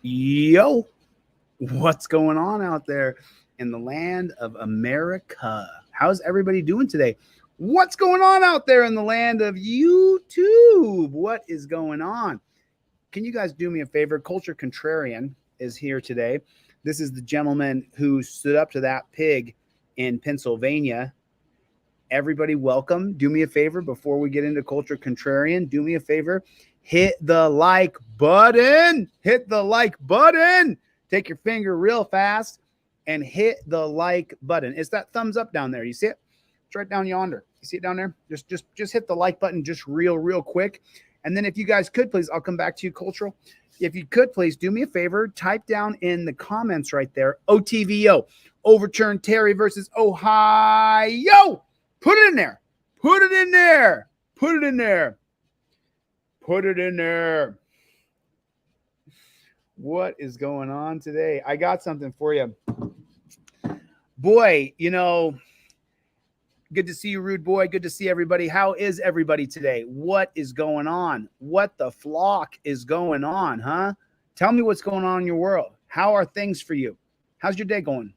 Yo, what's going on out there in the land of America? How's everybody doing today? What's going on out there in the land of YouTube? What is going on? Can you guys do me a favor? Culture Contrarian is here today. This is the gentleman who stood up to that pig in Pennsylvania. Everybody, welcome. Do me a favor before we get into Culture Contrarian. Do me a favor. Hit the like button. Hit the like button. Take your finger real fast and hit the like button. It's that thumbs up down there. You see it? It's right down yonder. You see it down there? Just hit the like button just real quick. And then if you guys could, please, I'll come back to you, Cultural. If you could, please, do me a favor. Type down in the comments right there, OTVO, overturn Terry versus Ohio. Put it in there. Put it in there. Put it in there. Put it in there. What is going on today? I got something for you. Boy, you know, good to see you, Rude Boy. Good to see everybody. How is everybody today? What is going on? What the flock is going on, huh? Tell me what's going on in your world. How are things for you? How's your day going?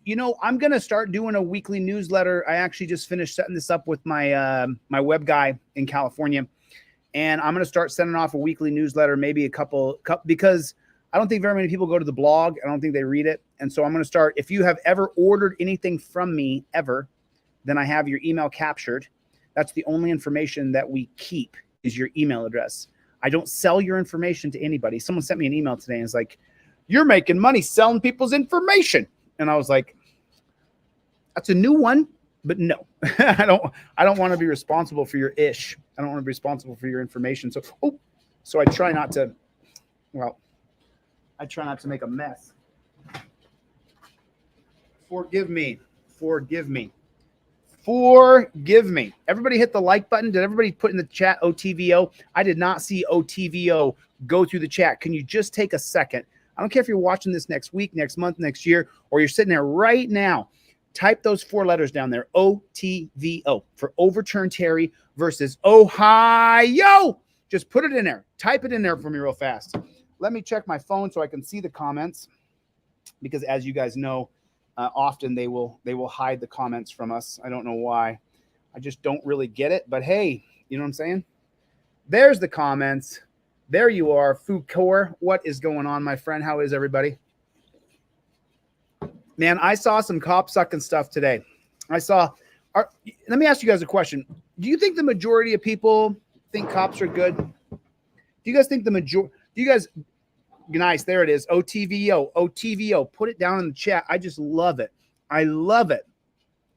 You know, I'm going to start doing a weekly newsletter. I actually just finished setting this up with my my web guy in California. And I'm going to start sending off a weekly newsletter, maybe a couple, because I don't think very many people go to the blog. I don't think they read it. And so I'm going to start. If you have ever ordered anything from me ever, then I have your email captured. That's the only information that we keep is your email address. I don't sell your information to anybody. Someone sent me an email today and it's like, you're making money selling people's information. And I was like, that's a new one, but no, I don't want to be responsible for your ish. I don't want to be responsible for your information. So I try not to, well, I try not to make a mess. Forgive me. Forgive me. Forgive me. Everybody hit the like button. Did everybody put in the chat OTVO? I did not see OTVO go through the chat. Can you just take a second? I don't care if you're watching this next week, next month, next year, or you're sitting there right now. Type those 4 letters down there, OTVO, for overturn Terry versus Ohio. Just put it in there. Type it in there for me real fast. Let me check my phone so I can see the comments, because as you guys know, often they will hide the comments from us. I don't know why. I just don't really get it. But hey, you know what I'm saying? There's the comments. There you are, Foucault. What is going on, my friend? How is everybody? Man, I saw some cop sucking stuff today. Let me ask you guys a question. Do you think the majority of people think cops are good? Do you guys think nice, there it is, OTVO, OTVO. Put it down in the chat. I just love it. I love it.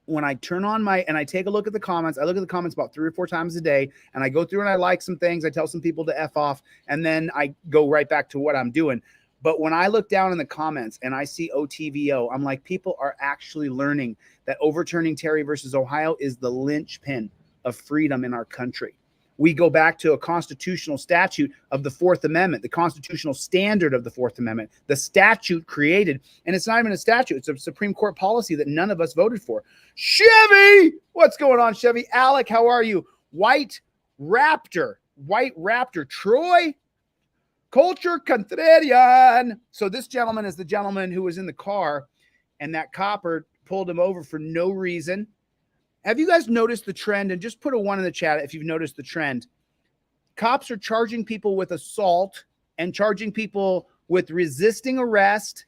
When I turn on and I take a look at the comments, I look at the comments about 3 or 4 times a day, and I go through and I like some things. I tell some people to F off, and then I go right back to what I'm doing. But when I look down in the comments and I see OTVO, I'm like, people are actually learning that overturning Terry versus Ohio is the linchpin of freedom in our country. We go back to a constitutional statute of the 4th Amendment, the constitutional standard of the 4th Amendment, the statute created. And it's not even a statute. It's a Supreme Court policy that none of us voted for. Chevy, what's going on, Chevy? Alec, how are you? White Raptor, Troy, Culture Contrarian. So this gentleman is the gentleman who was in the car, and that copper pulled him over for no reason. Have you guys noticed the trend? And just put a 1 in the chat if you've noticed the trend. Cops are charging people with assault and charging people with resisting arrest,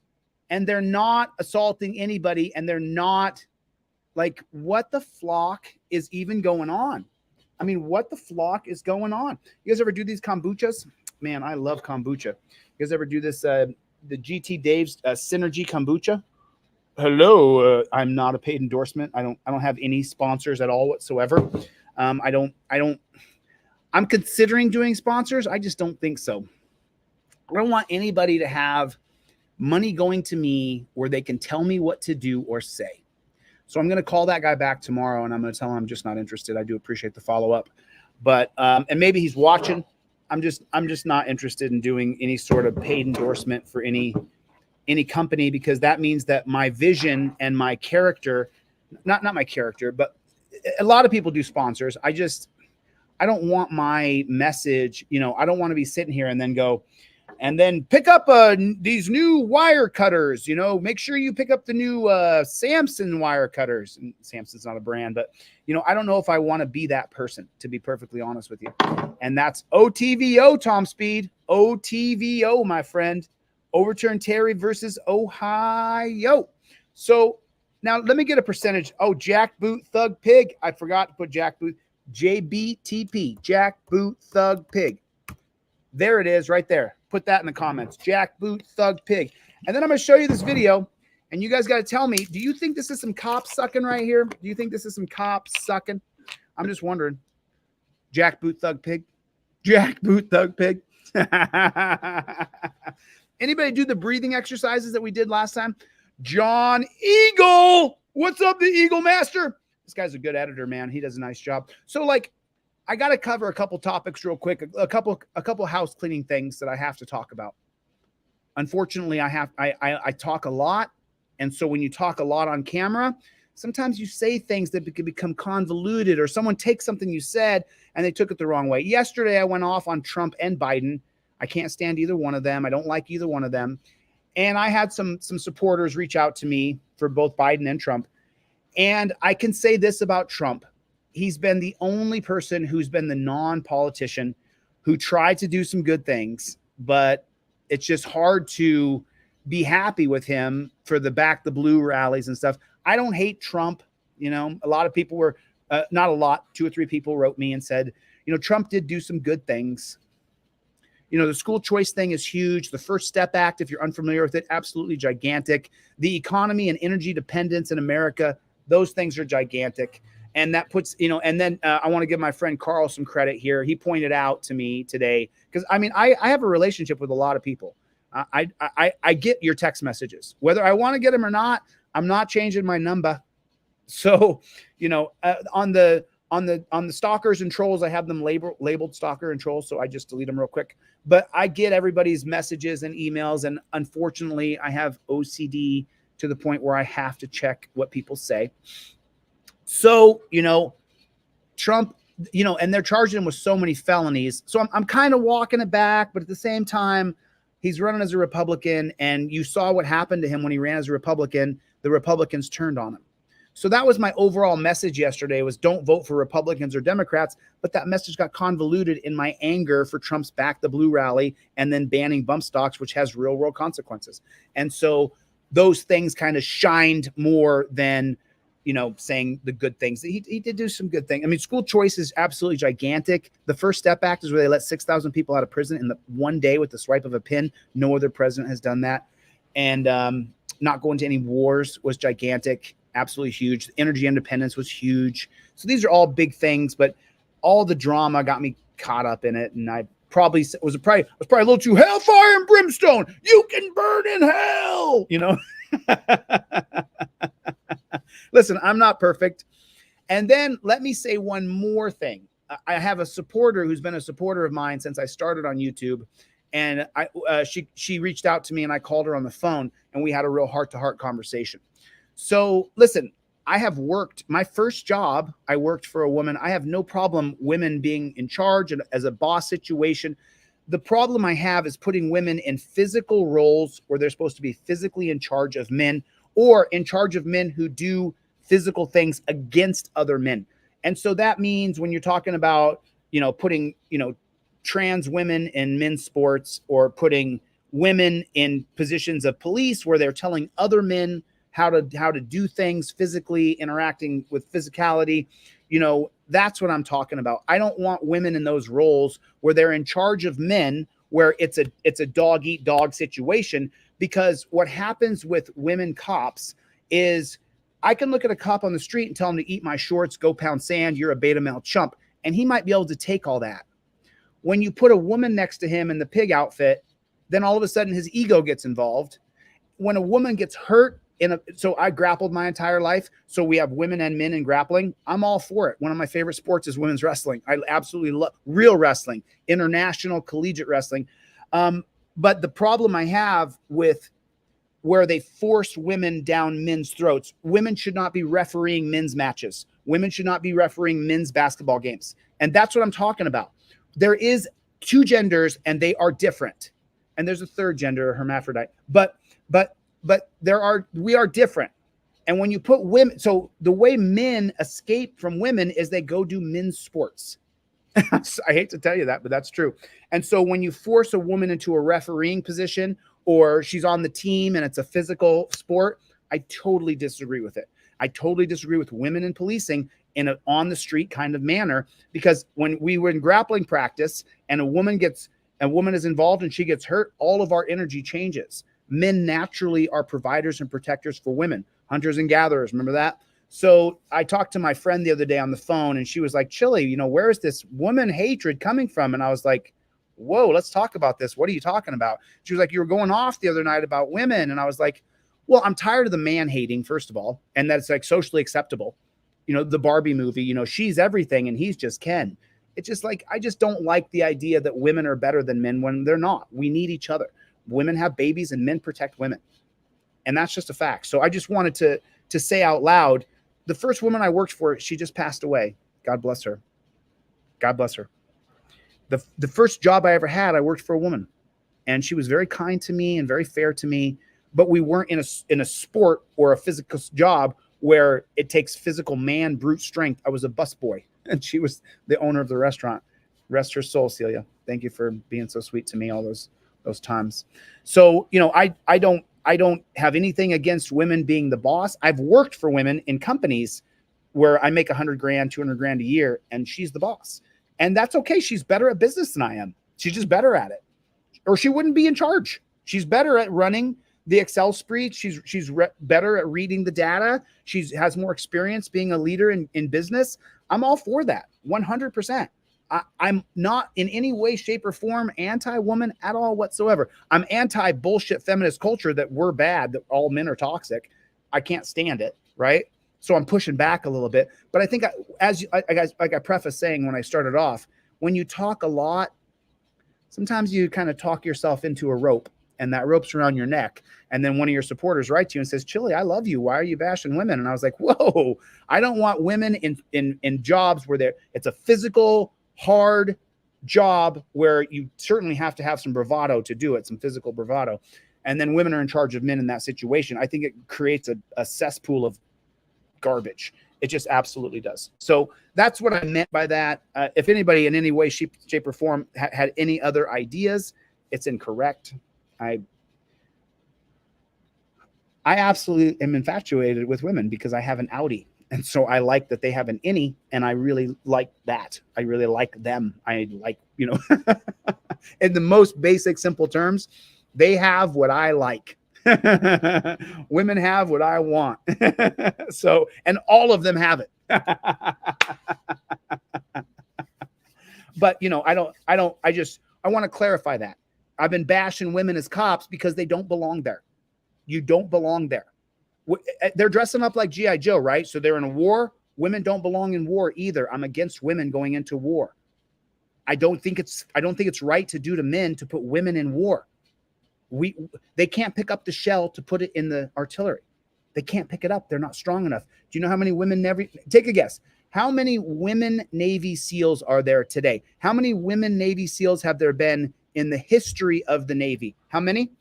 and they're not assaulting anybody, and they're not, like, what the flock is even going on? I mean, what the flock is going on? You guys ever do these kombuchas? Man, I love kombucha. You guys ever do this, the GT Dave's Synergy kombucha? Hello, I'm not a paid endorsement. I don't have any sponsors at all whatsoever. I'm considering doing sponsors. I just don't think so. I don't want anybody to have money going to me where they can tell me what to do or say. So I'm going to call that guy back tomorrow, and I'm going to tell him I'm just not interested. I do appreciate the follow-up, but and maybe he's watching. I'm just not interested in doing any sort of paid endorsement for any company, because that means that my vision and my character, not my character, but a lot of people do sponsors. I don't want my message, I don't want to be sitting here and then go, And then pick up these new wire cutters. You know, make sure you pick up the new Samson wire cutters. And Samson's not a brand, but you know, I don't know if I want to be that person, to be perfectly honest with you. And that's OTVO, Tom Speed. OTVO, my friend. Overturn Terry versus Ohio. So now let me get a percentage. Oh, Jackboot Thug Pig. I forgot to put Jackboot. JBTP. Jackboot Thug Pig. There it is right there. Put that in the comments. Jackboot Thug Pig. And then I'm going to show you this video. And you guys got to tell me, do you think this is some cop sucking right here? Do you think this is some cop sucking? I'm just wondering. Jackboot Thug Pig. Jackboot Thug Pig. Anybody do the breathing exercises that we did last time? John Eagle. What's up, the Eagle Master? This guy's a good editor, man. He does a nice job. So, like, I got to cover a couple topics real quick, a couple house cleaning things that I have to talk about. Unfortunately, I talk a lot. And so when you talk a lot on camera, sometimes you say things that can become convoluted, or someone takes something you said and they took it the wrong way. Yesterday, I went off on Trump and Biden. I can't stand either one of them. I don't like either one of them. And I had some supporters reach out to me for both Biden and Trump. And I can say this about Trump. He's been the only person who's been the non-politician who tried to do some good things, but it's just hard to be happy with him for the Back the Blue rallies and stuff. I don't hate Trump. You know, a lot of people were, not a lot, 2 or 3 people wrote me and said, you know, Trump did do some good things. You know, the school choice thing is huge. The First Step Act, if you're unfamiliar with it, absolutely gigantic. The economy and energy dependence in America, those things are gigantic. And that puts, you know, and then I want to give my friend Carl some credit here. He pointed out to me today, because I mean, I have a relationship with a lot of people. I get your text messages, whether I want to get them or not. I'm not changing my number. So, you know, on the stalkers and trolls, I have them labeled stalker and trolls. So I just delete them real quick, but I get everybody's messages and emails. And unfortunately I have OCD to the point where I have to check what people say. So, you know, Trump, you know, and they're charging him with so many felonies. So I'm kind of walking it back, but at the same time, he's running as a Republican, and you saw what happened to him when he ran as a Republican. The Republicans turned on him. So that was my overall message yesterday, was don't vote for Republicans or Democrats. But that message got convoluted in my anger for Trump's Back the Blue rally and then banning bump stocks, which has real world consequences. And so those things kind of shined more than, you know, saying the good things. He did do some good things. I mean, school choice is absolutely gigantic. The First Step Act is where they let 6,000 people out of prison in the one day with the swipe of a pin. No other president has done that. And not going to any wars was gigantic, absolutely huge. Energy independence was huge. So these are all big things, but all the drama got me caught up in it. And I probably was probably a little too hellfire and brimstone. You can burn in hell, you know. Listen, I'm not perfect. And then let me say one more thing. I have a supporter who's been a supporter of mine since I started on YouTube. And she reached out to me, and I called her on the phone, and we had a real heart-to-heart conversation. So listen, I have worked my first job. I worked for a woman. I have no problem women being in charge and as a boss situation. The problem I have is putting women in physical roles where they're supposed to be physically in charge of men, or in charge of men who do physical things against other men. And so that means when you're talking about, you know, putting, you know, trans women in men's sports, or putting women in positions of police where they're telling other men how to do things physically, interacting with physicality, you know, that's what I'm talking about. I don't want women in those roles where they're in charge of men, where it's a dog eat dog situation. Because what happens with women cops is, I can look at a cop on the street and tell him to eat my shorts, go pound sand, you're a beta male chump, and he might be able to take all that. When you put a woman next to him in the pig outfit, then all of a sudden his ego gets involved. When a woman gets hurt so I grappled my entire life. So we have women and men in grappling. I'm all for it. One of my favorite sports is women's wrestling. I absolutely love real wrestling, international collegiate wrestling. But the problem I have with where they force women down men's throats, women should not be refereeing men's matches. Women should not be refereeing men's basketball games. And that's what I'm talking about. There is 2 genders, and they are different. and there's a third gender, hermaphrodite. But we are different. And when you put women, so the way men escape from women is they go do men's sports. I hate to tell you that, but that's true. And so when you force a woman into a refereeing position, or she's on the team and it's a physical sport, I totally disagree with it. I totally disagree with women in policing in an on the street kind of manner, because when we were in grappling practice and a woman is involved and she gets hurt, all of our energy changes. Men naturally are providers and protectors for women, hunters and gatherers. Remember that? So I talked to my friend the other day on the phone, and she was like, Chille, you know, where is this woman hatred coming from? And I was like, whoa, let's talk about this. What are you talking about? She was like, you were going off the other night about women. And I was like, well, I'm tired of the man hating, first of all, and that's like socially acceptable. You know, the Barbie movie, you know, she's everything and he's just Ken. It's just like, I just don't like the idea that women are better than men when they're not. We need each other. Women have babies and men protect women. And that's just a fact. So I just wanted to say out loud, the first woman I worked for, she just passed away. God bless her. God bless her. The first job I ever had, I worked for a woman, and she was very kind to me and very fair to me, but we weren't in a sport or a physical job where it takes physical man brute strength. I was a busboy, and she was the owner of the restaurant. Rest her soul, Celia. Thank you for being so sweet to me all those times. So, you know, I don't have anything against women being the boss. I've worked for women in companies where I make $100 grand, $200 grand a year, and she's the boss. And that's okay. She's better at business than I am. She's just better at it, or she wouldn't be in charge. She's better at running the Excel spreadsheet. She's better at reading the data. She has more experience being a leader in business. I'm all for that. 100%. I'm not in any way, shape, or form anti-woman at all whatsoever. I'm anti-bullshit feminist culture that we're bad, that all men are toxic. I can't stand it, right? So I'm pushing back a little bit. But I think, like I prefaced saying when I started off, when you talk a lot, sometimes you kind of talk yourself into a rope, and that rope's around your neck. And then one of your supporters writes you and says, Chille, I love you. Why are you bashing women? And I was like, whoa, I don't want women in jobs where it's a physical, hard job where you certainly have to have some bravado to do it, some physical bravado. And then women are in charge of men in that situation. I think it creates a cesspool of garbage. It just absolutely does. So that's what I meant by that. If anybody in any way, shape or form had any other ideas, it's incorrect. I absolutely am infatuated with women because I have an Audi. And so I like that they have an innie, and I really like that. I really like them. I like, you know, in the most basic, simple terms, they have what I like. Women have what I want. So, and all of them have it. But, you know, I want to clarify that. I've been bashing women as cops because they don't belong there. You don't belong there. They're dressing up like G.I. Joe, right? So they're in a war. Women don't belong in war either. I'm against women going into war. I don't think it's right to do to men to put women in war. They can't pick up the shell to put it in the artillery. They can't pick it up. They're not strong enough. Do you know how many women take a guess? How many women Navy SEALs are there today? How many women Navy SEALs have there been in the history of the Navy? How many?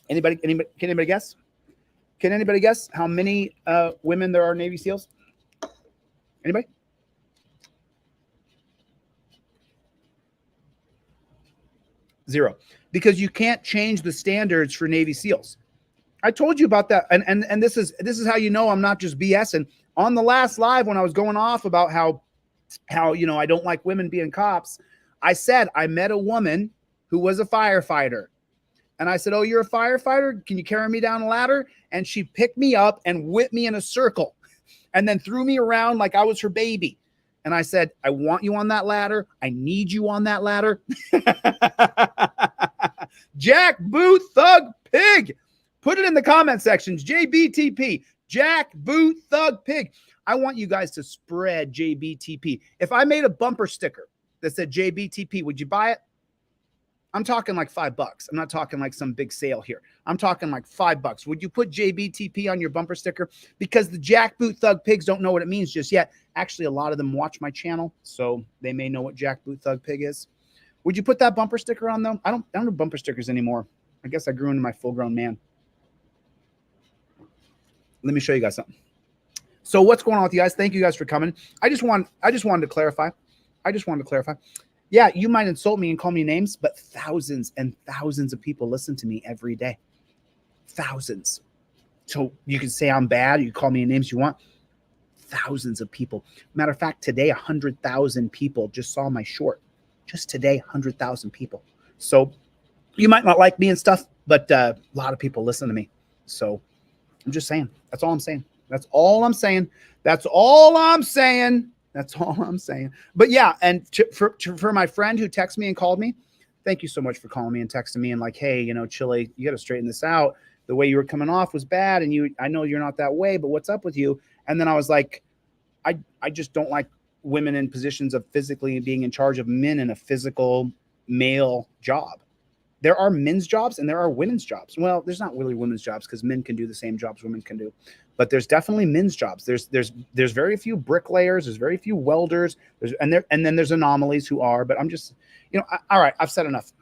Anybody? Can anybody guess? Can anybody guess how many women there are Navy SEALs? Anybody? Zero. Because you can't change the standards for Navy SEALs. I told you about that. And this is how you know I'm not just BSing. On the last live when I was going off about how you know I don't like women being cops, I said I met a woman who was a firefighter. And I said, oh, you're a firefighter? Can you carry me down a ladder? And she picked me up and whipped me in a circle and then threw me around like I was her baby. And I said, I want you on that ladder. I need you on that ladder. Jack Boot Thug Pig. Put it in the comment sections. JBTP. Jack Boot Thug Pig. I want you guys to spread JBTP. If I made a bumper sticker that said JBTP, would you buy it? I'm talking like $5. I'm not talking like some big sale here. I'm talking like $5. Would you put JBTP on your bumper sticker? Because the Jackboot Thug Pigs don't know what it means just yet. Actually, a lot of them watch my channel, so they may know what Jackboot Thug Pig is. Would you put that bumper sticker on though? I don't do bumper stickers anymore. I guess I grew into my full-grown man. Let me show you guys something. So what's going on with you guys? Thank you guys for coming. I just wanted to clarify. Yeah, you might insult me and call me names, but thousands and thousands of people listen to me every day. Thousands. So you can say I'm bad. You call me names you want. Thousands of people. Matter of fact, today 100,000 people just saw my short. Just today, 100,000 people. So you might not like me and stuff, but a lot of people listen to me. So I'm just saying. That's all I'm saying. That's all I'm saying. That's all I'm saying. That's all I'm saying. But yeah, and for my friend who texted me and called me, thank you so much for calling me and texting me and like, hey, you know, Chille, you got to straighten this out. The way you were coming off was bad, and I know you're not that way, but what's up with you? And then I was like, I just don't like women in positions of physically being in charge of men in a physical male job. There are men's jobs and there are women's jobs. Well, there's not really women's jobs because men can do the same jobs women can do, but there's definitely men's jobs. There's very few bricklayers. There's very few welders. And then there's anomalies who are, but I'm just, you know, all right, I've said enough.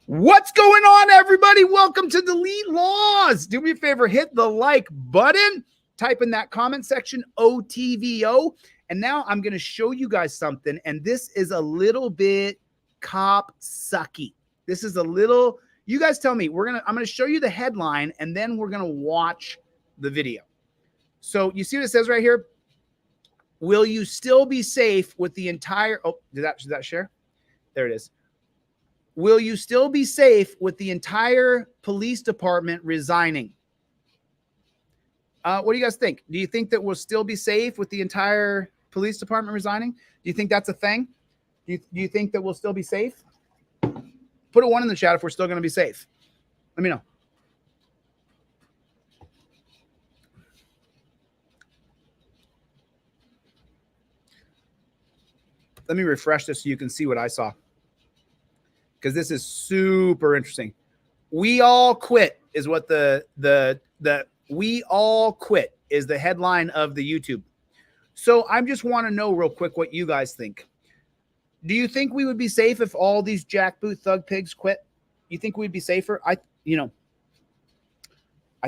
What's going on, everybody? Welcome to Delete Laws. Do me a favor, hit the like button, type in that comment section, OTVO. And now I'm going to show you guys something. And this is a little bit cop sucky. This is a little, you guys tell me, I'm going to show you the headline and then we're going to watch the video. So you see what it says right here? Will you still be safe with the entire, did that share? There it is. Will you still be safe with the entire police department resigning? What do you guys think? Do you think that we'll still be safe with the entire police department resigning? Do you think that's a thing? Do you think that we'll still be safe? Put a 1 in the chat if we're still going to be safe. Let me know. Let me refresh this so you can see what I saw, because this is super interesting. We all quit is what the we all quit is the headline of the YouTube. So I just want to know real quick what you guys think. Do you think we would be safe if all these jackboot thug pigs quit? You think we'd be safer? I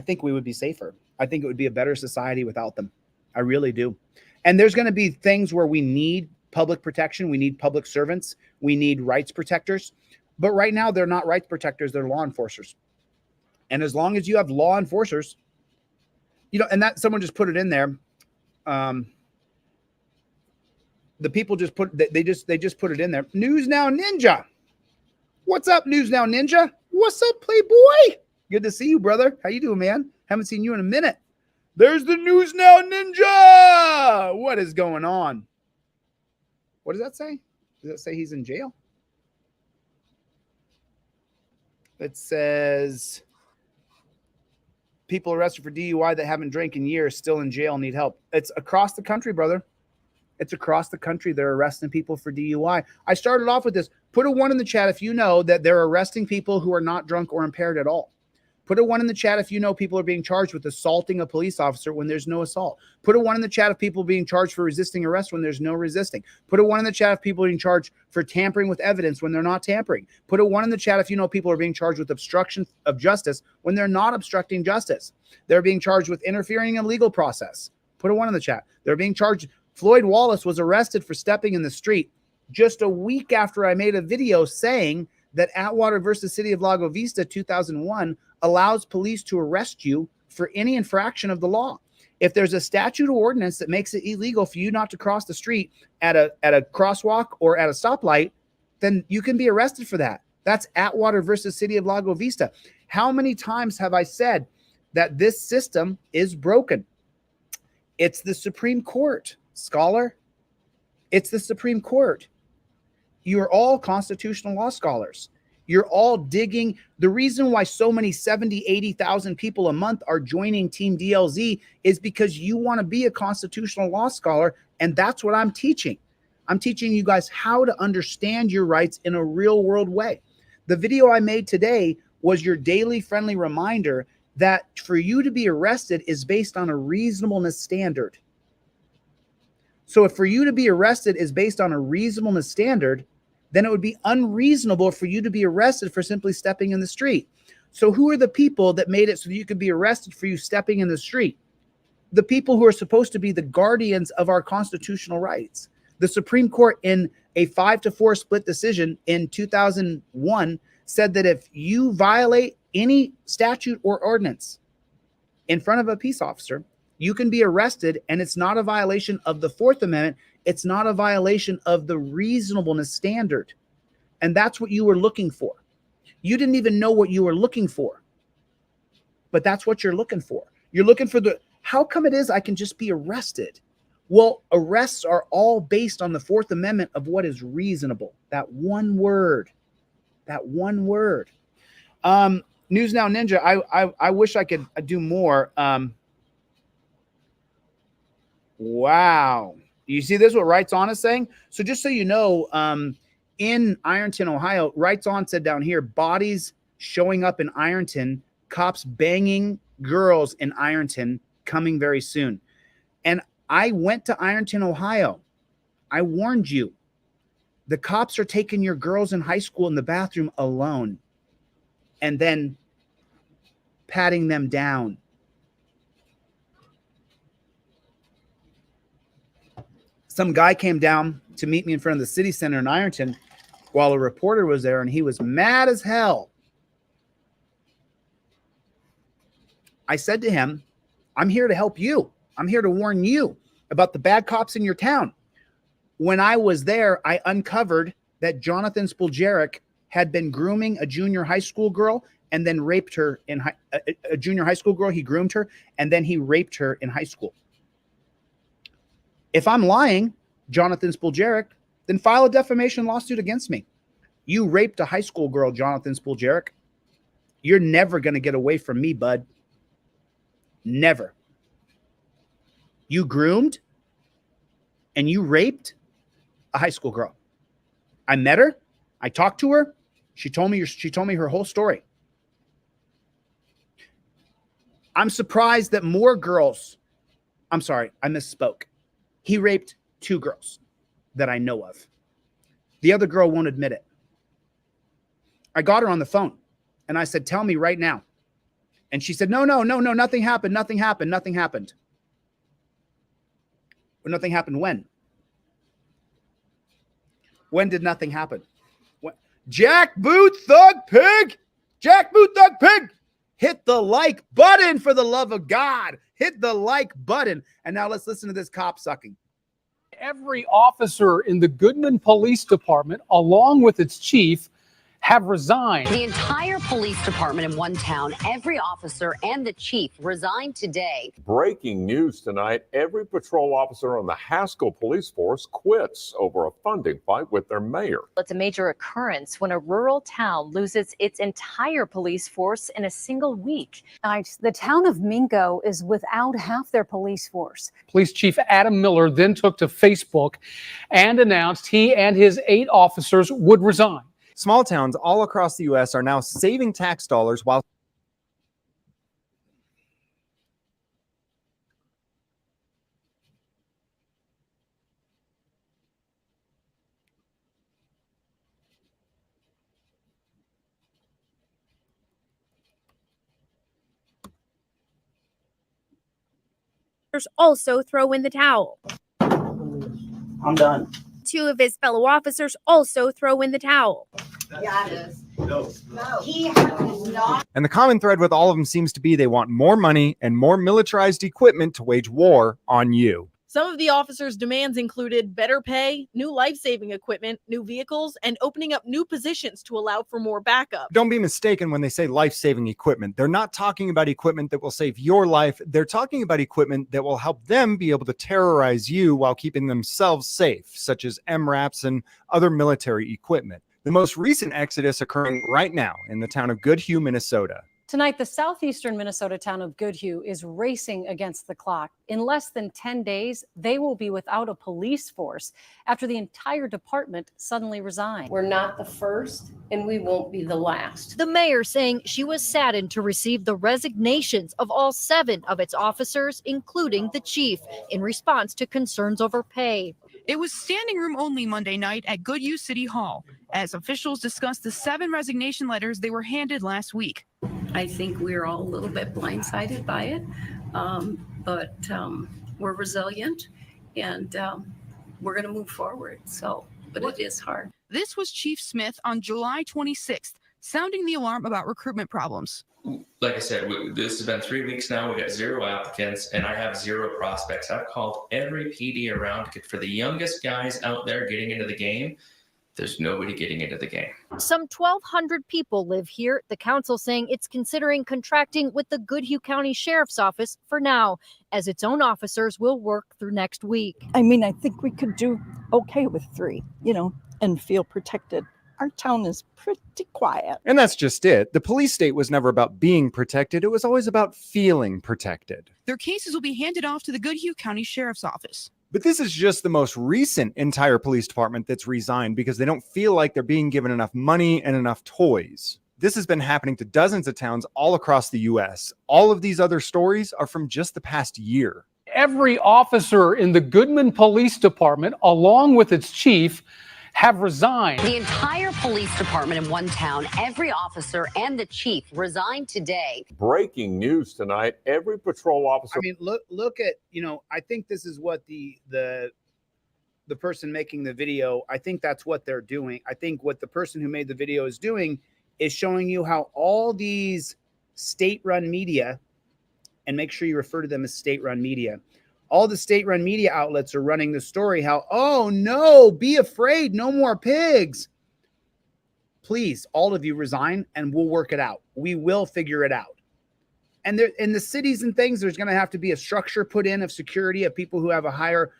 think we would be safer. I think it would be a better society without them. I really do. And there's going to be things where we need public protection. We need public servants. We need rights protectors. But right now, they're not rights protectors. They're law enforcers. And as long as you have law enforcers, you know, and that someone just put it in there. The people just put, they just put it in there. News Now Ninja. What's up, News Now Ninja? What's up, Playboy? Good to see you, brother. How you doing, man? Haven't seen you in a minute. There's the News Now Ninja. What is going on? What does that say? Does that say he's in jail? It says people arrested for DUI that haven't drank in years, still in jail, need help. It's across the country, brother. It's across the country. They're arresting people for DUI. I started off with this. Put a 1 in the chat if you know that they're arresting people who are not drunk or impaired at all. Put a 1 in the chat if you know people are being charged with assaulting a police officer when there's no assault. Put a 1 in the chat if people are being charged for resisting arrest when there's no resisting. Put a 1 in the chat if people are being charged for tampering with evidence when they're not tampering. Put a 1 in the chat if you know people are being charged with obstruction of justice when they're not obstructing justice. They're being charged with interfering in a legal process. Put a 1 in the chat. They're being charged. Floyd Wallace was arrested for stepping in the street just a week after I made a video saying that Atwater versus City of Lago Vista 2001 allows police to arrest you for any infraction of the law. If there's a statute or ordinance that makes it illegal for you not to cross the street at a crosswalk or at a stoplight, then you can be arrested for that. That's Atwater versus City of Lago Vista. How many times have I said that this system is broken? It's the Supreme Court, scholar. It's the Supreme Court. You're all constitutional law scholars. You're all digging. The reason why so many 70, 80,000 people a month are joining Team DLZ is because you want to be a constitutional law scholar, and that's what I'm teaching. I'm teaching you guys how to understand your rights in a real world way. The video I made today was your daily friendly reminder that for you to be arrested is based on a reasonableness standard. So if for you to be arrested is based on a reasonableness standard, then it would be unreasonable for you to be arrested for simply stepping in the street. So who are the people that made it so that you could be arrested for you stepping in the street? The people who are supposed to be the guardians of our constitutional rights. The Supreme Court, in a 5-4 split decision in 2001, said that if you violate any statute or ordinance in front of a peace officer, you can be arrested, and it's not a violation of the Fourth Amendment. It's not a violation of the reasonableness standard. And that's what you were looking for. You didn't even know what you were looking for, but that's what you're looking for. You're looking for how come it is I can just be arrested? Well, arrests are all based on the Fourth Amendment of what is reasonable. That one word. News Now Ninja, I wish I could do more. Wow. You see this, what Rights On is saying? So just so you know, in Ironton, Ohio, Rights On said down here, bodies showing up in Ironton, cops banging girls in Ironton coming very soon. And I went to Ironton, Ohio. I warned you. The cops are taking your girls in high school in the bathroom alone and then patting them down. Some guy came down to meet me in front of the city center in Ironton while a reporter was there, and he was mad as hell. I said to him, I'm here to help you. I'm here to warn you about the bad cops in your town. When I was there, I uncovered that Jonathan Spuljarek had been grooming a junior high school girl and then raped her in a junior high school girl. He groomed her and then he raped her in high school. If I'm lying, Jonathan Spuljarek, then file a defamation lawsuit against me. You raped a high school girl, Jonathan Spuljarek. You're never going to get away from me, bud. Never. You groomed and you raped a high school girl. I met her. I talked to her. She told me her whole story. I'm surprised that more girls, I'm sorry, I misspoke. He raped 2 girls that I know of. The other girl won't admit it. I got her on the phone and I said, tell me right now. And she said, no, nothing happened. Nothing happened. Well, nothing happened when? When did nothing happen? When? Jackboot Thug Pig! Hit the like button for the love of God. Hit the like button. And now let's listen to this cop sucking. Every officer in the Goodman Police Department, along with its chief, have resigned. The entire police department in one town, every officer and the chief resigned today. Breaking news tonight, every patrol officer on the Haskell police force quits over a funding fight with their mayor. It's a major occurrence when a rural town loses its entire police force in a single week. The town of Mingo is without half their police force. Police Chief Adam Miller then took to Facebook and announced he and his 8 officers would resign. Small towns all across the U.S. are now saving tax dollars while also throw in the towel. I'm done. 2 of his fellow officers also throw in the towel. Yeah, it is. No. He is not. And the common thread with all of them seems to be they want more money and more militarized equipment to wage war on you. Some of the officers' demands included better pay, new life-saving equipment, new vehicles, and opening up new positions to allow for more backup. Don't be mistaken when they say life-saving equipment. They're not talking about equipment that will save your life. They're talking about equipment that will help them be able to terrorize you while keeping themselves safe, such as MRAPs and other military equipment. The most recent exodus occurring right now in the town of Goodhue, Minnesota. Tonight, the southeastern Minnesota town of Goodhue is racing against the clock. In less than 10 days, they will be without a police force after the entire department suddenly resigned. We're not the first, and we won't be the last. The mayor saying she was saddened to receive the resignations of all 7 of its officers, including the chief, in response to concerns over pay. It was standing room only Monday night at Goodhue City Hall as officials discussed the 7 resignation letters they were handed last week. I think we're all a little bit blindsided by it, but we're resilient and we're going to move forward. But it is hard. This was Chief Smith on July 26th, sounding the alarm about recruitment problems. Like I said, this has been 3 weeks now. We got 0 applicants, and I have 0 prospects. I've called every PD around for the youngest guys out there getting into the game. There's nobody getting into the game. Some 1,200 people live here. The council saying it's considering contracting with the Goodhue County Sheriff's Office for now, as its own officers will work through next week. I mean, I think we could do okay with 3, and feel protected. Our town is pretty quiet. And that's just it. The police state was never about being protected. It was always about feeling protected. Their cases will be handed off to the Goodhue County Sheriff's Office. But this is just the most recent entire police department that's resigned because they don't feel like they're being given enough money and enough toys. This has been happening to dozens of towns all across the U.S. All of these other stories are from just the past year. Every officer in the Goodman Police Department, along with its chief, have resigned. The entire police department in one town, every officer and the chief resigned today. Breaking news tonight. Every patrol officer. I mean, look at, I think this is what the person making the video, I think that's what they're doing. I think what the person who made the video is doing is showing you how all these state-run media, and make sure you refer to them as state-run media, all the state-run media outlets are running the story how, oh no, be afraid, no more pigs. Please, all of you resign and we'll work it out. We will figure it out. And there, in the cities and things, there's going to have to be a structure put in of security of people who have a higher,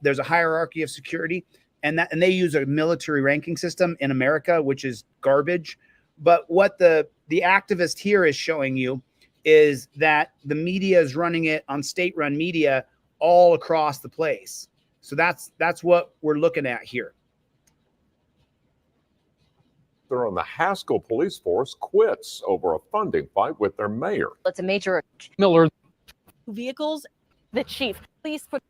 there's a hierarchy of security, and they use a military ranking system in America, which is garbage. But what the activist here is showing you is that the media is running it on state-run media all across the place. So that's what we're looking at here. On the Haskell police force quits over a funding fight with their mayor. It's a major Miller Vehicles, the chief, police put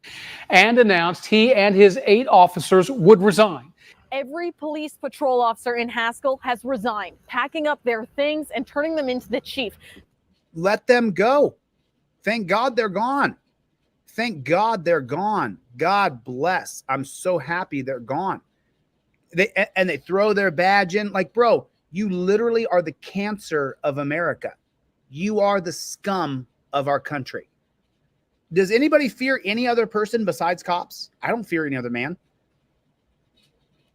and announced he and his 8 officers would resign. every police patrol officer in Haskell has resigned, packing up their things and turning them into the chief. Let them go. Thank God they're gone. Thank God they're gone. God bless. I'm so happy they're gone. They throw their badge in. Like, bro, you literally are the cancer of America. You are the scum of our country. Does anybody fear any other person besides cops? I don't fear any other man.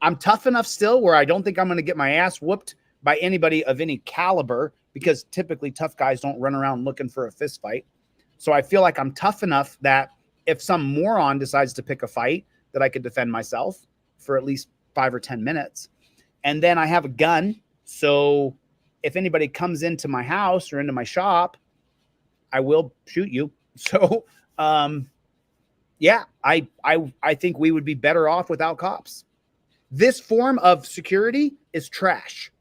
I'm tough enough still where I don't think I'm going to get my ass whooped by anybody of any caliber, because typically tough guys don't run around looking for a fist fight. So I feel like I'm tough enough that if some moron decides to pick a fight, that I could defend myself for at least 5 or 10 minutes. And then I have a gun. So if anybody comes into my house or into my shop, I will shoot you. So, yeah, I think we would be better off without cops. This form of security is trash.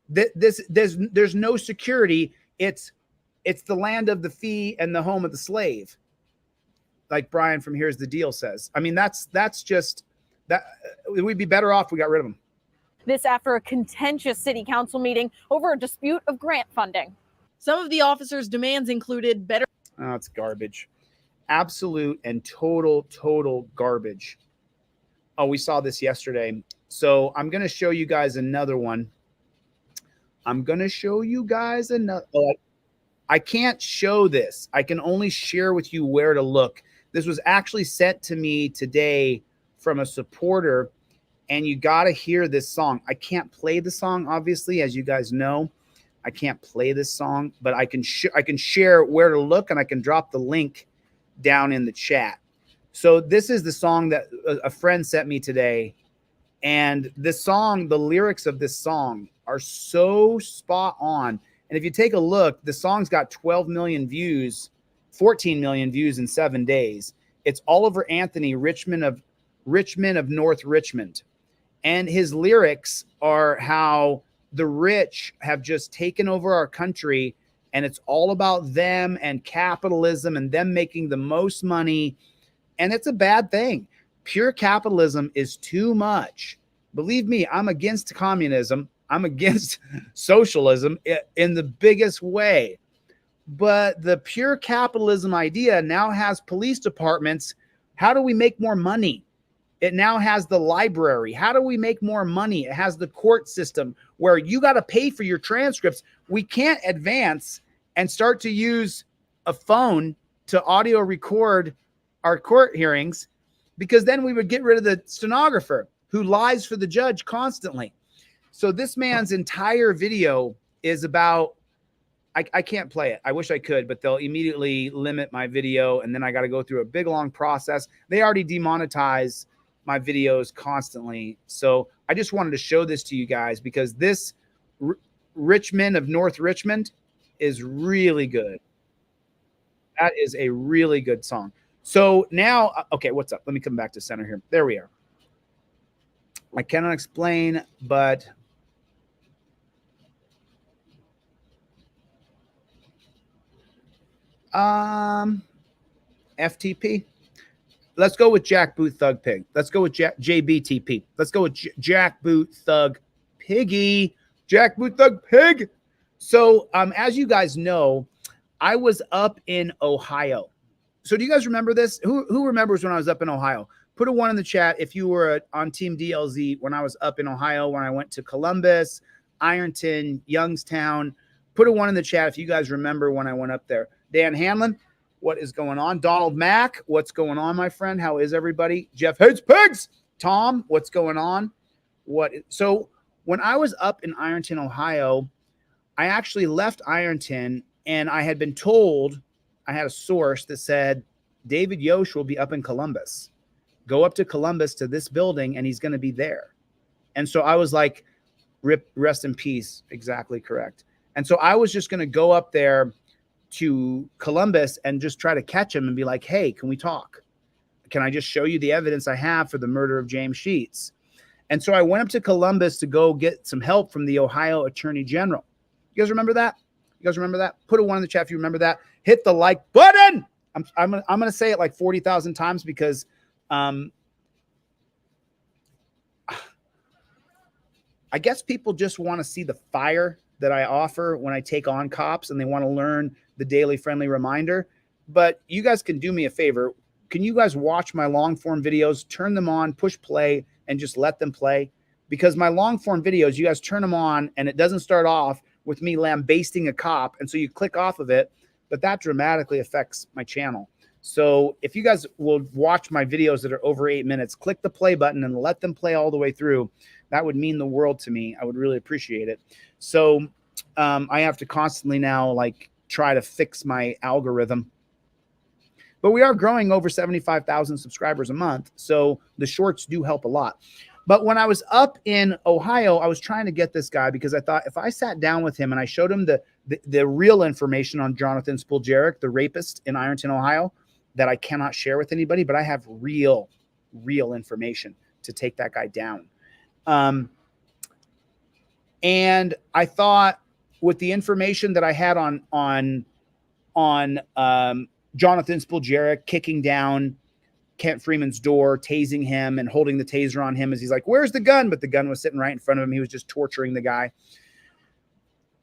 There's no security. It's the land of the free and the home of the slave. Like Brian from Here's the Deal says. I mean, that's just that we'd be better off if we got rid of them. This after a contentious city council meeting over a dispute of grant funding. Some of the officers' demands included better. Oh, it's garbage. Absolute and total garbage. Oh, we saw this yesterday. So I'm going to show you guys another one. Oh, I can't show this. I can only share with you where to look. This was actually sent to me today from a supporter, and you got to hear this song. I can't play the song, obviously, as you guys know. I can't play this song, but I can share where to look, and I can drop the link down in the chat. So this is the song that a friend sent me today, and this song, the lyrics of this song are so spot on. And if you take a look, the song's got 12 million views, 14 million views in 7 days. It's Oliver Anthony, Richmond of North Richmond. And his lyrics are how the rich have just taken over our country, and it's all about them and capitalism and them making the most money. And it's a bad thing. Pure capitalism is too much. Believe me, I'm against communism. I'm against socialism in the biggest way. But the pure capitalism idea now has police departments. How do we make more money? It now has the library. How do we make more money? It has the court system where you got to pay for your transcripts. We can't advance and start to use a phone to audio record our court hearings, because then we would get rid of the stenographer who lies for the judge constantly. So this man's entire video is about, I can't play it. I wish I could, but they'll immediately limit my video, and then I got to go through a big, long process. They already demonetize my videos constantly. So I just wanted to show this to you guys, because this Richmond of North Richmond is really good. That is a really good song. So now, okay, what's up? Let me come back to center here. There we are. I cannot explain, but FTP. Let's go with Jack Boot Thug Pig. Let's go with JBTP. Let's go with Jack Boot Thug Piggy. Jack Boot Thug Pig. So, as you guys know, I was up in Ohio. So do you guys remember this? Who remembers when I was up in Ohio? Put a 1 in the chat if you were on Team DLZ when I was up in Ohio, when I went to Columbus, Ironton, Youngstown. Put a 1 in the chat if you guys remember when I went up there. Dan Hanlon, what is going on? Donald Mack, what's going on, my friend? How is everybody? Jeff hates pigs. Tom, what's going on? So when I was up in Ironton, Ohio, I actually left Ironton, and I had been told, I had a source that said, David Yosh will be up in Columbus. Go up to Columbus to this building, and he's going to be there. And so I was like, rest in peace. Exactly correct. And so I was just going to go up there to Columbus and just try to catch him and be like, hey, can we talk? Can I just show you the evidence I have for the murder of James Sheets? And so I went up to Columbus to go get some help from the Ohio Attorney General. You guys remember that? You guys remember that? Put a 1 in the chat if you remember that. Hit the like button. I'm gonna say it like 40,000 times because I guess people just want to see the fire that I offer when I take on cops, and they want to learn the daily friendly reminder. But you guys can do me a favor. Can you guys watch my long form videos, turn them on, push play, and just let them play? Because my long form videos, you guys turn them on and it doesn't start off with me lambasting a cop. And so you click off of it, but that dramatically affects my channel. So if you guys will watch my videos that are over 8 minutes, click the play button and let them play all the way through. That would mean the world to me. I would really appreciate it. So I have to constantly now like try to fix my algorithm. But we are growing over 75,000 subscribers a month. So the shorts do help a lot. But when I was up in Ohio, I was trying to get this guy because I thought if I sat down with him and I showed him the real information on Jonathan Spuljarek, the rapist in Ironton, Ohio, that I cannot share with anybody, but I have real information to take that guy down. And I thought with the information that I had on Jonathan Spuljarek kicking down Kent Freeman's door, tasing him and holding the taser on him as he's like, where's the gun? But the gun was sitting right in front of him. He was just torturing the guy.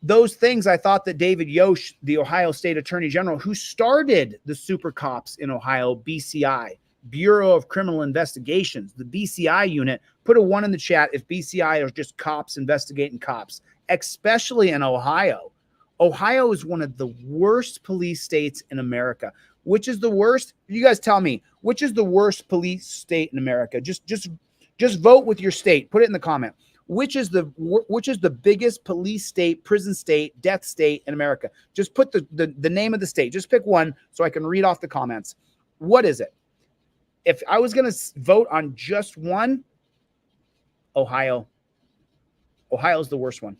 Those things, I thought that David Yosh, the Ohio State Attorney General, who started the super cops in Ohio, BCI, Bureau of Criminal Investigations, the BCI unit, put a 1 in the chat if BCI are just cops investigating cops, especially in Ohio. Ohio is one of the worst police states in America. Which is the worst? You guys tell me, which is the worst police state in America? Just vote with your state. Put it in the comment. Which is the biggest police state, prison state, death state in America? Just put the name of the state. Just pick one so I can read off the comments. What is it? If I was going to vote on just one, Ohio. Ohio's the worst one.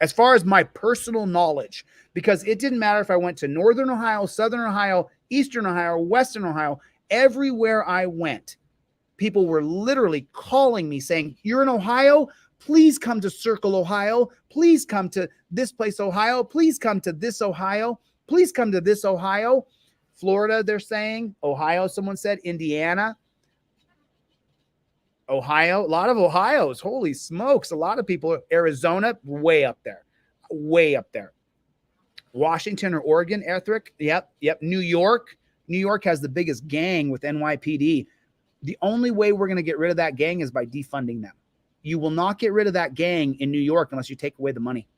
As far as my personal knowledge, because it didn't matter if I went to Northern Ohio, Southern Ohio, Eastern Ohio, Western Ohio, everywhere I went, people were literally calling me saying, you're in Ohio? Please come to Circle, Ohio. Please come to this place, Ohio. Please come to this, Ohio. Please come to this, Ohio. Florida, they're saying. Ohio, someone said. Indiana. Ohio, a lot of Ohio's. Holy smokes. A lot of people. Arizona, way up there. Way up there. Washington or Oregon, Ethric. Yep. New York. New York has the biggest gang with NYPD. The only way we're going to get rid of that gang is by defunding them. You will not get rid of that gang in New York unless you take away the money.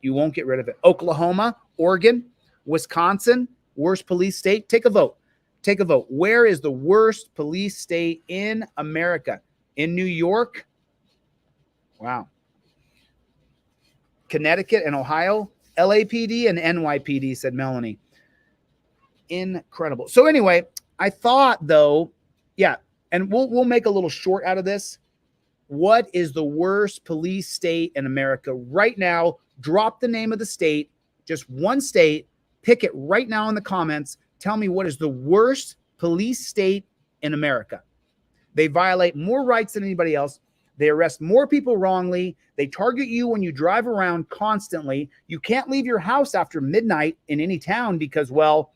You won't get rid of it. Oklahoma, Oregon, Wisconsin, worst police state. Take a vote. Take a vote. Where is the worst police state in America? In New York? Wow. Connecticut and Ohio? LAPD and NYPD, said Melanie. Incredible. So anyway, I thought though, yeah, and we'll make a little short out of this. What is the worst police state in America right now? Drop the name of the state, just one state, pick it right now in the comments. Tell me what is the worst police state in America. They violate more rights than anybody else. They arrest more people wrongly. They target you when you drive around constantly. You can't leave your house after midnight in any town because, well,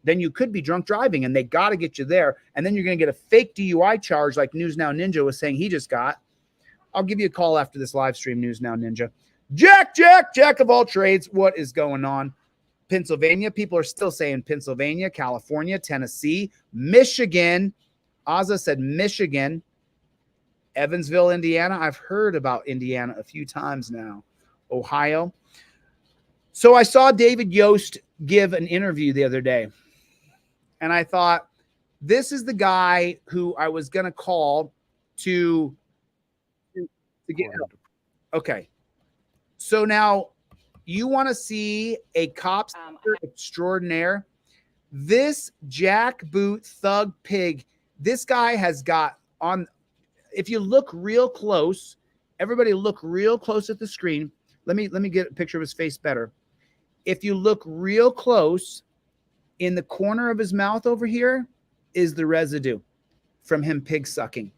then you could be drunk driving and they got to get you there. And then you're going to get a fake DUI charge like News Now Ninja was saying he just got. I'll give you a call after this live stream, News Now Ninja. Jack of all trades. What is going on? Pennsylvania. People are still saying Pennsylvania, California, Tennessee, Michigan. Ozza said Michigan. Evansville, Indiana. I've heard about Indiana a few times now. Ohio. So I saw David Yost give an interview the other day. And I thought, this is the guy who I was going to call to get help. Okay. So now you want to see a cop extraordinaire. This jackboot thug pig, this guy has got on. If you look real close, everybody look real close at the screen. Let me get a picture of his face better. If you look real close, in the corner of his mouth over here is the residue from him pig sucking.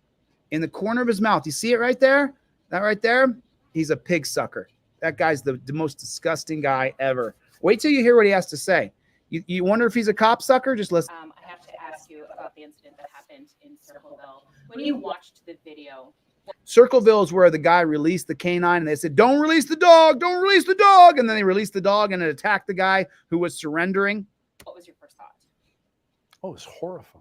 In the corner of his mouth, you see it right there? That right there? He's a pig sucker. That guy's the most disgusting guy ever. Wait till you hear what he has to say. You wonder if he's a cop sucker? Just listen. I have to ask you about the incident that happened in Circleville. When you watched the video, Circleville is where the guy released the canine and they said, don't release the dog, don't release the dog. And then they released the dog and it attacked the guy who was surrendering. what was your first thought? Oh, it was horrifying.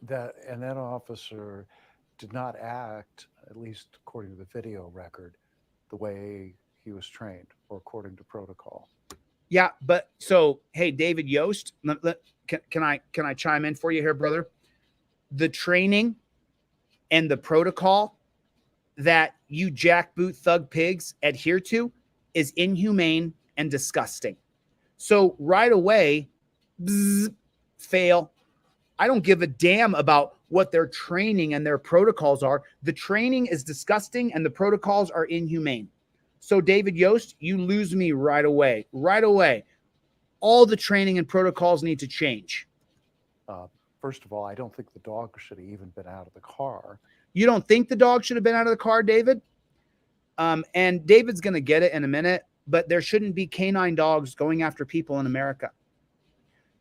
That officer did not act, at least according to the video record, the way he was trained or according to protocol. Yeah, but so, hey, David Yost, can I chime in for you here, brother? The training and the protocol that you jackboot thug pigs adhere to is inhumane and disgusting. So right away, fail. I don't give a damn about what their training and their protocols are. The training is disgusting and the protocols are inhumane. So David Yost, you lose me right away. Right away. All the training and protocols need to change. First of all, I don't think the dog should have even been out of the car. You don't think the dog should have been out of the car, David? And David's going to get it in a minute, but there shouldn't be canine dogs going after people in America.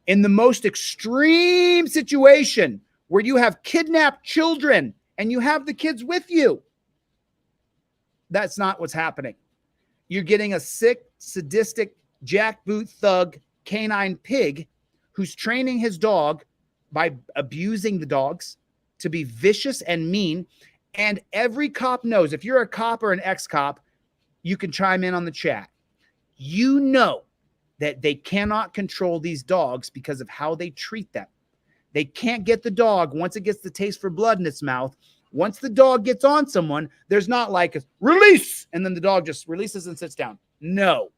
In the most extreme situation where you have kidnapped children and you have the kids with you, that's not what's happening. You're getting a sick, sadistic, jackboot thug canine pig who's training his dog by abusing the dogs to be vicious and mean. And every cop knows, if you're a cop or an ex-cop, you can chime in on the chat. You know that they cannot control these dogs because of how they treat them. They can't get the dog, once it gets the taste for blood in its mouth, once the dog gets on someone, there's not like a release, and then the dog just releases and sits down. No.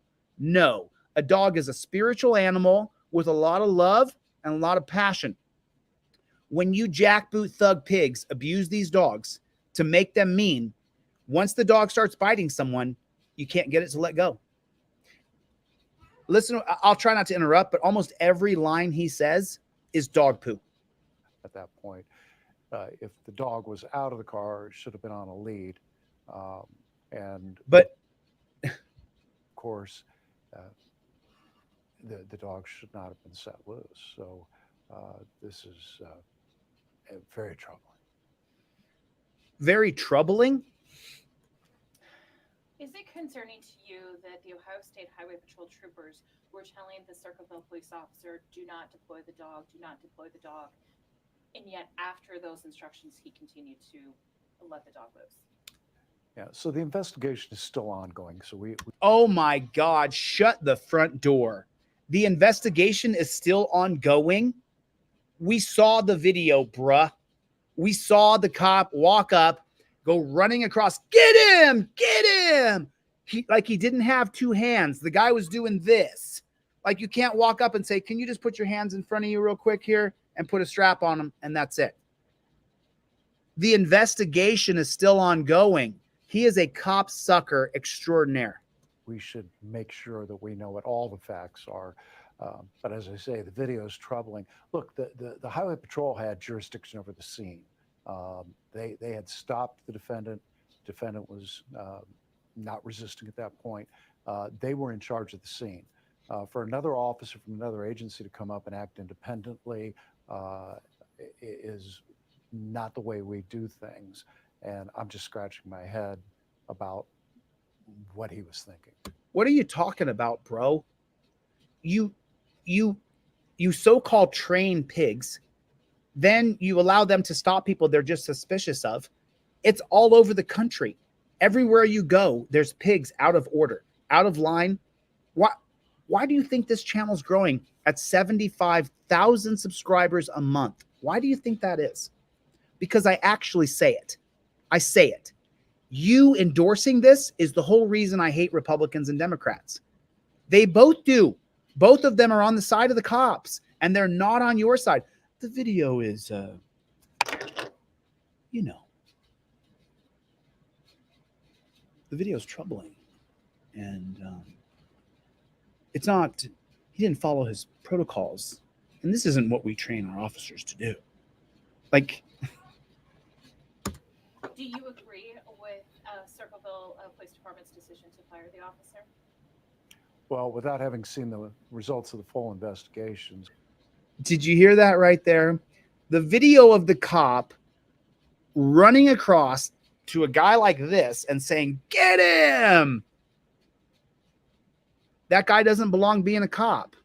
A dog is a spiritual animal with a lot of love and a lot of passion. When you jackboot thug pigs abuse these dogs to make them mean, once the dog starts biting someone, you can't get it to let go. Listen, I'll try not to interrupt, but almost every line he says is dog poo. At that point, if the dog was out of the car, it should have been on a lead. But of course, the dog should not have been set loose. So this is very troubling. very troubling. Is it concerning to you that the Ohio State Highway Patrol troopers were telling the Circleville police officer, do not deploy the dog, do not deploy the dog, and yet after those instructions, he continued to let the dog loose? Yeah, so the investigation is still ongoing. So we Oh my God, shut the front door. The investigation is still ongoing. We saw the video, bruh. We saw the cop walk up, go running across. Get him! Get him! He didn't have two hands. The guy was doing this. Like, you can't walk up and say, can you just put your hands in front of you real quick here and put a strap on him? And that's it. The investigation is still ongoing. He is a cop sucker extraordinaire. We should make sure that we know what all the facts are. But as I say, the video is troubling. Look, the Highway Patrol had jurisdiction over the scene. They had stopped the defendant. Defendant was not resisting at that point. They were in charge of the scene. For another officer from another agency to come up and act independently is not the way we do things. And I'm just scratching my head about what he was thinking. What are you talking about, bro? You so-called train pigs, then you allow them to stop people they're just suspicious of. It's all over the country. Everywhere you go, there's pigs out of order, out of line. Why do you think this channel's growing at 75,000 subscribers a month? Why do you think that is? Because I actually say it. I say it. You endorsing this is the whole reason I hate Republicans and Democrats. They both do. Both of them are on the side of the cops, and they're not on your side. The video is, you know, the video is troubling. And it's not, he didn't follow his protocols. And this isn't what we train our officers to do. Like, do you agree with Circleville Police Department's decision to fire the officer? Well, without having seen the results of the full investigations. Did you hear that right there? The video of the cop running across to a guy like this and saying, get him. That guy doesn't belong being a cop.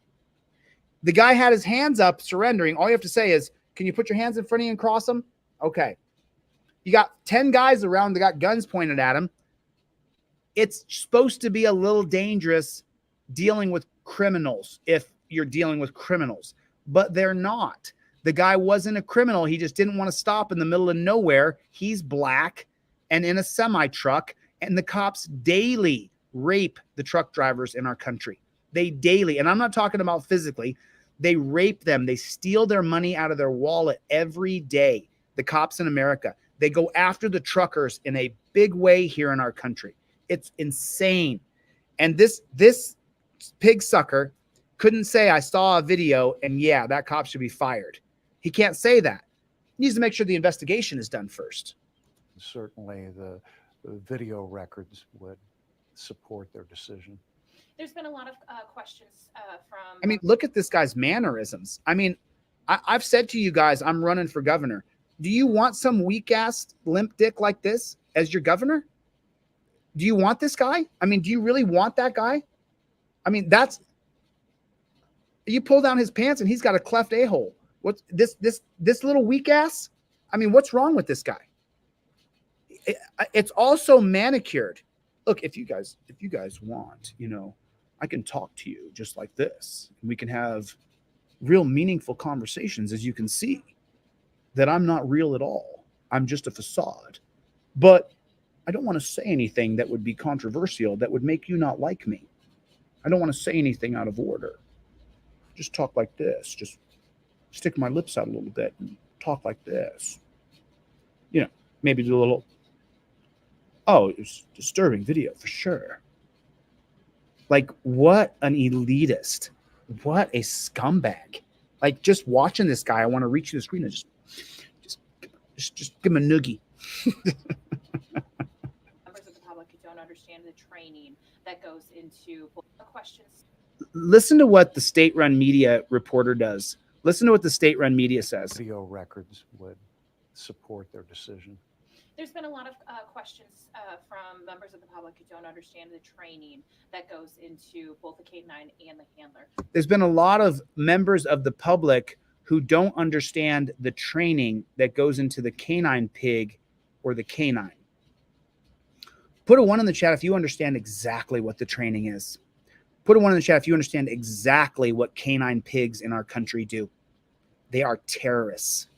The guy had his hands up surrendering. All you have to say is, can you put your hands in front of you and cross them? Okay. You got 10 guys around that got guns pointed at him. It's supposed to be a little dangerous dealing with criminals if you're dealing with criminals, but they're not. The guy wasn't a criminal. He just didn't want to stop in the middle of nowhere. He's black and in a semi-truck, and the cops daily rape the truck drivers in our country. They daily, and I'm not talking about physically, they rape them. They steal their money out of their wallet every day. The cops in America, they go after the truckers in a big way here in our country. It's insane. And this pig sucker couldn't say, I saw a video and yeah, that cop should be fired. He can't say that. He needs to make sure the investigation is done first. Certainly the video records would support their decision. There's been a lot of questions from... I mean, look at this guy's mannerisms. I mean, I've said to you guys, I'm running for governor. Do you want some weak-ass limp dick like this as your governor? Do you want this guy? I mean, do you really want that guy? I mean, that's... You pull down his pants and he's got a cleft a-hole. What's this little weak-ass? I mean, what's wrong with this guy? It's also manicured. Look, if you guys want, you know, I can talk to you just like this. We can have real meaningful conversations, as you can see, that I'm not real at all. I'm just a facade. But I don't want to say anything that would be controversial, that would make you not like me. I don't want to say anything out of order. Just talk like this. Just stick my lips out a little bit and talk like this. You know, maybe do a little... Oh, it was a disturbing video for sure. Like, what an elitist. What a scumbag. Like, just watching this guy, I want to reach the screen and just give him a noogie. Members of the public who don't understand the training that goes into questions. Listen to what the state-run media reporter does. Listen to what the state-run media says. Video records would support their decision. There's been a lot of questions from members of the public who don't understand the training that goes into both the canine and the handler. There's been a lot of members of the public who don't understand the training that goes into the canine pig or the canine. Put a 1 in the chat if you understand exactly what the training is. Put a 1 in the chat if you understand exactly what canine pigs in our country do. They are terrorists.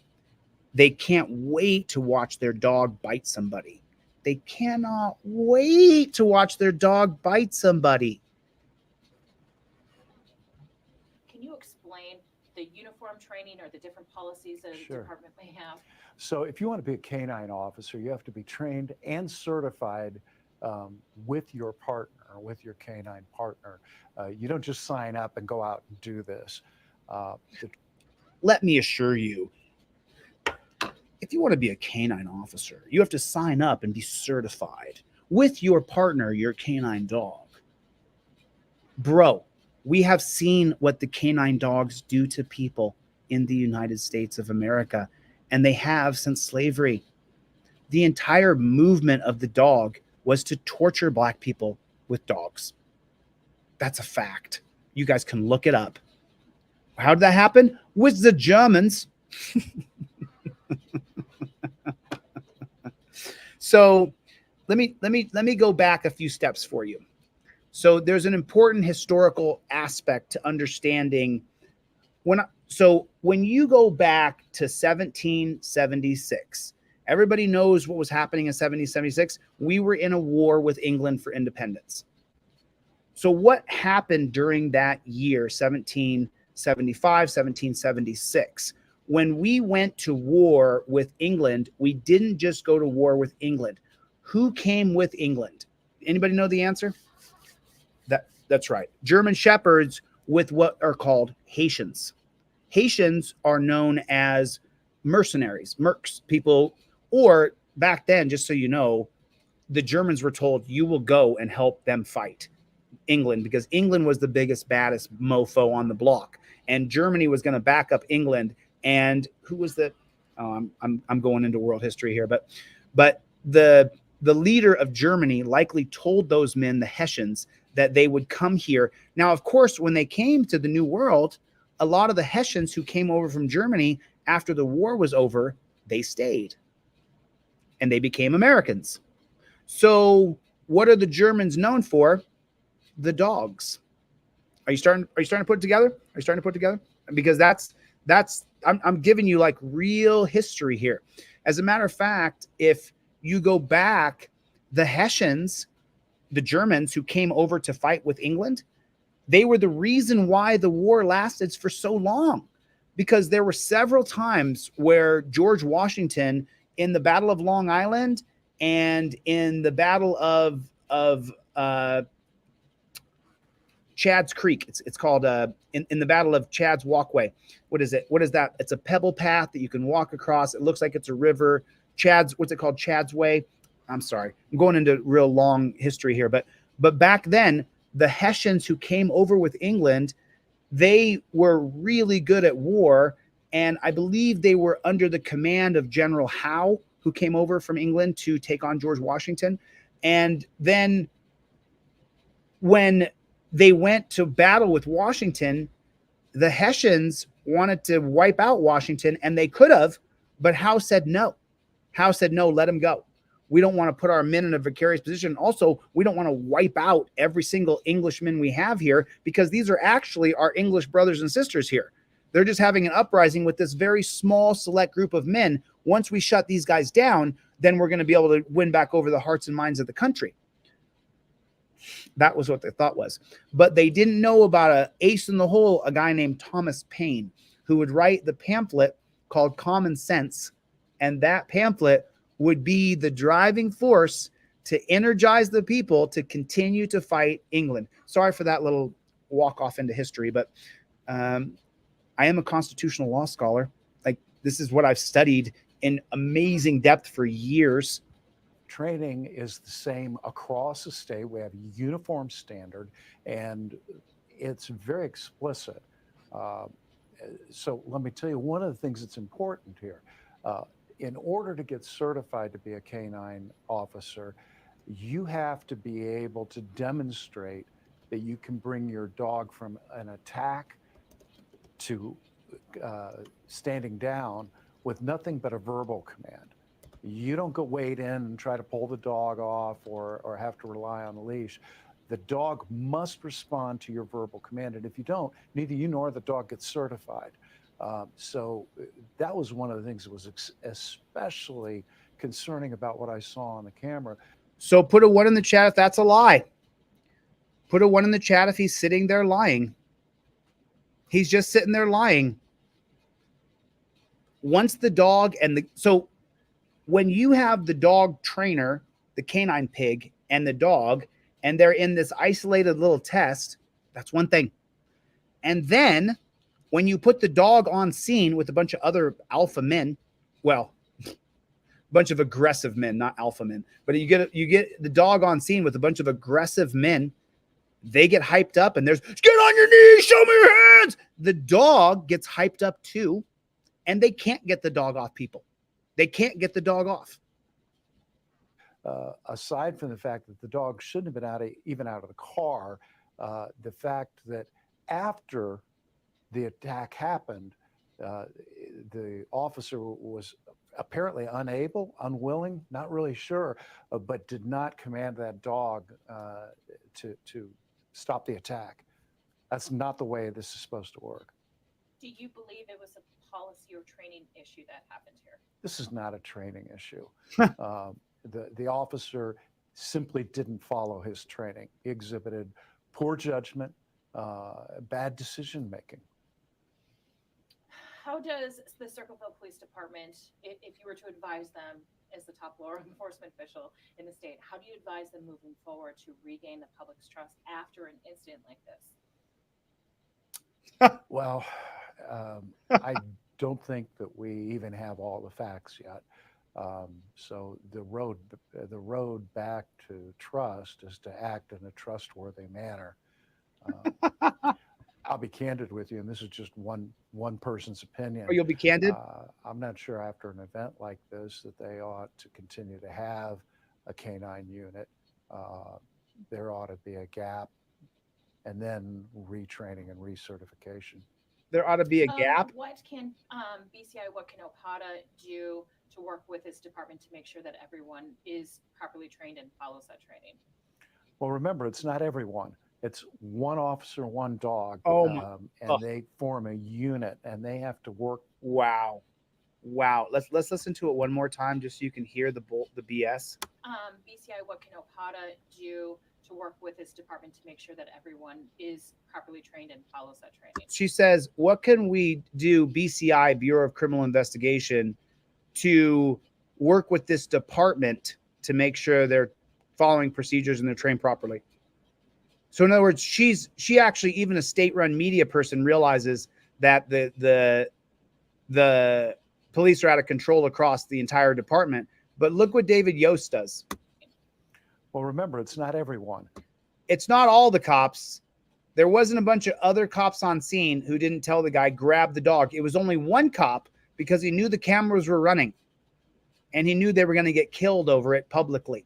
They can't wait to watch their dog bite somebody. They cannot wait to watch their dog bite somebody. Can you explain the uniform training or the different policies that Sure. the department may have? So if you want to be a canine officer, you have to be trained and certified with your partner, with your canine partner. You don't just sign up and go out and do this. Let me assure you, if you want to be a canine officer, you have to sign up and be certified with your partner, your canine dog. Bro, we have seen what the canine dogs do to people in the United States of America, and they have since slavery. The entire movement of the dog was to torture black people with dogs. That's a fact. You guys can look it up. How did that happen? With the Germans. So let me go back a few steps for you. So there's an important historical aspect to understanding when you go back to 1776, everybody knows what was happening in 1776. We were in a war with England for independence. So what happened during that year, 1775, 1776? When we went to war with England, we didn't just go to war with England. Who came with England? Anybody know the answer? That's right. German shepherds with what are called Haitians. Haitians are known as mercenaries, mercs, people, or back then, just so you know, the Germans were told you will go and help them fight England because England was the biggest, baddest mofo on the block. And Germany was going to back up England. And who was the I'm going into world history here, but the leader of Germany likely told those men, the Hessians, that they would come here. Now, of course, when they came to the New World, a lot of the Hessians who came over from Germany after the war was over, they stayed and they became Americans. So what are the Germans known for? The dogs. Are you starting to put it together? Are you starting to put it together? Because I'm giving you like real history here. As a matter of fact, if you go back, the Hessians, the Germans who came over to fight with England, they were the reason why the war lasted for so long, because there were several times where George Washington in the Battle of Long Island and in the Battle of Chad's Creek, it's called in the Battle of Chad's Walkway. What is it? What is that? It's a pebble path that you can walk across. It looks like it's a river. What's it called? Chad's Way. I'm sorry. I'm going into real long history here, but back then, the Hessians who came over with England, they were really good at war, and I believe they were under the command of General Howe, who came over from England to take on George Washington. And then when they went to battle with Washington, the Hessians wanted to wipe out Washington, and they could have, but Howe said no. Howe said, no, let him go. We don't want to put our men in a precarious position. Also, we don't want to wipe out every single Englishman we have here, because these are actually our English brothers and sisters here. They're just having an uprising with this very small select group of men. Once we shut these guys down, then we're going to be able to win back over the hearts and minds of the country. That was what the thought was. But they didn't know about an ace in the hole, a guy named Thomas Paine, who would write the pamphlet called Common Sense. And that pamphlet would be the driving force to energize the people to continue to fight England. Sorry for that little walk off into history, but I am a constitutional law scholar. Like, this is what I've studied in amazing depth for years. Training is the same across the state. We have a uniform standard, and it's very explicit. So let me tell you, one of the things that's important here, in order to get certified to be a canine officer, you have to be able to demonstrate that you can bring your dog from an attack to standing down with nothing but a verbal command. You don't go wade in and try to pull the dog off or have to rely on the leash. The dog must respond to your verbal command. And if you don't, neither you nor the dog gets certified. So that was one of the things that was especially concerning about what I saw on the camera. So put a 1 in the chat if that's a lie. Put a 1 in the chat if he's sitting there lying. He's just sitting there lying. Once the dog so when you have the dog trainer, the canine pig, and the dog, and they're in this isolated little test, that's one thing. And then when you put the dog on scene with a bunch of other alpha men, well, a bunch of aggressive men, not alpha men, but you get the dog on scene with a bunch of aggressive men, they get hyped up and there's, get on your knees, show me your hands. The dog gets hyped up too, and they can't get the dog off people. They can't get the dog off. Aside from the fact that the dog shouldn't have been even out of the car, the fact that after the attack happened, the officer was apparently unwilling, not really sure, but did not command that dog to stop the attack. That's not the way this is supposed to work. Do you believe it was a policy or training issue that happened here? This is not a training issue. The officer simply didn't follow his training. He exhibited poor judgment, bad decision making. How does the Circleville Police Department, if you were to advise them as the top law enforcement official in the state, how do you advise them moving forward to regain the public's trust after an incident like this? Well, I don't think that we even have all the facts yet. So the road back to trust is to act in a trustworthy manner. I'll be candid with you, and this is just one person's opinion. Oh, you'll be candid? I'm not sure after an event like this that they ought to continue to have a canine unit. There ought to be a gap, and then retraining and recertification. There ought to be a gap. What can BCI, what can OPATA do to work with this department to make sure that everyone is properly trained and follows that training? Well, remember, it's not everyone. It's one officer, one dog, they form a unit, and they have to work. Wow. Let's listen to it one more time, just so you can hear the BS. BCI, what can OPATA do to work with this department to make sure that everyone is properly trained and follows that training? She says, what can we do, BCI, Bureau of Criminal Investigation, to work with this department to make sure they're following procedures and they're trained properly? So in other words, she actually, even a state-run media person, realizes that the police are out of control across the entire department. But look what David Yost does. Well, remember, it's not everyone. It's not all the cops. There wasn't a bunch of other cops on scene who didn't tell the guy, grab the dog. It was only one cop because he knew the cameras were running and he knew they were going to get killed over it publicly.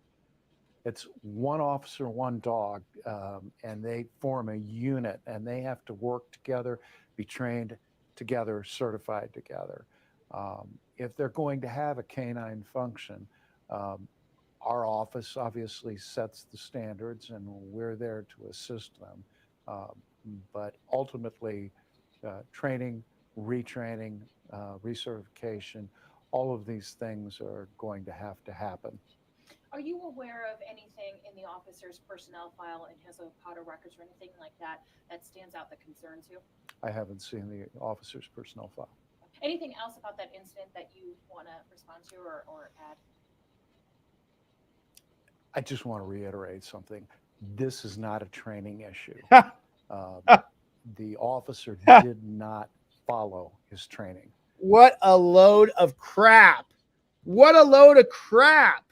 It's one officer, one dog, and they form a unit, and they have to work together, be trained together, certified together. If they're going to have a canine function, our office obviously sets the standards, and we're there to assist them. But ultimately, training, retraining, recertification, all of these things are going to have to happen. Are you aware of anything in the officer's personnel file in his OPATA records or anything like that that stands out that concerns you? I haven't seen the officer's personnel file. Anything else about that incident that you want to respond to or add? I just want to reiterate something. This is not a training issue. The officer did not follow his training. What a load of crap. What a load of crap.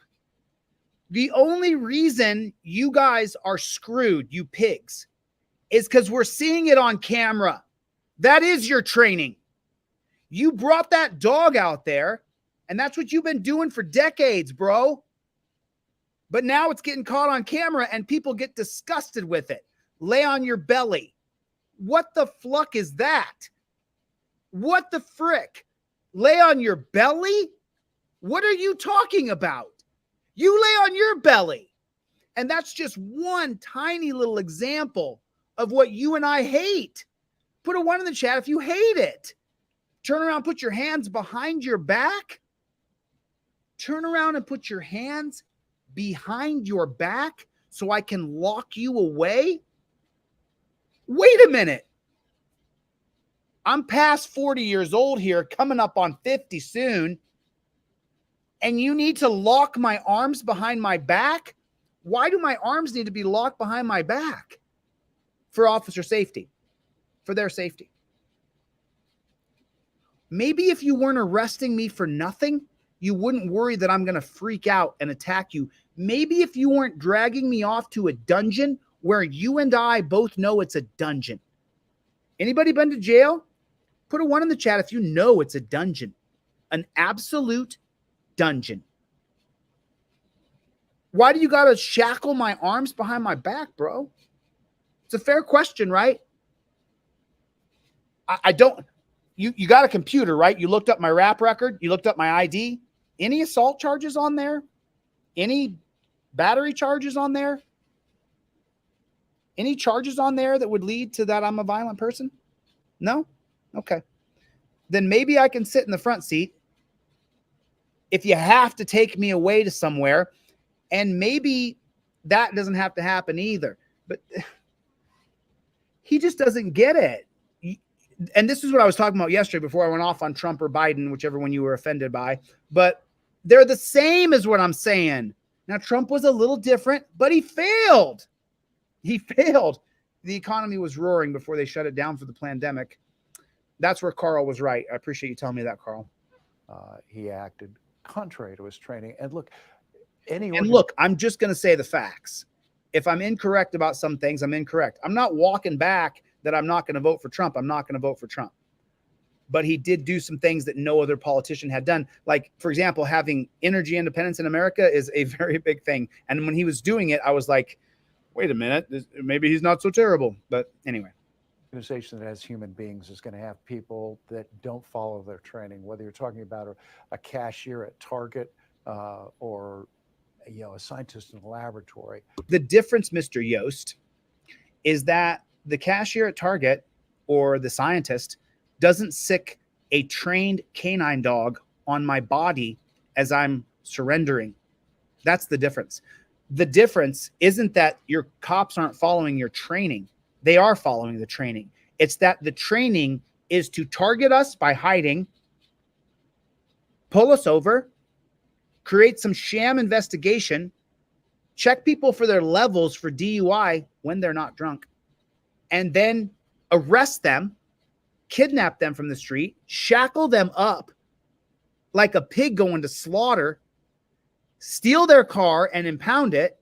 The only reason you guys are screwed, you pigs, is because we're seeing it on camera. That is your training. You brought that dog out there And that's what you've been doing for decades, bro. But now it's getting caught on camera and people get disgusted with it. Lay on your belly. What the fluck is that? What the frick? Lay on your belly? What are you talking about? You lay on your belly. And that's just one tiny little example of what you and I hate. Put a 1 in the chat if you hate it. Turn around, put your hands behind your back. Turn around and put your hands behind your back so I can lock you away. Wait a minute. I'm past 40 years old here, coming up on 50 soon. And you need to lock my arms behind my back? Why do my arms need to be locked behind my back? For officer safety, for their safety. Maybe if you weren't arresting me for nothing, you wouldn't worry that I'm going to freak out and attack you. Maybe if you weren't dragging me off to a dungeon where you and I both know it's a dungeon. Anybody been to jail? Put a 1 in the chat if you know it's a dungeon. An absolute dungeon. Why do you got to shackle my arms behind my back, bro? It's a fair question, right? I don't. You got a computer, right? You looked up my rap record. You looked up my ID. Any assault charges on there? Any battery charges on there? Any charges on there that would lead to that I'm a violent person? No? Okay. Then maybe I can sit in the front seat if you have to take me away to somewhere, and maybe that doesn't have to happen either. But he just doesn't get it. And this is what I was talking about yesterday before I went off on Trump or Biden, whichever one you were offended by. But they're the same as what I'm saying. Now, Trump was a little different, but he failed. He failed. The economy was roaring before they shut it down for the pandemic. That's where Carl was right. I appreciate you telling me that, Carl. He acted contrary to his training. And look, I'm just going to say the facts. If I'm incorrect about some things, I'm incorrect. I'm not walking back that I'm not going to vote for Trump. I'm not going to vote for Trump. But he did do some things that no other politician had done. Like, for example, having energy independence in America is a very big thing. And when he was doing it, I was like, wait a minute, maybe he's not so terrible. But anyway. Organization that has human beings is going to have people that don't follow their training, whether you're talking about a cashier at Target or a scientist in a laboratory. The difference, Mr. Yost, is that the cashier at Target or the scientist doesn't sick a trained canine dog on my body as I'm surrendering. That's the difference. The difference isn't that your cops aren't following your training. They are following the training. It's that the training is to target us by hiding, pull us over, create some sham investigation, check people for their levels for DUI when they're not drunk, and then arrest them, kidnap them from the street, shackle them up like a pig going to slaughter, steal their car and impound it,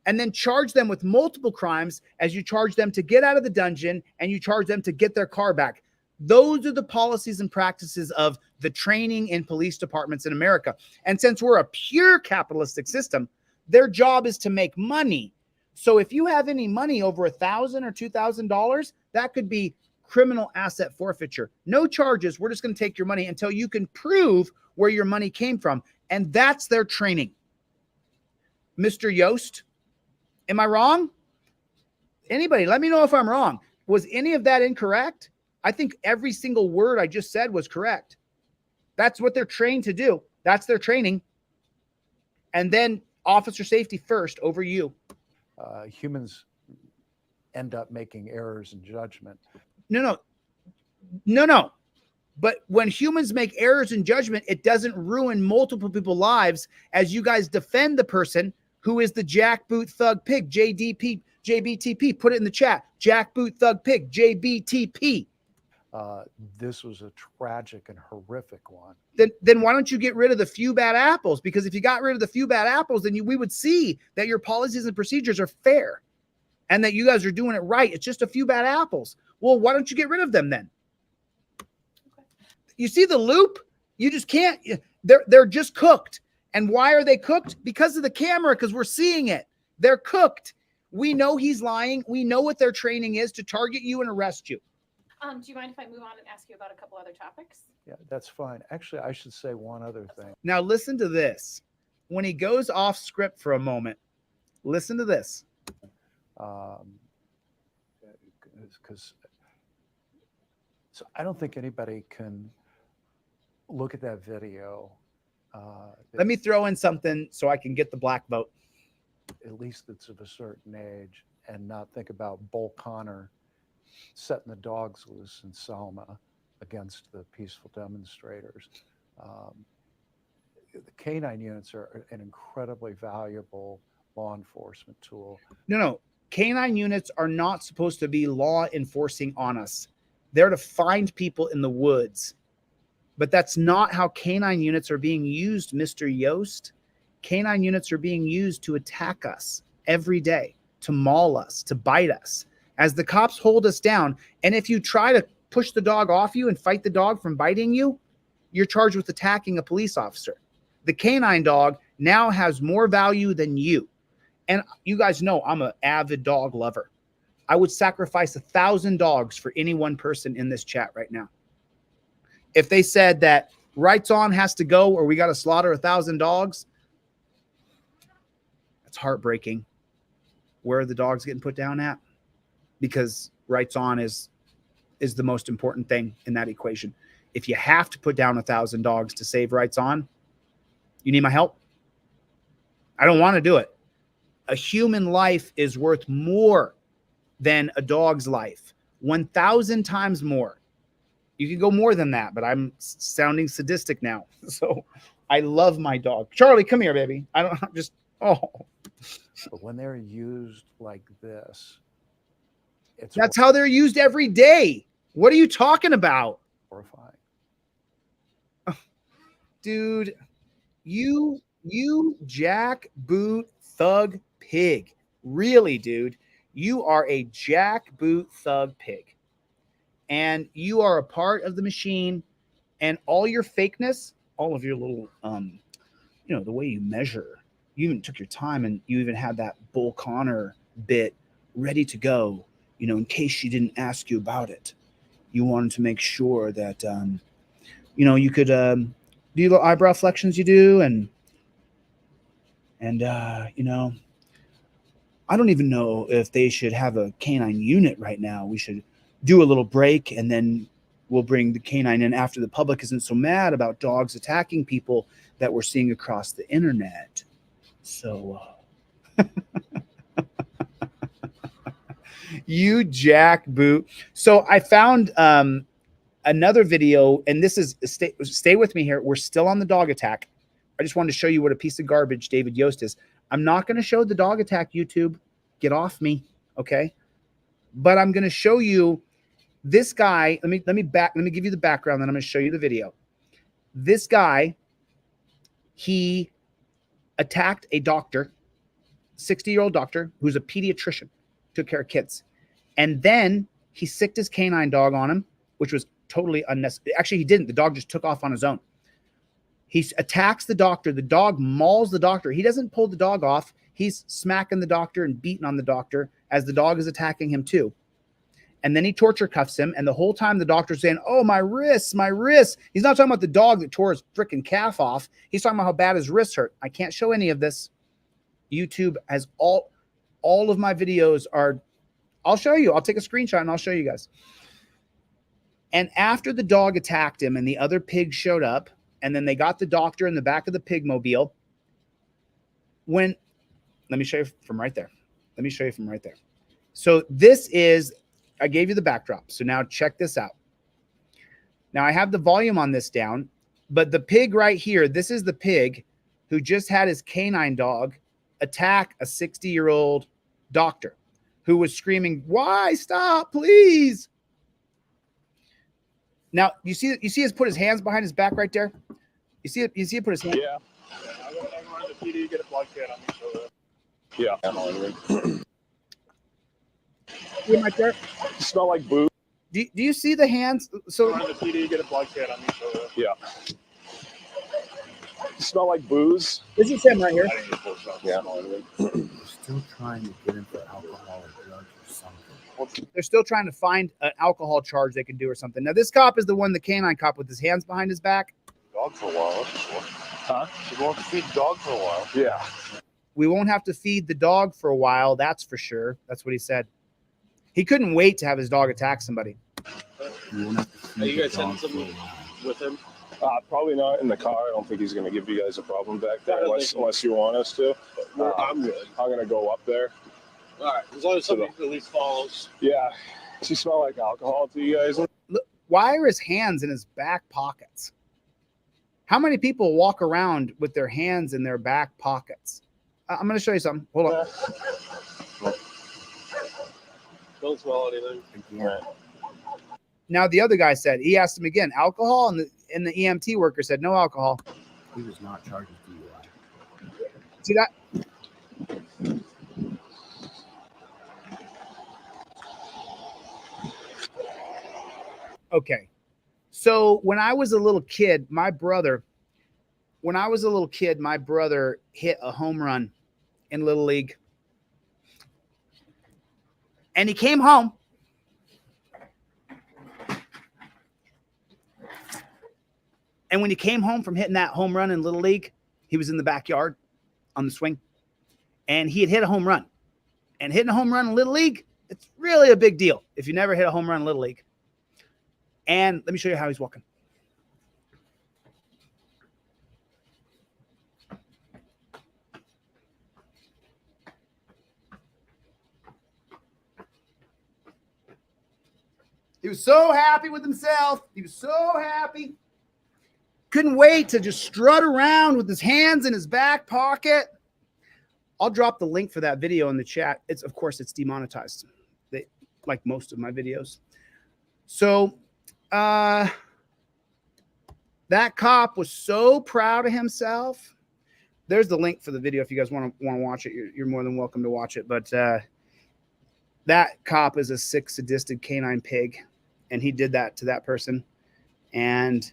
and then charge them with multiple crimes as you charge them to get out of the dungeon and you charge them to get their car back. Those are the policies and practices of the training in police departments in America. And since we're a pure capitalistic system, their job is to make money. So if you have any money over $1,000 or $2,000, that could be criminal asset forfeiture. No charges. We're just going to take your money until you can prove where your money came from. And that's their training. Mr. Yost, am I wrong? Anybody, let me know if I'm wrong. Was any of that incorrect? I think every single word I just said was correct. That's what they're trained to do. That's their training. And then officer safety first over you. Humans end up making errors in judgment. No. But when humans make errors in judgment, it doesn't ruin multiple people's lives as you guys defend the person who is the jackboot thug pig, JBTP. Put it in the chat. Jackboot thug pig, JBTP. This was a tragic and horrific one. Then why don't you get rid of the few bad apples? Because if you got rid of the few bad apples, then we would see that your policies and procedures are fair and that you guys are doing it right. It's just a few bad apples. Well, why don't you get rid of them then? Okay. You see the loop? You just can't. They're just cooked. And why are they cooked? Because of the camera, because we're seeing it. They're cooked. We know he's lying. We know what their training is to target you and arrest you. Do you mind if I move on and ask you about a couple other topics? Yeah, that's fine. Actually, I should say one other thing. Now listen to this. When he goes off script for a moment, listen to this. Because so I don't think anybody can look at that video. Let me throw in something so I can get the black vote. At least that's of a certain age, and not think about Bull Connor setting the dogs loose in Selma against the peaceful demonstrators. The canine units are an incredibly valuable law enforcement tool. No. Canine units are not supposed to be law enforcing on us. They're to find people in the woods. But that's not how canine units are being used, Mr. Yost. Canine units are being used to attack us every day, to maul us, to bite us. As the cops hold us down, and if you try to push the dog off you and fight the dog from biting you, you're charged with attacking a police officer. The canine dog now has more value than you. And you guys know I'm an avid dog lover. I would sacrifice 1,000 dogs for any one person in this chat right now. If they said that Rights On has to go or we got to slaughter 1,000 dogs, that's heartbreaking. Where are the dogs getting put down at? Because Rights On is the most important thing in that equation. If you have to put down 1,000 dogs to save Rights On, you need my help? I don't want to do it. A human life is worth more than a dog's life. 1,000 times more. You can go more than that, but I'm sounding sadistic now. So I love my dog. Charlie, come here, baby. I'm just, oh. But when they're used like this, That's how they're used every day. What are you talking about? Horrifying. Dude, you jackboot thug pig. Really, dude. You are a jackboot thug pig. And you are a part of the machine, and all your fakeness, all of your little, the way you measure, you even took your time and you even had that Bull Connor bit ready to go, in case she didn't ask you about it. You wanted to make sure that, you could do the eyebrow flexions you do. And I don't even know if they should have a canine unit right now. We should do a little break, and then we'll bring the canine in after the public isn't so mad about dogs attacking people that we're seeing across the internet. So, you jackboot. So I found another video, and this is, stay with me here. We're still on the dog attack. I just wanted to show you what a piece of garbage David Yost is. I'm not going to show the dog attack, YouTube. Get off me, okay? But I'm going to show you this guy. Let me give you the background, then I'm going to show you the video. This guy, he attacked a doctor, 60-year-old doctor who's a pediatrician, took care of kids. And then he sicked his canine dog on him, which was totally unnecessary. Actually, he didn't. The dog just took off on his own. He attacks the doctor. The dog mauls the doctor. He doesn't pull the dog off. He's smacking the doctor and beating on the doctor as the dog is attacking him too. And then he torture cuffs him. And the whole time the doctor's saying, oh, my wrists, my wrists. He's not talking about the dog that tore his freaking calf off. He's talking about how bad his wrists hurt. I can't show any of this. YouTube has all of my videos are, I'll show you. I'll take a screenshot and I'll show you guys. And after the dog attacked him and the other pig showed up, and then they got the doctor in the back of the pig mobile. Let me show you from right there. So this is, I gave you the backdrop. So now check this out. Now I have the volume on this down, but the pig right here, this is the pig who just had his canine dog attack a 60-year-old doctor who was screaming, why? Stop, please. Now, you see us put his hands behind his back right there? You see it put his hands? Yeah. I'm going to run the PD, get a blood kit. I'm going to show that. Yeah. See him right there? You smell like booze. Do you see the hands? So run the PD, get a blood kit. I'm going to show that. Yeah. Smell like booze. This is him right here. Yeah. Still trying to get him for alcohol or drugs or something. They're still trying to find an alcohol charge they can do or something. Now, this cop is the one, the canine cop with his hands behind his back. Dog for a while. Huh? You won't feed the dog for a while. Yeah. We won't have to feed the dog for a while. That's for sure. That's what he said. He couldn't wait to have his dog attack somebody. Are you guys sending something with him? Probably not in the car. I don't think he's going to give you guys a problem back there unless you want us to. I'm good. I'm going to go up there. All right. As long as somebody at least follows. Yeah. Does he smell like alcohol to you guys? Look, why are his hands in his back pockets? How many people walk around with their hands in their back pockets? I'm going to show you something. Hold on. Don't smell anything. Yeah. Now, the other guy said, he asked him again, alcohol? And the EMT worker said, no alcohol. He was not charged with DUI. See that? Okay. So when I was a little kid, my brother hit a home run in Little League. And he came home. And when he came home from hitting that home run in Little League, he was in the backyard on the swing. And he had hit a home run. And hitting a home run in Little League, it's really a big deal if you never hit a home run in Little League. And let me show you how he's walking. He was so happy with himself. He was so happy. Couldn't wait to just strut around with his hands in his back pocket. I'll drop the link for that video in the chat. Of course, it's demonetized, like most of my videos. So that cop was so proud of himself. There's the link for the video. If you guys want to watch it, you're more than welcome to watch it. But that cop is a sick, sadistic canine pig, and he did that to that person. And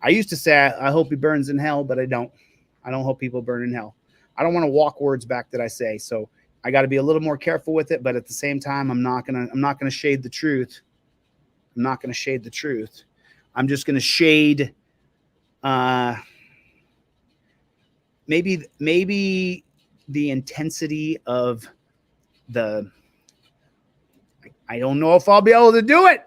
I used to say, I hope he burns in hell, but I don't. I don't hope people burn in hell. I don't want to walk words back that I say. So I got to be a little more careful with it. But at the same time, I'm not gonna shade the truth. I'm not gonna shade the truth. I'm just gonna shade maybe the intensity of the. I don't know if I'll be able to do it.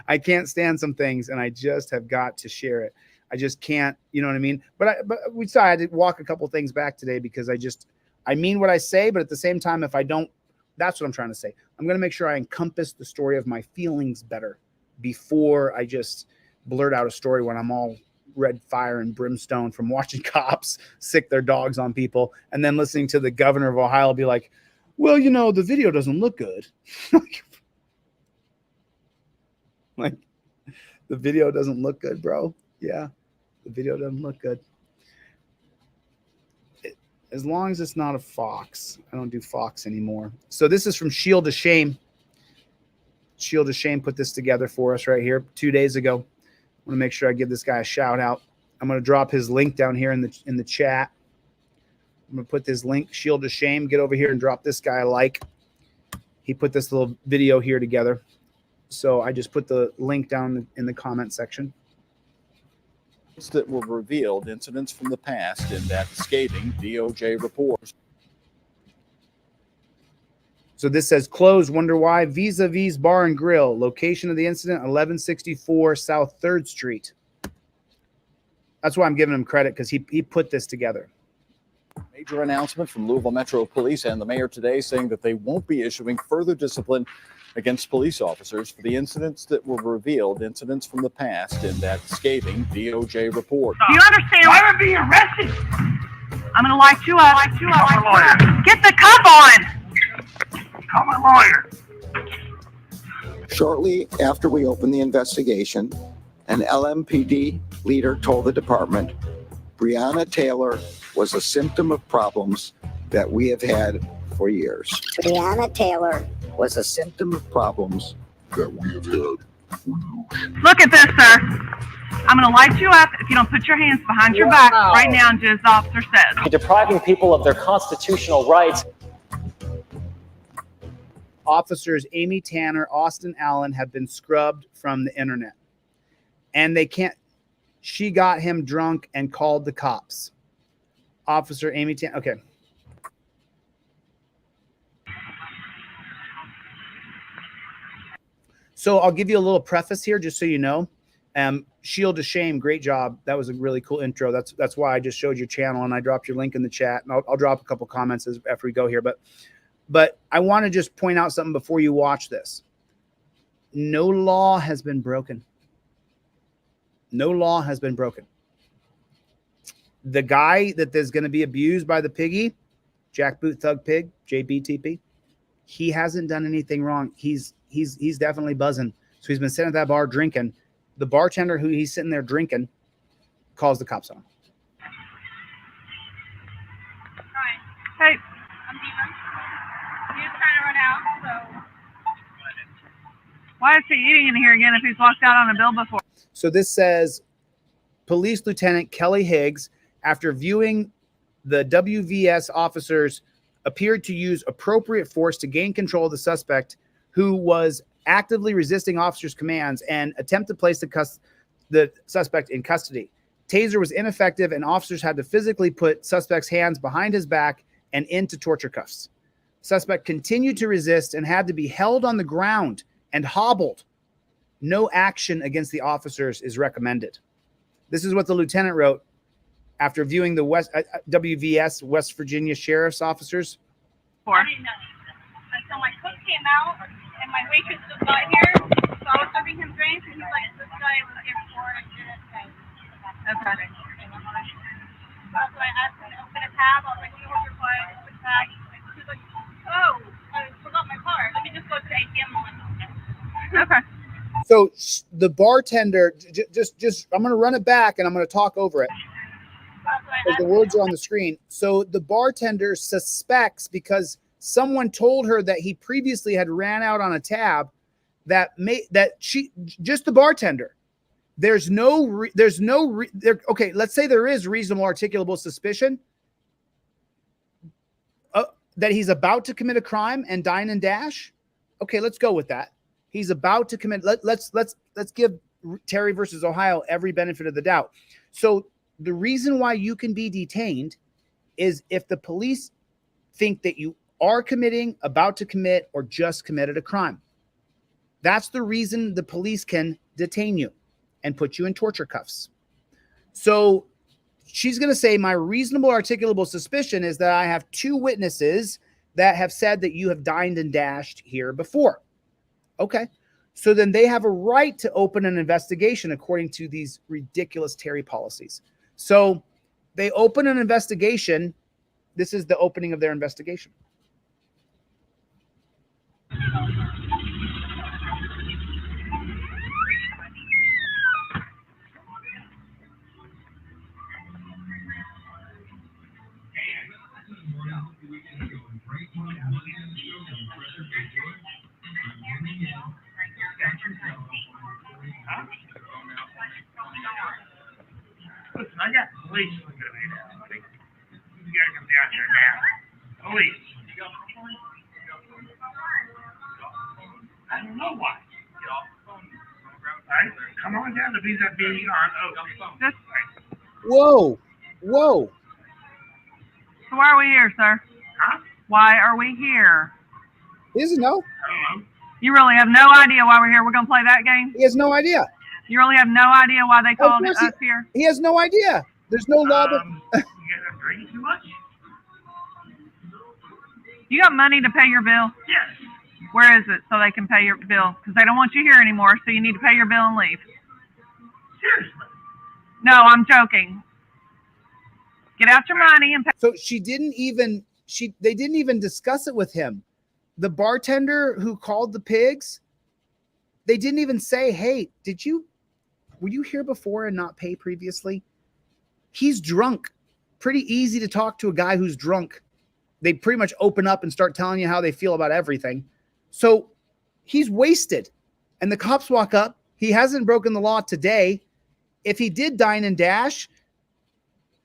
I can't stand some things, and I just have got to share it. I just can't, you know what I mean? But we decided to walk a couple things back today because I mean what I say, but at the same time, if I don't, that's what I'm trying to say. I'm going to make sure I encompass the story of my feelings better before I just blurt out a story when I'm all red fire and brimstone from watching cops sick their dogs on people and then listening to the governor of Ohio be like, well, you know, the video doesn't look good. Like, the video doesn't look good, bro. Yeah, the video doesn't look good. As long as it's not a Fox. I don't do Fox anymore. So this is from Shield to Shame. Shield to Shame put this together for us right here 2 days ago. I want to make sure I give this guy a shout out. I'm going to drop his link down here in the chat. I'm going to put this link, Shield to Shame. Get over here and drop this guy a like. He put this little video here together. So I just put the link down in the comment section. That were revealed, incidents from the past in that scathing DOJ report. So this says closed, wonder why, vis-a-vis bar and grill. Location of the incident, 1164 South 3rd Street. That's why I'm giving him credit, because he put this together. Major announcement from Louisville Metro Police and the mayor today saying that they won't be issuing further discipline against police officers for the incidents that were revealed, incidents from the past in that scathing DOJ report. Do you understand? Why am I being arrested? I'm going to light you up. Call my lawyer. Get the cuff on. Call my lawyer. Shortly after we opened the investigation, an LMPD leader told the department Breonna Taylor was a symptom of problems that we have had for years. Breonna Taylor was a symptom of problems that we have had Look at this, sir. I'm going to light you up if you don't put your hands behind your back right now and do as the officer says. Depriving people of their constitutional rights. Officers Amy Tanner, Austin Allen have been scrubbed from the internet. And they can't. She got him drunk and called the cops. Officer Amy Tanner. Okay. So I'll give you a little preface here just so you know. Shield to Shame, great job. That was a really cool intro. That's why I just showed your channel and I dropped your link in the chat. And I'll drop a couple comments after we go here. But I want to just point out something before you watch this. No law has been broken. No law has been broken. The guy that is going to be abused by the piggy, Jackboot Thug Pig, JBTP, he hasn't done anything wrong. He's definitely buzzing. So he's been sitting at that bar drinking. The bartender who he's sitting there drinking calls the cops on him. Hey. He's trying to run out, so. Why is he eating in here again if he's walked out on a bill before? So this says, Police Lieutenant Kelly Higgs, after viewing the WVS officers appeared to use appropriate force to gain control of the suspect who was actively resisting officers' commands and attempt to place the suspect in custody. Taser was ineffective and officers had to physically put suspect's hands behind his back and into torture cuffs. Suspect continued to resist and had to be held on the ground and hobbled. No action against the officers is recommended. This is what the lieutenant wrote after viewing the WVS West Virginia Sheriff's officers. I didn't know until my cook came out and my waitress just got here. So I was serving him drinks and he's like, this guy was here before and I didn't say. Okay. That's why I asked him to open a tab. I was like, you order file, open tag. He's like, oh, I forgot my card. Let me just go to the ATM one. Okay. So the bartender, just I'm going to run it back and I'm going to talk over it because the words are on the screen. So the bartender suspects because someone told her that he previously had ran out on a tab that just the bartender. Okay, let's say there is reasonable articulable suspicion that he's about to commit a crime and dine and dash. Okay, let's go with that. He's about to commit. Let's give Terry versus Ohio every benefit of the doubt. So the reason why you can be detained is if the police think that you are committing, about to commit, or just committed a crime. That's the reason the police can detain you and put you in torture cuffs. So she's going to say, my reasonable articulable suspicion is that I have 2 witnesses that have said that you have dined and dashed here before. Okay. So then they have a right to open an investigation according to these ridiculous Terry policies. So they open an investigation. This is the opening of their investigation. Listen, I got police looking at me now. You guys come down here now. Police. I don't know why. Right, come on down to vis-a-vis on this way. Whoa. Whoa. So why are we here, sir? Huh? Why are we here? He doesn't know. You really have no idea why we're here. We're going to play that game? He has no idea. You really have no idea why they called us here? He has no idea. There's no law. You guys are drinking too much? You got money to pay your bill? Yes. Where is it so they can pay your bill? Because they don't want you here anymore, so you need to pay your bill and leave. Seriously? No, I'm joking. Get out your money and pay. So they didn't even discuss it with him. The bartender who called the pigs, they didn't even say, hey, were you here before and not pay previously? He's drunk. Pretty easy to talk to a guy who's drunk. They pretty much open up and start telling you how they feel about everything. So he's wasted. And the cops walk up He hasn't broken the law today. If he did dine and dash,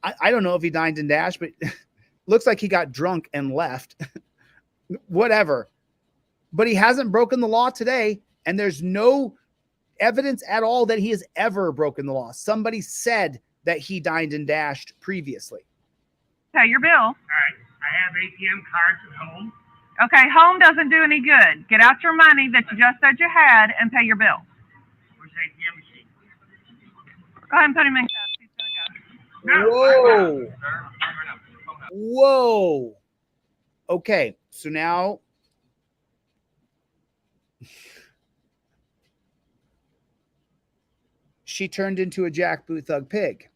I don't know if he dined and dashed, but looks like he got drunk and left. Whatever. But he hasn't broken the law today, and there's no evidence at all that he has ever broken the law. Somebody said that he dined and dashed previously. Pay your bill. All right, I have ATM cards at home. Okay, home doesn't do any good. Get out your money that you just said you had and pay your bill. Where's the ATM machine? Go ahead and put him in cuffs. He's gonna go. Whoa. Whoa. Okay, so now she turned into a jackboot thug pig.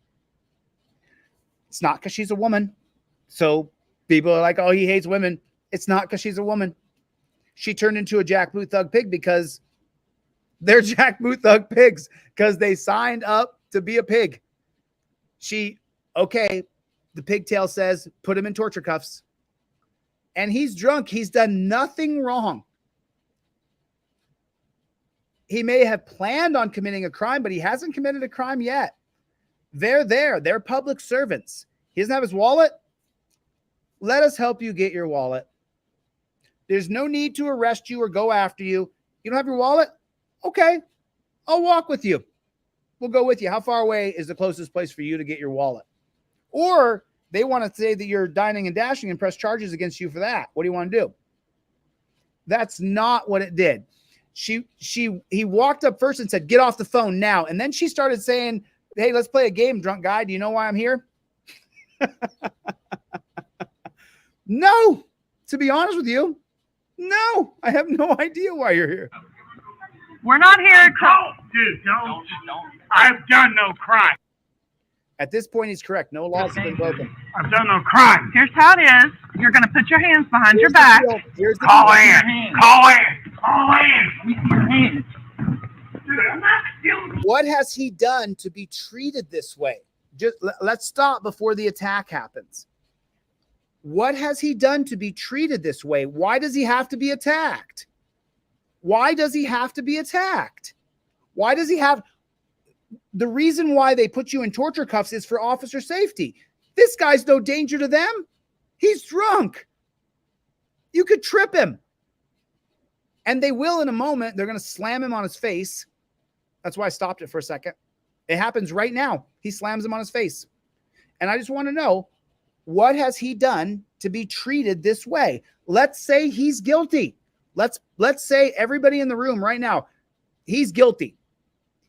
It's not because she's a woman. So people are like, oh, he hates women. It's not because she's a woman. She turned into a jackboot thug pig because they're jackboot thug pigs, because they signed up to be a pig. Okay, the pigtail says, put him in torture cuffs. And he's drunk. He's done nothing wrong. He may have planned on committing a crime, but he hasn't committed a crime yet. They're there. They're public servants. He doesn't have his wallet. Let us help you get your wallet. There's no need to arrest you or go after you. You don't have your wallet? Okay, I'll walk with you. We'll go with you. How far away is the closest place for you to get your wallet? Or they want to say that you're dining and dashing and press charges against you for that. What do you want to do? That's not what it did. He walked up first and said, get off the phone now. And then she started saying, hey, let's play a game, drunk guy. Do you know why I'm here? No, to be honest with you, no, I have no idea why you're here. We're not here to Dude, don't. I've done no crime. At this point, he's correct. No laws have been broken. I've done no crime. Here's how it is. You're going to put your hands behind your back. Call in. Call in. Call in. Your hands. Dude, I'm not stealing. What has he done to be treated this way? Just let's stop before the attack happens. What has he done to be treated this way? Why does he have to be attacked? Why does he have to be attacked? Why does he have... The reason why they put you in torture cuffs is for officer safety. This guy's no danger to them. He's drunk. You could trip him. And they will in a moment. They're going to slam him on his face. That's why I stopped it for a second. It happens right now. He slams him on his face. And I just want to know, what has he done to be treated this way? Let's say he's guilty. Let's say everybody in the room right now, he's guilty.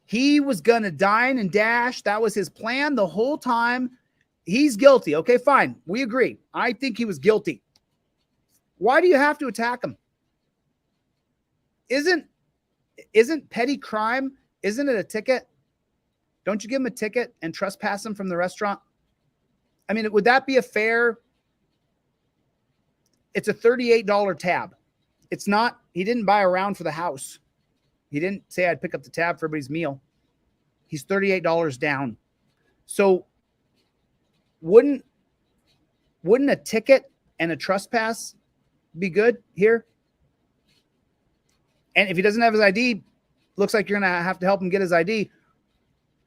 He was going to dine and dash. That was his plan the whole time. He's guilty. Okay, fine. We agree. I think he was guilty. Why do you have to attack him? Isn't petty crime, isn't it a ticket? Don't you give him a ticket and trespass him from the restaurant? I mean, would that be a fair? It's a $38 tab. It's not, he didn't buy a round for the house. He didn't say I'd pick up the tab for everybody's meal. He's $38 down. So wouldn't a ticket and a trespass be good here? And if he doesn't have his ID, looks like you're going to have to help him get his ID.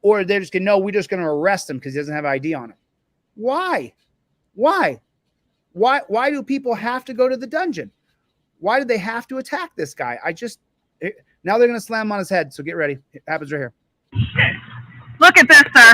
Or they're just going to, no, we're just going to arrest him because he doesn't have ID on him. Why? Why do people have to go to the dungeon? Why do they have to attack this guy? Now they're going to slam him on his head. So get ready. It happens right here. Look at this, sir.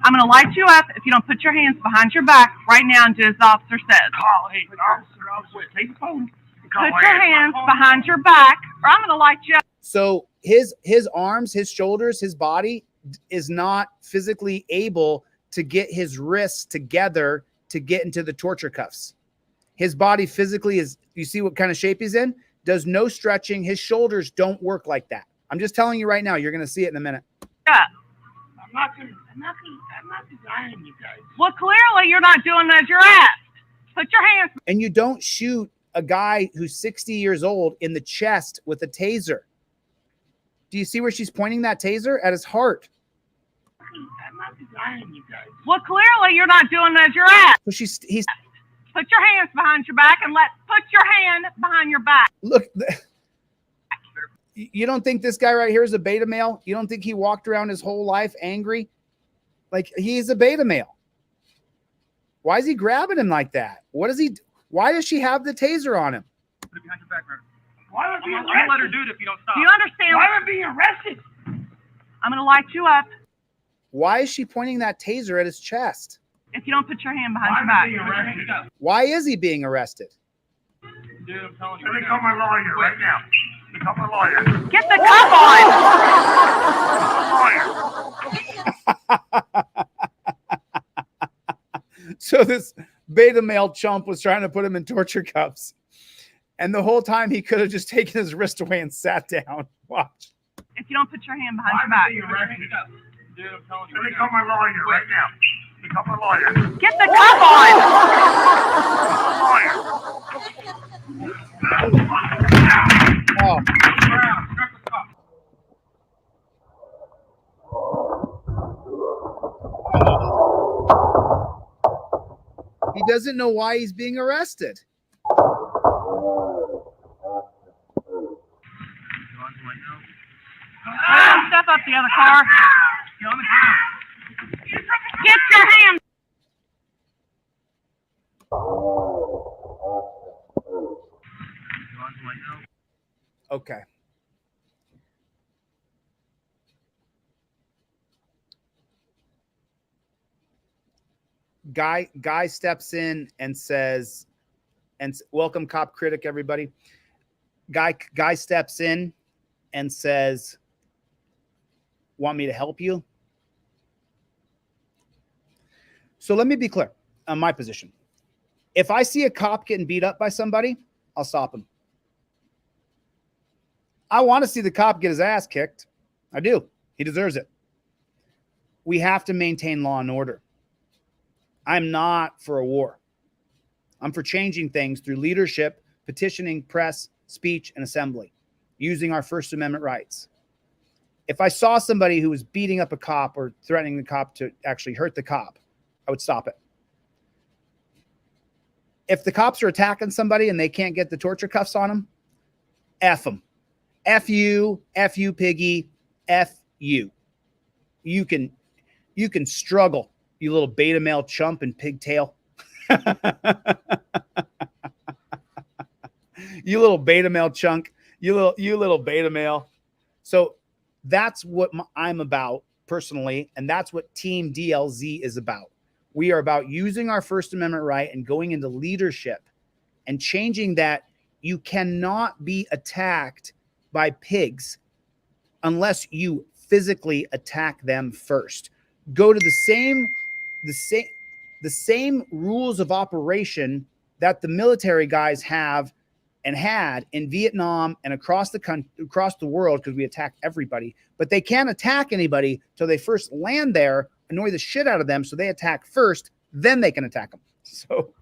I'm going to light you up if you don't put your hands behind your back right now and do as the officer says. Officer, take the phone. Put your hands behind your back or I'm going to light you up. So his arms, his shoulders, his body is not physically able to get his wrists together to get into the torture cuffs. His body physically is, you see what kind of shape he's in? Does no stretching. His shoulders don't work like that. I'm just telling you right now. You're going to see it in a minute. Yeah. I'm not denying you guys. Well, clearly you're not doing as you're asked. Put your hands. And you don't shoot a guy who's 60 years old in the chest with a taser. Do you see where she's pointing that taser? At his heart. I'm not denying you guys. Well, clearly you're not doing as you're asked. So he's. Put your hands behind your back and put your hand behind your back. Look, You don't think this guy right here is a beta male? You don't think he walked around his whole life angry? Like, he's a beta male. Why is he grabbing him like that? What is he? Why does she have the taser on him? Why am I being I'm gonna let her do it if you don't stop. Do you understand? Why am I being arrested? I'm gonna light you up Why is she pointing that taser at his chest? if you don't put your hand behind your back. Why is he being arrested? Dude, I'm telling you. Let me call my lawyer right now. Let me call my lawyer. Get the cuff on! So this beta male chump was trying to put him in torture cuffs. And the whole time he could have just taken his wrist away and sat down. Watch. If you don't put your hand behind your back. Dude, I'm telling you. Let me call my lawyer right now. Let me call my lawyer. Get the cuff on! Oh. He doesn't know why he's being arrested. Step up the other car. Get your hand. Okay. Guy steps in and says, and welcome Cop Critic, everybody. Guy steps in and says, want me to help you? So let me be clear on my position. If I see a cop getting beat up by somebody, I'll stop him. I want to see the cop get his ass kicked. I do. He deserves it. We have to maintain law and order. I'm not for a war. I'm for changing things through leadership, petitioning, press, speech, and assembly, using our First Amendment rights. If I saw somebody who was beating up a cop or threatening the cop to actually hurt the cop, I would stop it. If the cops are attacking somebody and they can't get the torture cuffs on them, F them. F you, piggy, F you. You can struggle, you little beta male chump and pigtail. You little beta male chunk. You little beta male. So that's what I'm about personally, and that's what Team DLZ is about. We are about using our First Amendment right and going into leadership and changing that. You cannot be attacked by pigs unless you physically attack them first. Go to the same rules of operation that the military guys have and had in Vietnam and across the country, across the world, because we attack everybody, but they can't attack anybody till they first land there, annoy the shit out of them, so they attack first, then they can attack them. So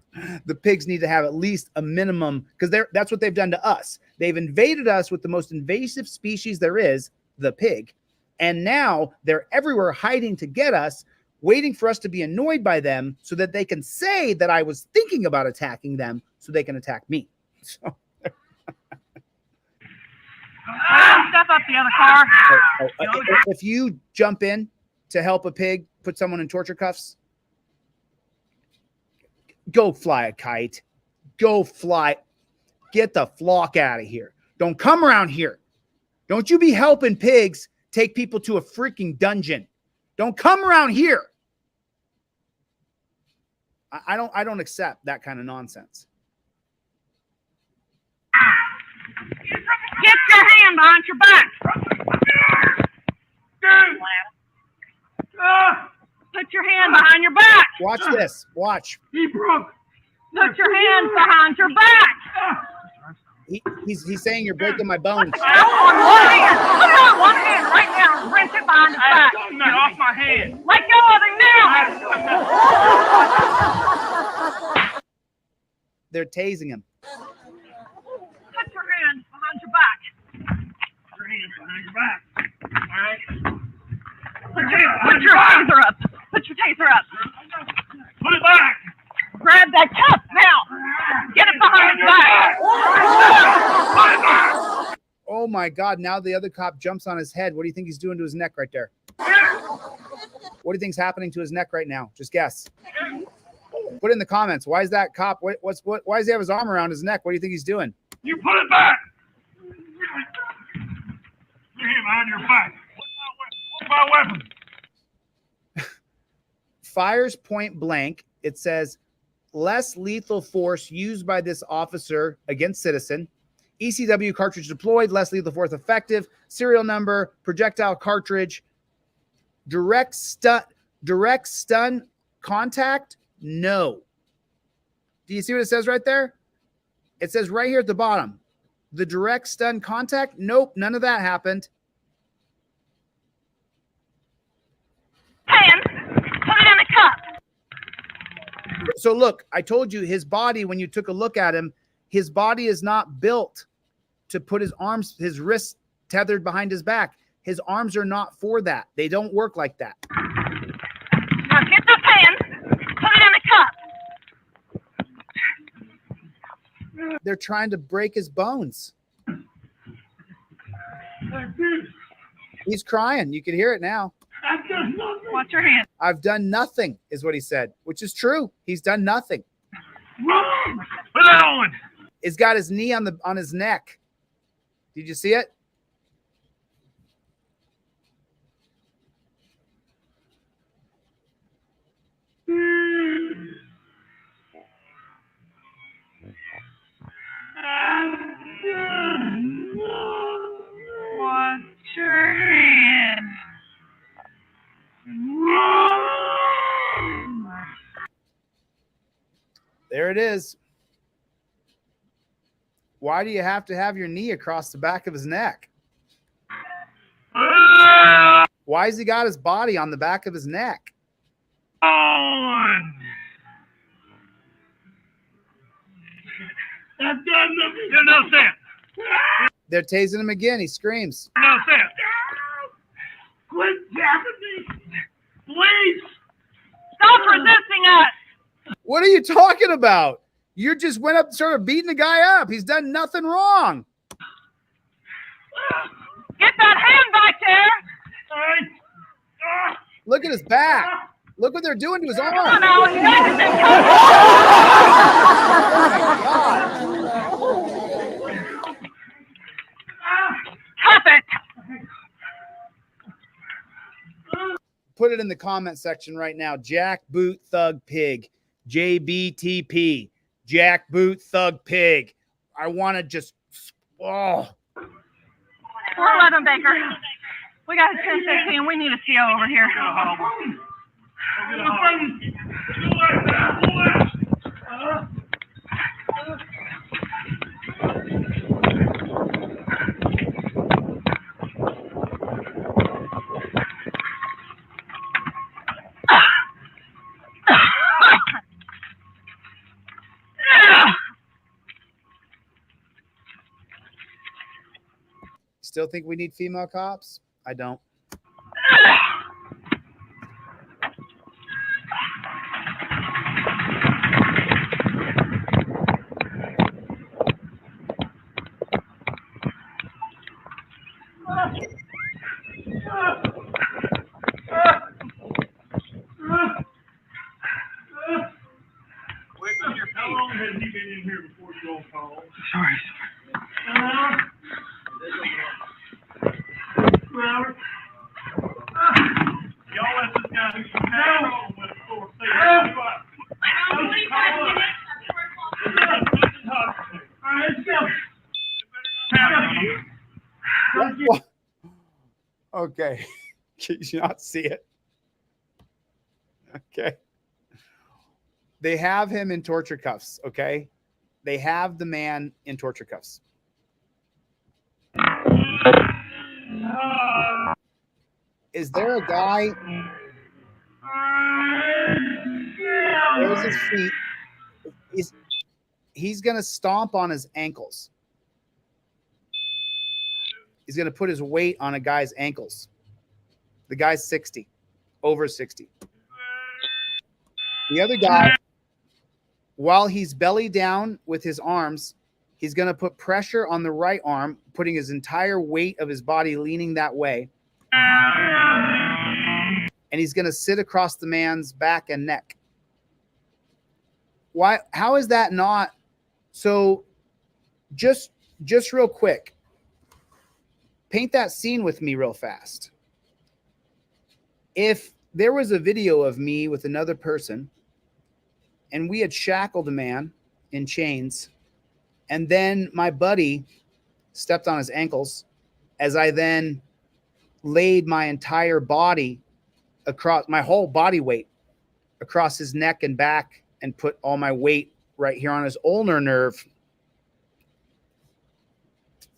the pigs need to have at least a minimum, because that's what they've done to us. They've invaded us with the most invasive species there is, the pig. And now they're everywhere hiding to get us, waiting for us to be annoyed by them so that they can say that I was thinking about attacking them so they can attack me. So step up the other car. If you jump in to help a pig put someone in torture cuffs, go fly a kite. Go fly. Get the flock out of here. Don't come around here. Don't you be helping pigs take people to a freaking dungeon. Don't come around here. I don't accept that kind of nonsense. Get your hand behind your back. Put your hand behind your back. Watch this. Watch. He broke. Put your hands behind your back. He's saying you're breaking my bones. On one hand. Put it on one hand right now and wrench it behind his back. Get off my hand. Let go of him now. They're tasing him. Put your hands behind your back. Your hands behind your back. All right. Put your taser up. Put your taser up. Put it back. Grab that cuff now. Get it behind his back. Oh Oh my God. Now the other cop jumps on his head. What do you think he's doing to his neck right there? What do you think's happening to his neck right now? Just guess. Put it in the comments. Why is that cop? Why does he have his arm around his neck? What do you think he's doing? You put it back. Get him behind your back. What's my weapon? Fires point blank. It says less lethal force used by this officer against citizen. ECW cartridge deployed, less lethal force effective. Serial number, projectile cartridge. Direct stun contact. No. Do you see what it says right there? It says right here at the bottom. The direct stun contact. Nope. None of that happened. Hands. Put it in the cup. So look, I told you his body, when you took a look at him, his body is not built to put his arms, his wrists tethered behind his back. His arms are not for that. They don't work like that. Now get those hands. Put it in the cup. They're trying to break his bones. He's crying. You can hear it now. Watch your hands. I've done nothing, is what he said, which is true. He's done nothing. Put that on. He's got his knee on his neck. Did you see it? Watch your hands. There it is. Why do you have to have your knee across the back of his neck? Why has he got his body on the back of his neck? They're tasing him again. He screams. Quit jabbing me. Please. Stop resisting us. What are you talking about? You just went up and started beating the guy up. He's done nothing wrong. Get that hand back there. Look at his back. Look what they're doing to his arm. Come on, Alex. Cuff it. Put it in the comment section right now. Jackboot Thug Pig. JBTP. Jackboot Thug Pig. I want to just, oh. 411 Baker. We got a 1016. We need a CO over here. Still think we need female cops? I don't. How long has he been in here before you all called? Sorry. Y'all let this guy who's from Nashville with the store say Okay. Can you not see it? Okay. They have him in torture cuffs, okay? They have the man in torture cuffs. Is there a guy? There's his feet. He's going to stomp on his ankles. He's going to put his weight on a guy's ankles. The guy's 60, over 60. The other guy, while he's belly down with his arms, He's going to put pressure on the right arm, putting his entire weight of his body leaning that way. And he's going to sit across the man's back and neck. Why? How is that not? So just real quick, paint that scene with me real fast. If there was a video of me with another person and we had shackled a man in chains, and then my buddy stepped on his ankles as I then laid my entire body across, my whole body weight across his neck and back, and put all my weight right here on his ulnar nerve,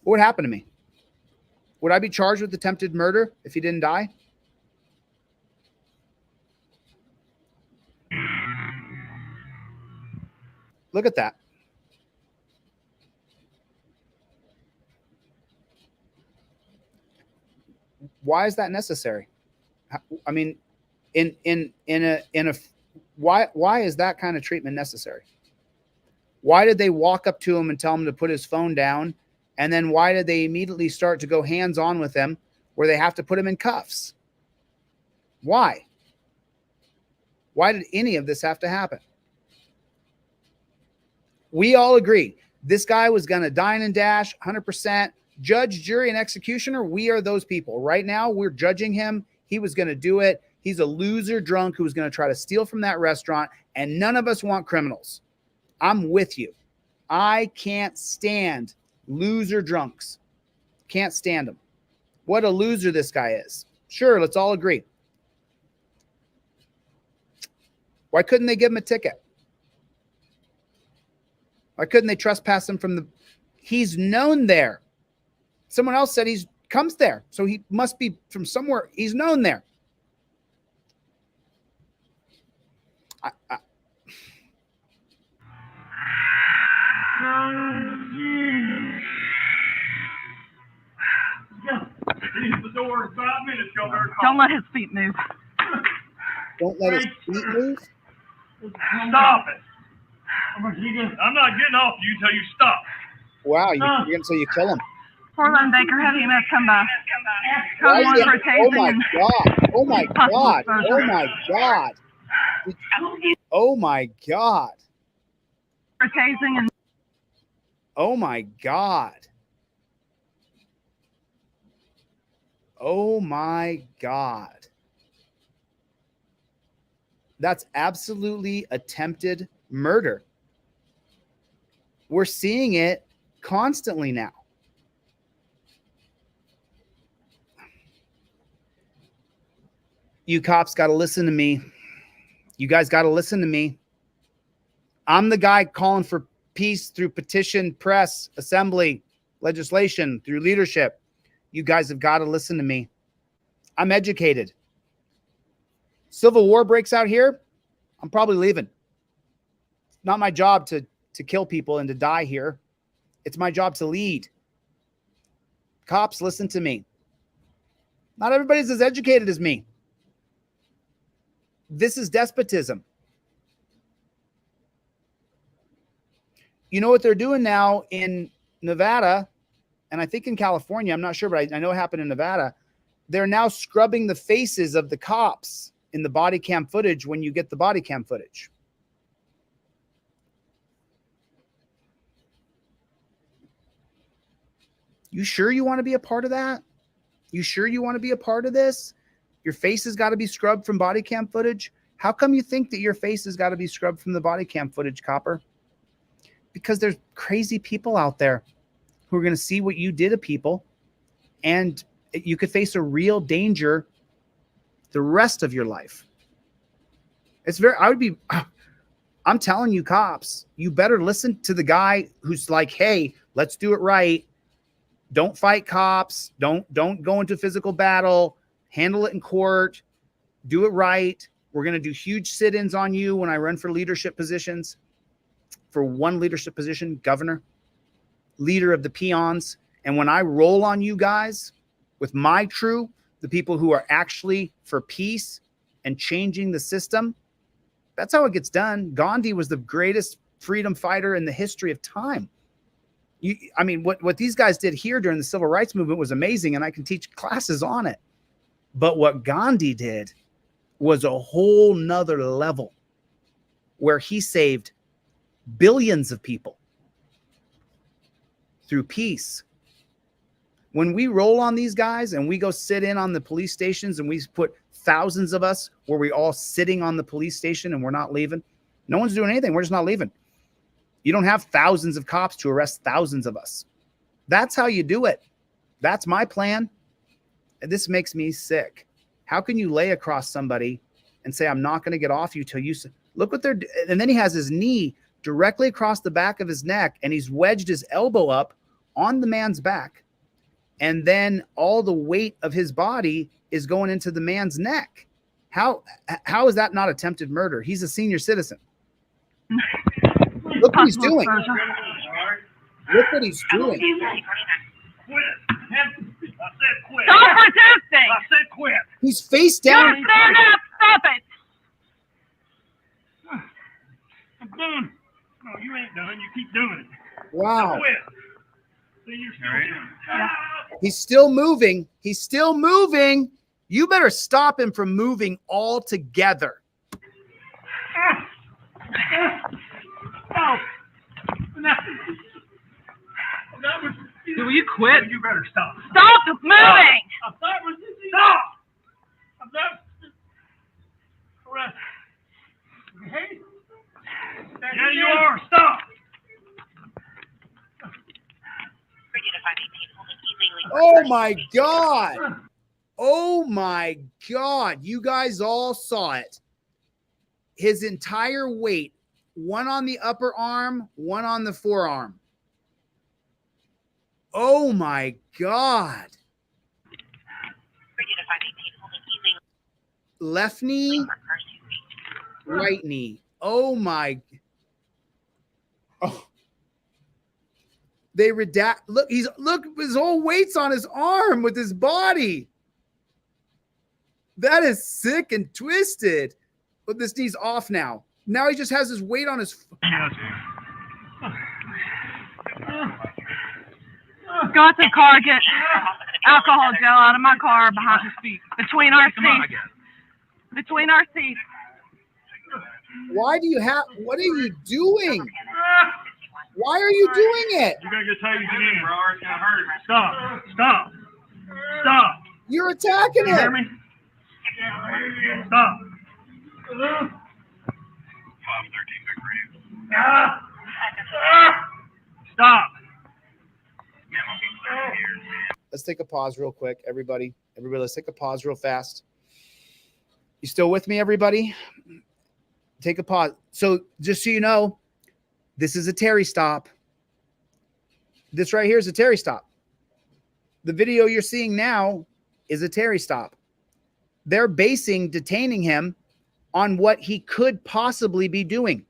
what would happen to me? Would I be charged with attempted murder if he didn't die? Look at that. Why is that necessary? I mean, why is that kind of treatment necessary? Why did they walk up to him and tell him to put his phone down? And then why did they immediately start to go hands-on with him where they have to put him in cuffs? Why? Why did any of this have to happen? We all agree this guy was going to dine and dash 100%. Judge, jury, and executioner, we are those people. Right now, we're judging him. He was going to do it. He's a loser drunk who was going to try to steal from that restaurant, and none of us want criminals. I'm with you. I can't stand loser drunks. Can't stand them. What a loser this guy is. Sure, let's all agree. Why couldn't they give him a ticket? Why couldn't they trespass him from the... He's known there. Someone else said he comes there, so he must be from somewhere. He's known there. He's the door in 5 minutes, y'all. Don't let his feet move. Don't let his feet move? Stop it. I'm not getting off you until you stop. Wow, you're going to say you kill him. Portland Baker, have EMS come by. Why Code is 1 for it- Oh tasing my and God. Oh my God. exposure. Oh my God. Oh my God. For tasing and Oh my God. Oh my God. That's absolutely attempted murder. We're seeing it constantly now. You cops got to listen to me. You guys got to listen to me. I'm the guy calling for peace through petition, press, assembly, legislation, through leadership. You guys have got to listen to me. I'm educated. Civil war breaks out here, I'm probably leaving. It's not my job to kill people and to die here. It's my job to lead. Cops, listen to me. Not everybody's as educated as me. This is despotism. You know what they're doing now in Nevada, and I think in California, I'm not sure, but I know it happened in Nevada. They're now scrubbing the faces of the cops in the body cam footage when you get the body cam footage. You sure you want to be a part of that? You sure you want to be a part of this? Your face has got to be scrubbed from body cam footage? How come you think that your face has got to be scrubbed from the body cam footage, Copper? Because there's crazy people out there who are going to see what you did to people, and you could face a real danger the rest of your life. I'm telling you, cops, you better listen to the guy who's like, hey, let's do it right. Don't fight cops. Don't go into physical battle. Handle it in court. Do it right. We're going to do huge sit-ins on you when I run for leadership positions. For one leadership position, governor, leader of the peons. And when I roll on you guys with my crew, the people who are actually for peace and changing the system, that's how it gets done. Gandhi was the greatest freedom fighter in the history of time. I mean, what these guys did here during the civil rights movement was amazing, and I can teach classes on it. But what Gandhi did was a whole nother level, where he saved billions of people through peace. When we roll on these guys and we go sit in on the police stations and we put thousands of us where we all sitting on the police station and we're not leaving, no one's doing anything. We're just not leaving. You don't have thousands of cops to arrest thousands of us. That's how you do it. That's my plan. And this makes me sick. How can you lay across somebody and say, I'm not going to get off you till you look what they're, and then he has his knee directly across the back of his neck and he's wedged his elbow up on the man's back. And then all the weight of his body is going into the man's neck. How is that not attempted murder? He's a senior citizen. Look what he's doing. Look what he's doing. Stop resisting. I said quit. He's face down. Just stand up. Stop it. I'm done. No, you ain't done. You keep doing it. Wow. Quit. See, you're still doing it. He's still moving. He's still moving. You better stop him from moving altogether. Oh. Will you quit? You better stop. Stop moving. I'm not resisting. Stop. I'm not. Correct. Okay? Yeah, you are. Stop. Oh my God. Oh my God. You guys all saw it. His entire weight, one on the upper arm, one on the forearm. Oh my God. Left knee, right knee. Oh my. Oh. They redact. Look, his whole weight's on his arm with his body. That is sick and twisted. But this knee's off now. Now he just has his weight on his. Go to the car, get alcohol gel out of my car behind his feet. Between our seats. Between our seats. Why do you have, what are you doing? Why are you doing it? You gotta get tight again, bro. It's gonna hurt. Stop. Stop. Stop. You're attacking You hear him. me? Stop. 513 Stop. Let's take a pause real quick, everybody. Everybody, let's take a pause real fast. You still with me, everybody? Take a pause. So just so you know, this is a Terry stop. This right here is a Terry stop. The video you're seeing now is a Terry stop. They're basing detaining him on what he could possibly be doing.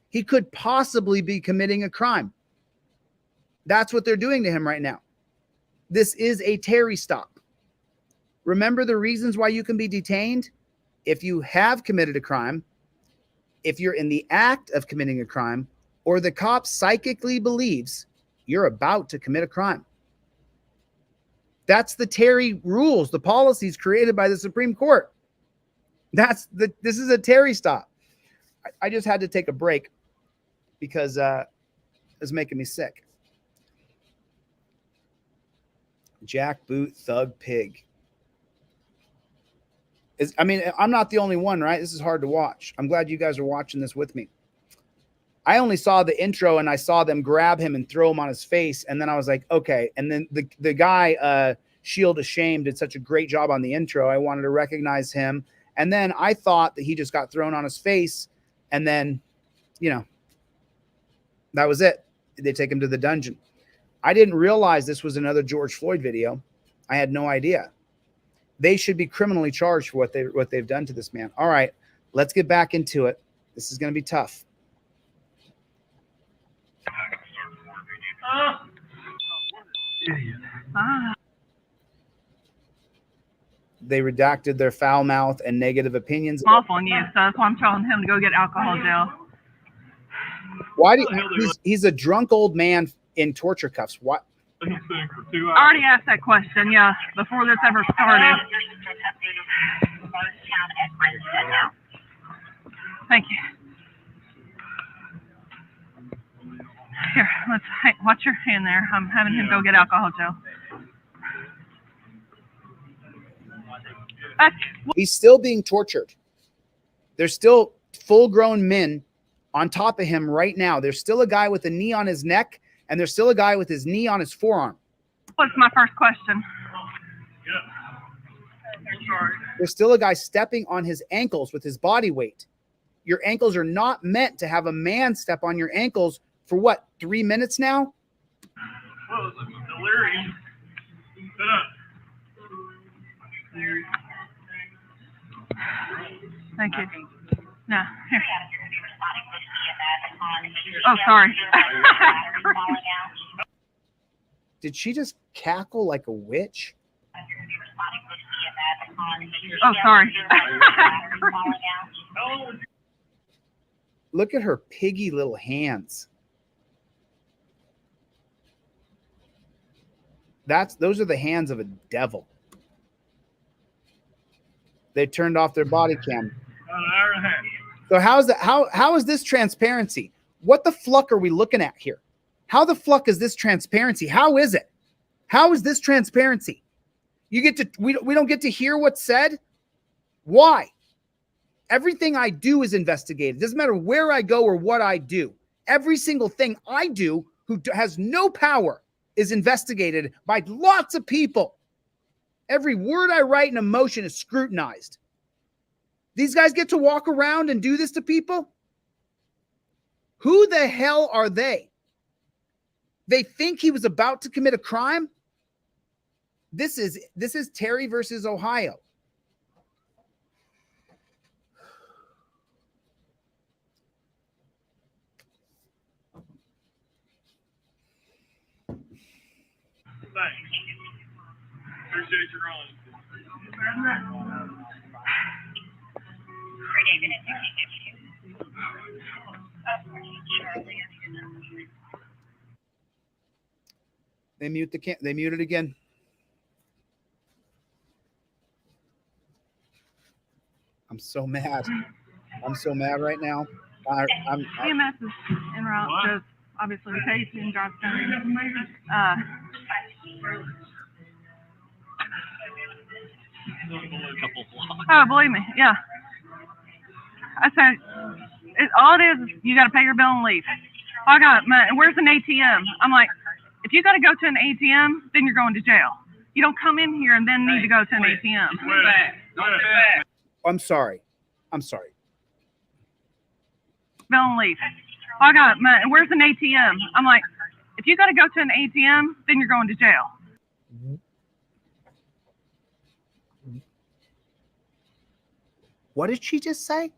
He could possibly be committing a crime. That's what they're doing to him right now. This is a Terry stop. Remember the reasons why you can be detained? If you have committed a crime, if you're in the act of committing a crime, or the cop psychically believes you're about to commit a crime. That's the Terry rules, the policies created by the Supreme Court. This is a Terry stop. I just had to take a break because it's making me sick. Jackboot Thug Pig. I mean, I'm not the only one, right? This is hard to watch. I'm glad you guys are watching this with me. I only saw the intro and I saw them grab him and throw him on his face. And then I was like, okay. And then the guy, Shield Ashamed, did such a great job on the intro. I wanted to recognize him. And then I thought that he just got thrown on his face. And then, you know, that was it. They take him to the dungeon. I didn't realize this was another George Floyd video. I had no idea. They should be criminally charged for what they've done to this man. All right, let's get back into it. This is going to be tough. They redacted their foul mouth and negative opinions. I'm off on you, so that's why I'm telling him to go get alcohol gel. Why do he's a drunk old man. in torture cuffs. What? I already asked that question, yeah, before this ever started. Thank you. Here, watch your hand there. I'm having him go get alcohol gel. He's still being tortured. There's still full-grown men on top of him right now. There's still a guy with a knee on his neck, and there's still a guy with his knee on his forearm. What's my first question? There's still a guy stepping on his ankles with his body weight. Your ankles are not meant to have a man step on your ankles for what, 3 minutes now? Well, it's delirium. Sit up. Thank you. No, here. Oh, sorry. Did she just cackle like a witch? Oh, sorry. Look at her piggy little hands. Those are the hands of a devil. They turned off their body cam. About an hour and a half. So how is this transparency? What the fluck are we looking at here? How the fluck is this transparency? How is it? How is this transparency? We don't get to hear what's said? Why? Everything I do is investigated. It doesn't matter where I go or what I do. Every single thing I do who has no power is investigated by lots of people. Every word I write and emotion is scrutinized. These guys get to walk around and do this to people? Who the hell are they? They think he was about to commit a crime? This is Terry versus Ohio. Thanks. Appreciate your run. They mute it again. I'm so mad. I'm so mad right now. I'm EMS is en route to obviously the case in Johnstown. Oh, believe me, yeah. I said, all it is you got to pay your bill and leave. I got where's an ATM? I'm like, if you got to go to an ATM, then you're going to jail. You don't come in here and then need to go to an ATM. I'm sorry. Bill and leave. I got where's an ATM? I'm like, if you got to go to an ATM, then you're going to jail. What did she just say?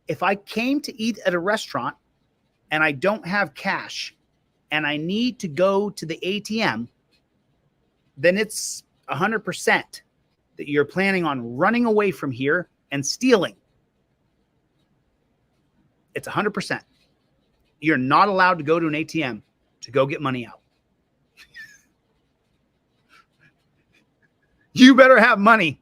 If I came to eat at a restaurant and I don't have cash and I need to go to the ATM, then it's 100% that you're planning on running away from here and stealing. It's 100%. You're not allowed to go to an ATM to go get money out. You better have money.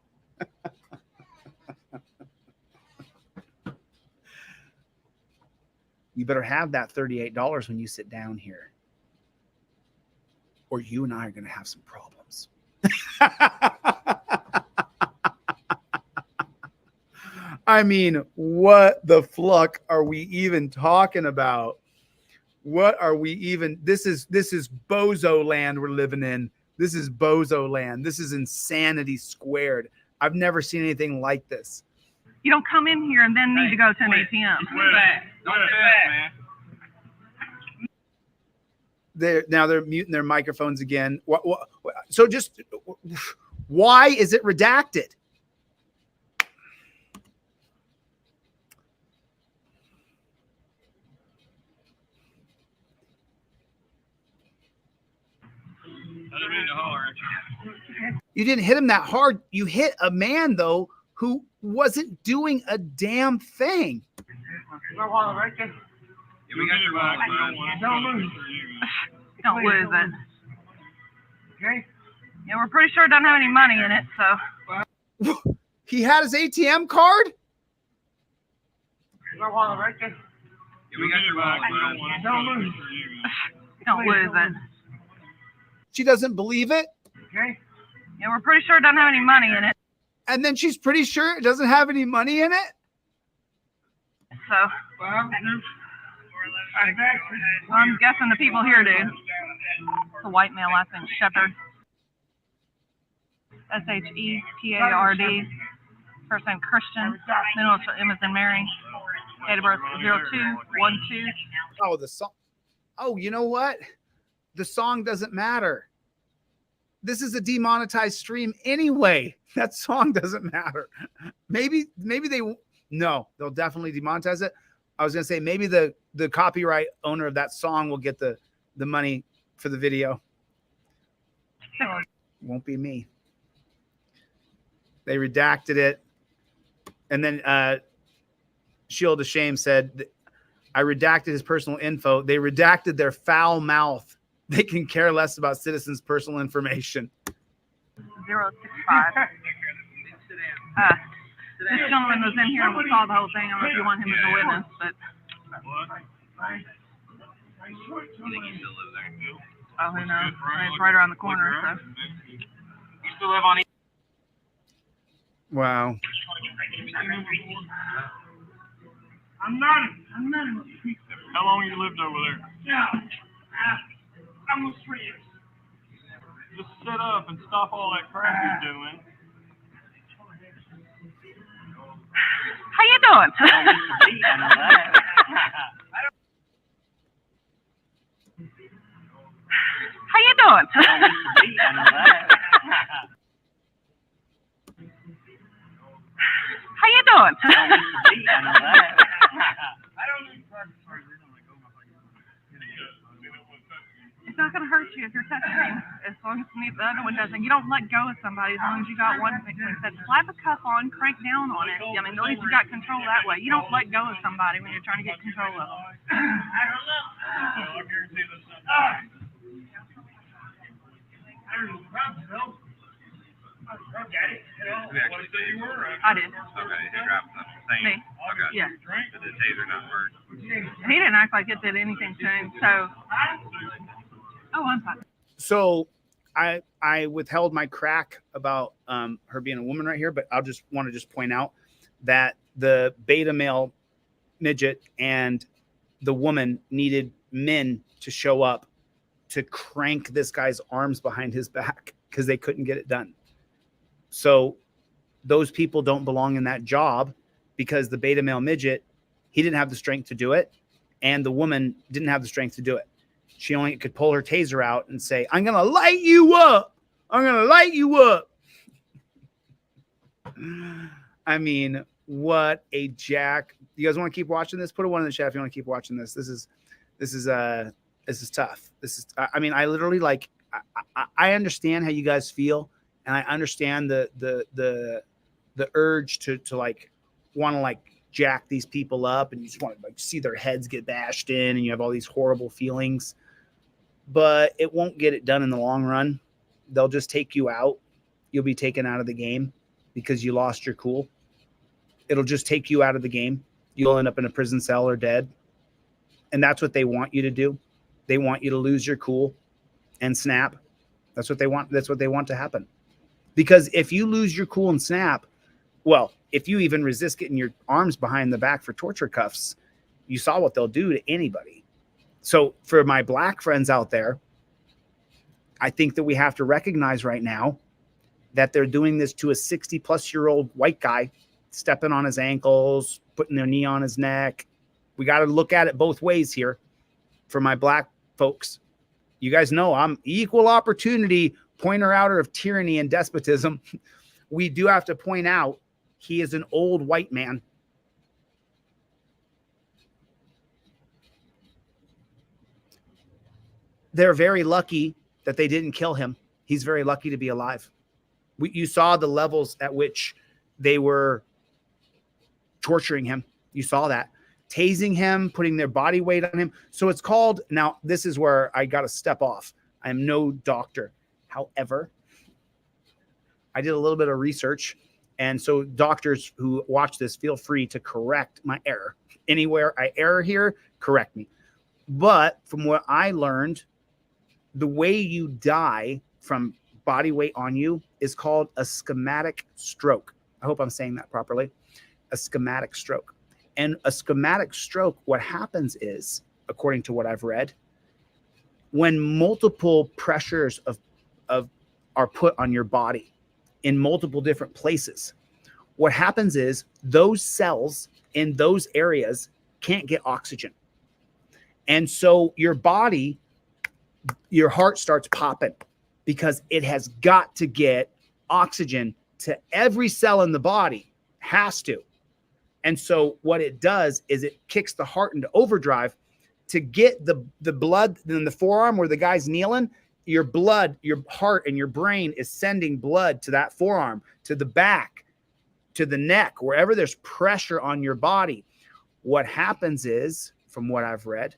You better have that $38 when you sit down here, or you and I are going to have some problems. I mean, what the fluck are we even talking about? What are we even? This is bozo land we're living in. This is bozo land. This is insanity squared. I've never seen anything like this. You don't come in here and then need to go to an ATM. They're muting their microphones again. So just why is it redacted? You didn't hit him that hard. You hit a man, though, who wasn't doing a damn thing. Don't lose it. Okay. Yeah, we're pretty sure it doesn't have any money in it, so. He had his ATM card? We got your wallet. Don't lose. Don't lose it. She doesn't believe it? Okay. Yeah, we're pretty sure it doesn't have any money in it. And then she's pretty sure it doesn't have any money in it? So. I'm guessing the people here do. It's a white male, last name Shepherd. Shephard. First name Christian. Middle name is Mary. Date of birth 0212. Oh, the song. Oh, you know what? The song doesn't matter. This is a demonetized stream anyway. That song doesn't matter. Maybe they'll definitely demonetize it. I was gonna say maybe the copyright owner of that song will get the money for the video. Won't be me. They redacted it, and then Shield of Shame said, "I redacted his personal info." They redacted their foul mouth. They can care less about citizens' personal information. 065. This gentleman was in here and we saw the whole thing. I don't know if you want him as a witness, but. Oh, who knows? It's right around the corner, so. You still live on Wow. I'm not. How long you lived over there? Yeah. Almost 3 years. Just sit up and stop all that crap you're doing. How you doing? How you doing? How you doing? It's not going to hurt you if you're touching me, as long as the other one doesn't. You don't let go of somebody as long as you got one thing. Said slap a cuff on, crank down on it. I mean, at least you got control that way. You don't let go of somebody when you're trying to get control of them. I did. Okay, he grabbed the thing. Me. Okay. Yeah. Did the taser not work? He didn't act like it did anything to him, so. Oh, I'm fine. So I withheld my crack about her being a woman right here, but I'll just want to point out that the beta male midget and the woman needed men to show up to crank this guy's arms behind his back because they couldn't get it done. So those people don't belong in that job because the beta male midget, he didn't have the strength to do it, and the woman didn't have the strength to do it. She only could pull her taser out and say, "I'm going to light you up. I'm going to light you up." I mean, what a jack. You guys want to keep watching this? Put a 1 in the chat if you want to keep watching this. This is tough. I mean, I literally I understand how you guys feel, and I understand the urge to want to jack these people up, and you just want to see their heads get bashed in, and you have all these horrible feelings, but it won't get it done in the long run. They'll just take you out. You'll be taken out of the game because you lost your cool. It'll just take you out of the game. You'll end up in a prison cell or dead. And that's what they want you to do. They want you to lose your cool and snap. That's what they want. That's what they want to happen. Because if you lose your cool and snap, well, if you even resist getting your arms behind the back for torture cuffs, you saw what they'll do to anybody. So for my black friends out there, I think that we have to recognize right now that they're doing this to a 60-plus-year-old white guy, stepping on his ankles, putting their knee on his neck. We got to look at it both ways here for my black folks. You guys know I'm equal opportunity pointer outer of tyranny and despotism. We do have to point out he is an old white man. They're very lucky that they didn't kill him. He's very lucky to be alive. You saw the levels at which they were torturing him. You saw that. tasing him, putting their body weight on him. So it's called, now this is where I got to step off. I am no doctor. However, I did a little bit of research. And so doctors who watch this, feel free to correct my error. Anywhere I err here, correct me. But from what I learned, the way you die from body weight on you is called a schematic stroke. I hope I'm saying that properly. A schematic stroke. And a schematic stroke, what happens is, according to what I've read, when multiple pressures are put on your body in multiple different places, what happens is those cells in those areas can't get oxygen. And so your body, your heart starts popping because it has got to get oxygen to every cell in the body, has to. And so what it does is it kicks the heart into overdrive to get the blood in the forearm where the guy's kneeling. Your blood, your heart and your brain is sending blood to that forearm, to the back, to the neck, wherever there's pressure on your body. What happens is, from what I've read,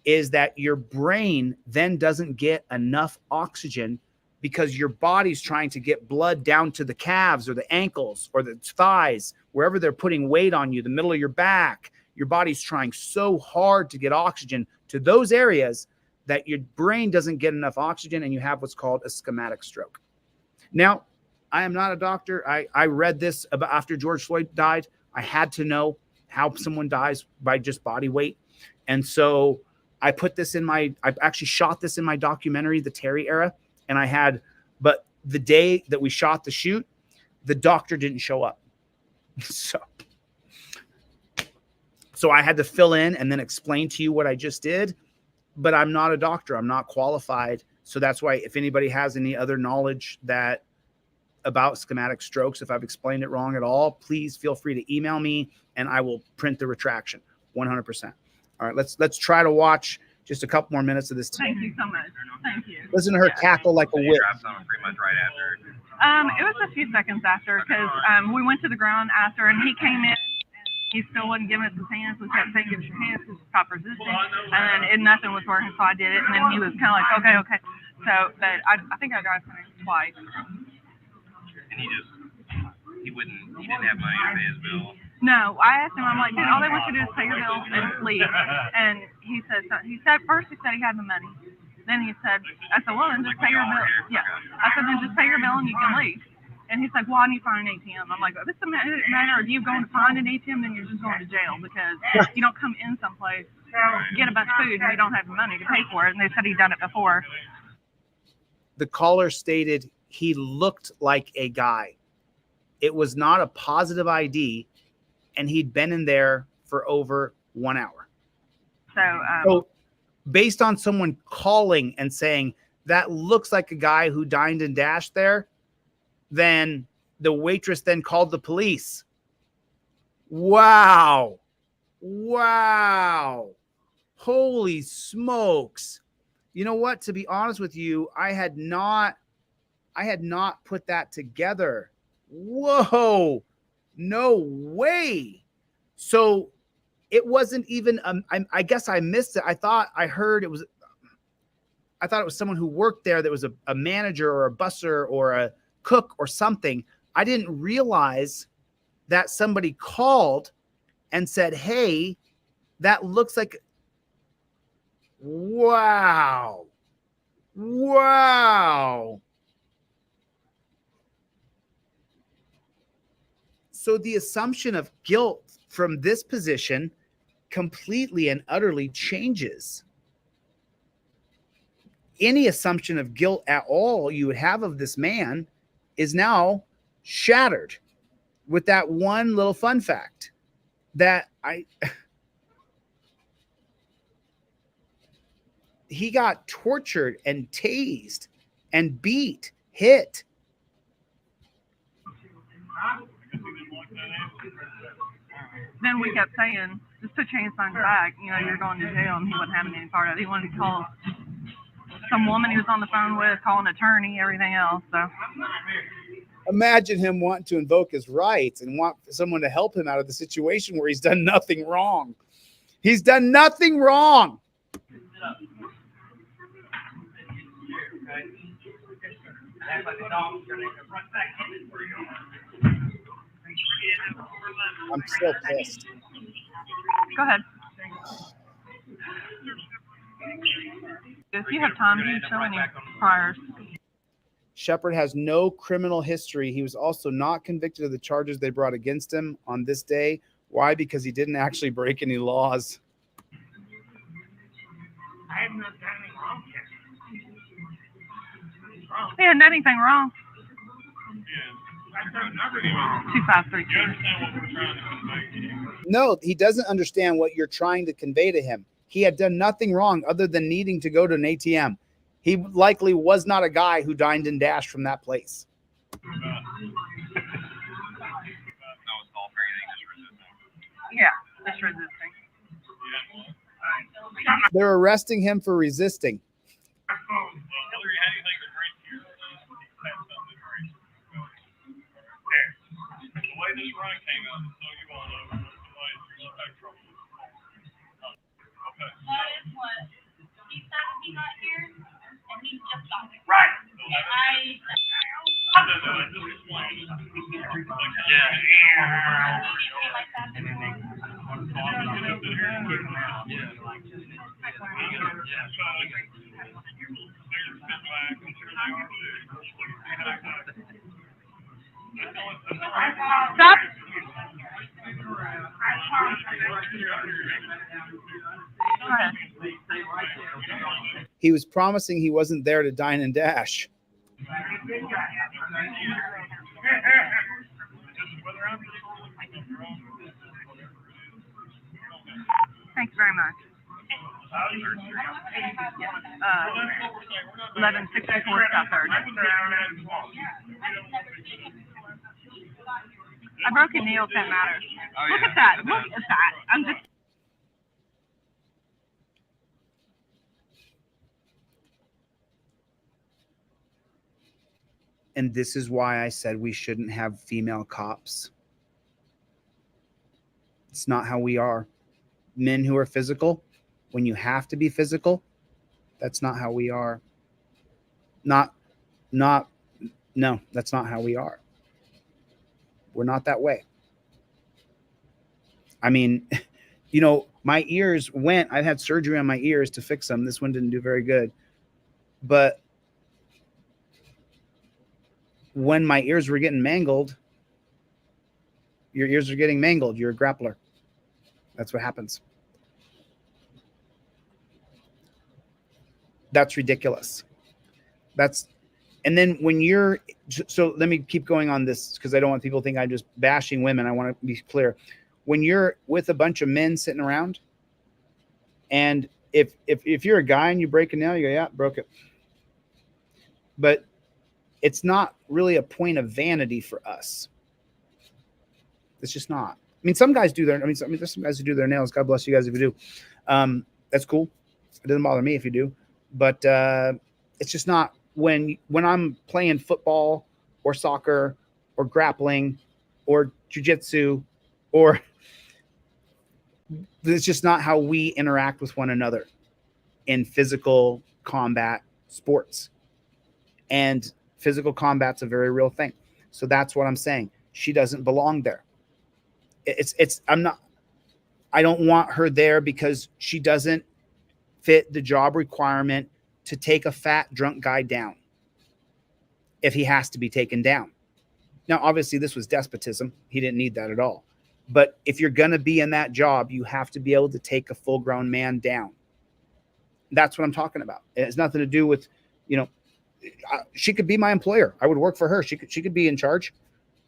is that your brain then doesn't get enough oxygen because your body's trying to get blood down to the calves or the ankles or the thighs, wherever they're putting weight on you, the middle of your back. Your body's trying so hard to get oxygen to those areas that your brain doesn't get enough oxygen, and you have what's called a schematic stroke. Now, I am not a doctor. I read this about after George Floyd died. I had to know how someone dies by just body weight. And so I put this in I actually shot this in my documentary, The Terry Era. And but the day that we shot the shoot, the doctor didn't show up. So I had to fill in and then explain to you what I just did. But I'm not a doctor. I'm not qualified. So that's why if anybody has any other knowledge about schematic strokes, if I've explained it wrong at all, please feel free to email me and I will print the retraction 100%. All right, let's try to watch just a couple more minutes of this. Thank you so much. Thank you. Listen to her cackle like a whip. Pretty much right after. It was a few seconds after because we went to the ground after and he came in. He still wasn't giving us his hands. We kept saying, give us your hands, because stop resisting. And nothing was working, so I did it. And then he was kind of like, okay. So, but I think I got him twice. And he didn't have money to pay his bill. No, I asked him, I'm like, dude, all they want you to do is pay your bill and leave. And he said first he said he had the money. Then I said, well, then just pay your bill. Yeah. I said, then just pay your bill and you can leave. And he's like, well, I need to find an ATM. I'm like, this doesn't matter of you going to find an ATM, then you're just going to jail because you don't come in someplace, get a bunch of food, and you don't have the money to pay for it. And they said he'd done it before. The caller stated he looked like a guy. It was not a positive ID, and he'd been in there for over 1 hour. So based on someone calling and saying, that looks like a guy who dined and dashed there, then the waitress then called the police. Wow. Holy smokes. You know what? To be honest with you, I had not put that together. Whoa. No way. So it wasn't even, I guess I missed it. I thought it was someone who worked there that was a manager or a busser or a cook or something. I didn't realize that somebody called and said, hey, that looks like, wow. So the assumption of guilt from this position completely and utterly changes. Any assumption of guilt at all you would have of this man is now shattered with that one little fun fact that he got tortured and tased and beat, hit. Then we kept saying, just to change things back, you're going to jail, and he wasn't having any part of it. He wanted to call some woman he was on the phone with, call an attorney, everything else. So Imagine him wanting to invoke his rights and want someone to help him out of the situation where he's done nothing wrong. He's done nothing wrong. I'm so pissed. Go ahead. If you have time, do you show any priors? Shepard has no criminal history. He was also not convicted of the charges they brought against him on this day. Why? Because he didn't actually break any laws. I have not done anything wrong yet. He hadn't done anything wrong. 2532. No, he doesn't understand what you're trying to convey to him. He had done nothing wrong other than needing to go to an ATM. He likely was not a guy who dined and dashed from that place. Yeah, just resisting. They're arresting him for resisting. The way this run came out, so you all know, the way your spectrum. Okay. That is what he said he got here, and he just got here. Right. And Stop. He was promising he wasn't there to dine and dash. Thanks very much. 1164 South 3rd. I broke a nail, if that matters. Look at that. Look at that. I'm just. And this is why I said we shouldn't have female cops. It's not how we are. Men who are physical, when you have to be physical, that's not how we are. No, that's not how we are. We're not that way. I mean, you know, my ears went, I've had surgery on my ears to fix them. This one didn't do very good. But when my ears were getting mangled, your ears are getting mangled. You're a grappler. That's what happens. That's ridiculous. And then when you're, so let me keep going on this because I don't want people to think I'm just bashing women. I want to be clear. When you're with a bunch of men sitting around, and if you're a guy and you break a nail, you go, yeah, broke it. But it's not really a point of vanity for us. It's just not. I mean, some guys do there's some guys who do their nails. God bless you guys if you do. That's cool. It doesn't bother me if you do. But it's just not when I'm playing football or soccer or grappling or jiu-jitsu, or it's just not how we interact with one another in physical combat sports. And physical combat's a very real thing. So that's what I'm saying. She doesn't belong there. I don't want her there because she doesn't fit the job requirement to take a fat drunk guy down if he has to be taken down. Now, obviously this was despotism. He didn't need that at all. But if you're going to be in that job, you have to be able to take a full grown man down. That's what I'm talking about. It has nothing to do with, you know, she could be my employer. I would work for her. She could be in charge.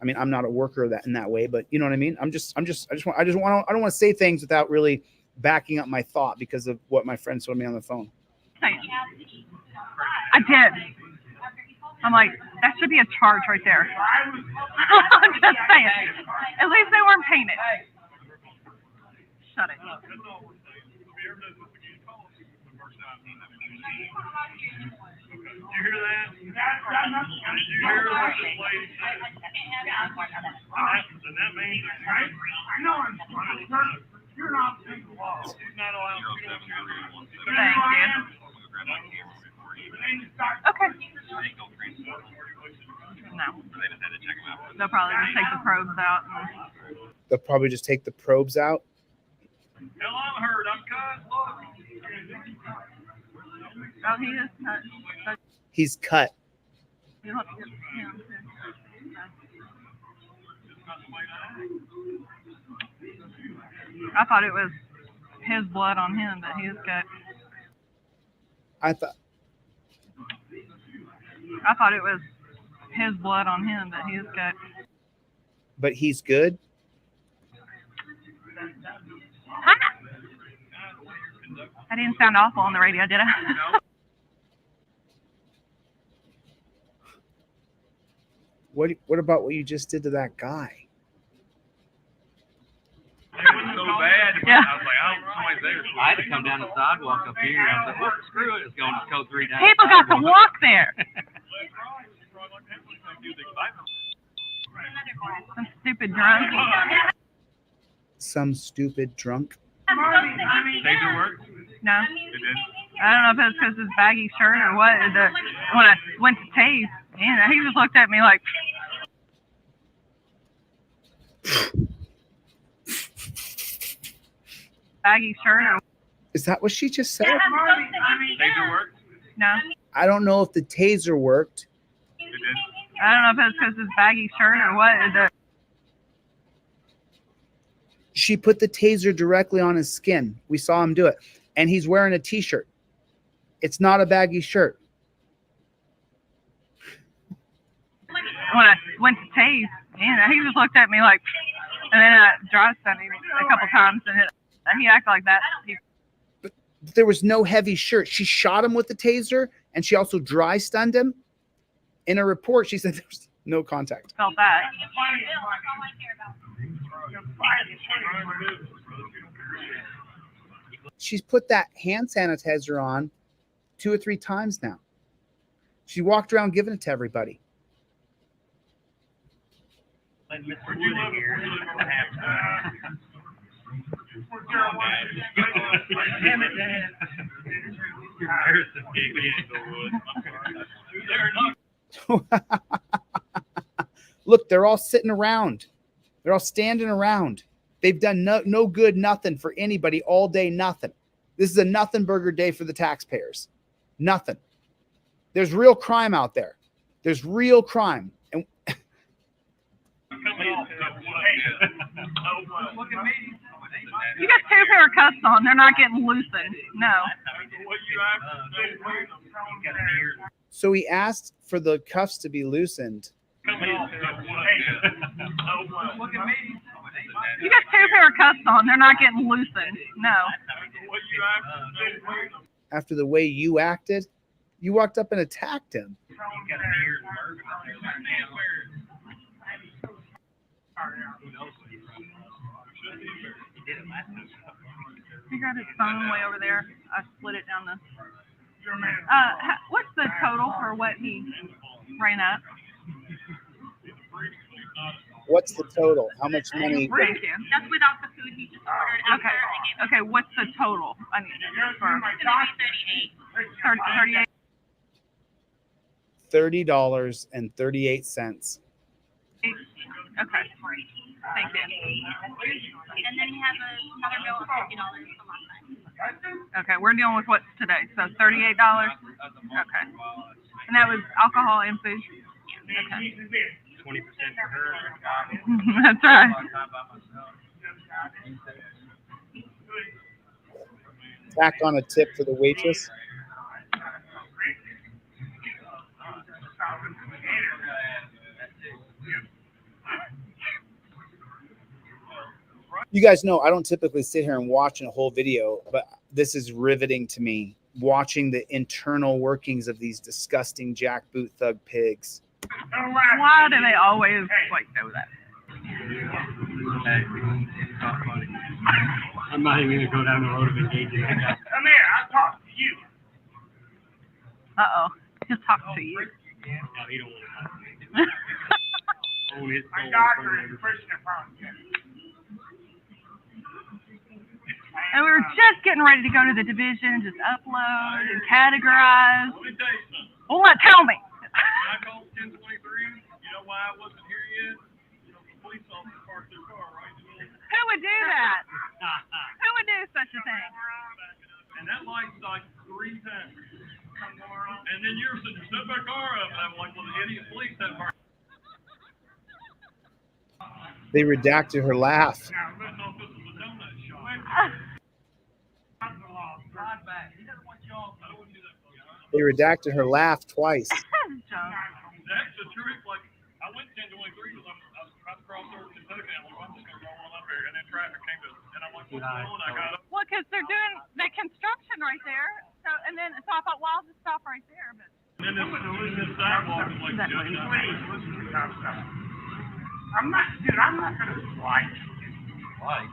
I mean, I'm not a worker in that way, but you know what I mean? I don't want to say things without really backing up my thought because of what my friend told me on the phone. I did. I'm like, that should be a charge right there. I'm just saying. At least they weren't painted. Shut it. you hear that? Did you hear what this lady said? And that means I know I'm certain. You're not breaking the law. She's not allowed to do that. Thank you. Okay. No. They'll probably just take the probes out. They'll probably just take the probes out. Hell, I'm hurt. I'm cut. Look. Oh, he is cut. He's cut. You'll have to get him too. I thought it was his blood on him, but he is cut. I thought it was his blood on him, but he is cut. But he's good. I didn't sound awful on the radio, did I? What about what you just did to that guy? It was so bad. Yeah. I was like, oh, somebody's there. I had to come down the sidewalk up here. I was like, well, screw it. It's going to code 3 down. People got to walk there. Some stupid drunk. Some stupid drunk. Taser work? No. It did. I don't know if it's because his baggy shirt or what. When I went to tase, man, he just looked at me like. Baggy shirt or. Is that what she just said? Taser work? No. I don't know if the taser worked. It did. I don't know if it's because his baggy shirt or what. She put the taser directly on his skin. We saw him do it. And he's wearing a t-shirt. It's not a baggy shirt. When I went to tase, man, he just looked at me like, and then I dry stunned him a couple times, and he acted like that. But there was no heavy shirt. She shot him with the taser, and she also dry stunned him. In a report, she said there was no contact. Felt that. She's put that hand sanitizer on 2 or 3 times now. She walked around giving it to everybody. Look, they're all sitting around. They're all standing around. They've done no good, nothing for anybody all day, nothing. This is a nothing burger day for the taxpayers. Nothing. There's real crime out there. There's real crime. And you got 2 pair of cuffs on. They're not getting loosened. No. so he asked for the cuffs to be loosened. You got 2 pair of cuffs on. They're not getting loosened. No. After the way you acted, you walked up and attacked him. He got his phone way over there. I split it down the. What's the total for what he ran up? What's the total? How much money? Thank you. That's without the food he just ordered. Okay. Okay. What's the total? I need for 38. $30.38. Okay. Thank you. And then he has another bill of $50 from last time. Okay, we're dealing with what's today. So $38. Okay. And that was alcohol and food. Okay. 20% for her. That's right. Tack on a tip for the waitress. You guys know I don't typically sit here and watch a whole video, but this is riveting to me, watching the internal workings of these disgusting jackboot thug pigs. Why do they always like know that? Hey, it's not funny. I'm not even going to go down the road of engaging that guy. Come here, I'll talk to you. Uh-oh. He'll talk to you. No, he don't want to talk to me. On his phone. And we were just getting ready to go to the division, just upload and categorize. Let me tell you something. Well, what? Tell me. When I called 1023, you know why I wasn't here yet? You know, the police officer parked their car right in the middle. Who would do that? Who would do such a thing? And that light's like 3 times. And then you're sitting, set my car up, and I'm like, well, the idiot police have parked. They redacted her laugh. They redacted her laugh twice. That's the truth. Like, I went 1023 because I was trying to cross over to Kentucky. I'm like, I'm just going to go on up there. And then traffic came to, and I'm like, what's going on? I got up. Well, because they're doing the construction right there. So, and then so I thought, well, I'll just stop right there. But And then this sidewalk is like, That just lady. I'm not going to fight. why? Like,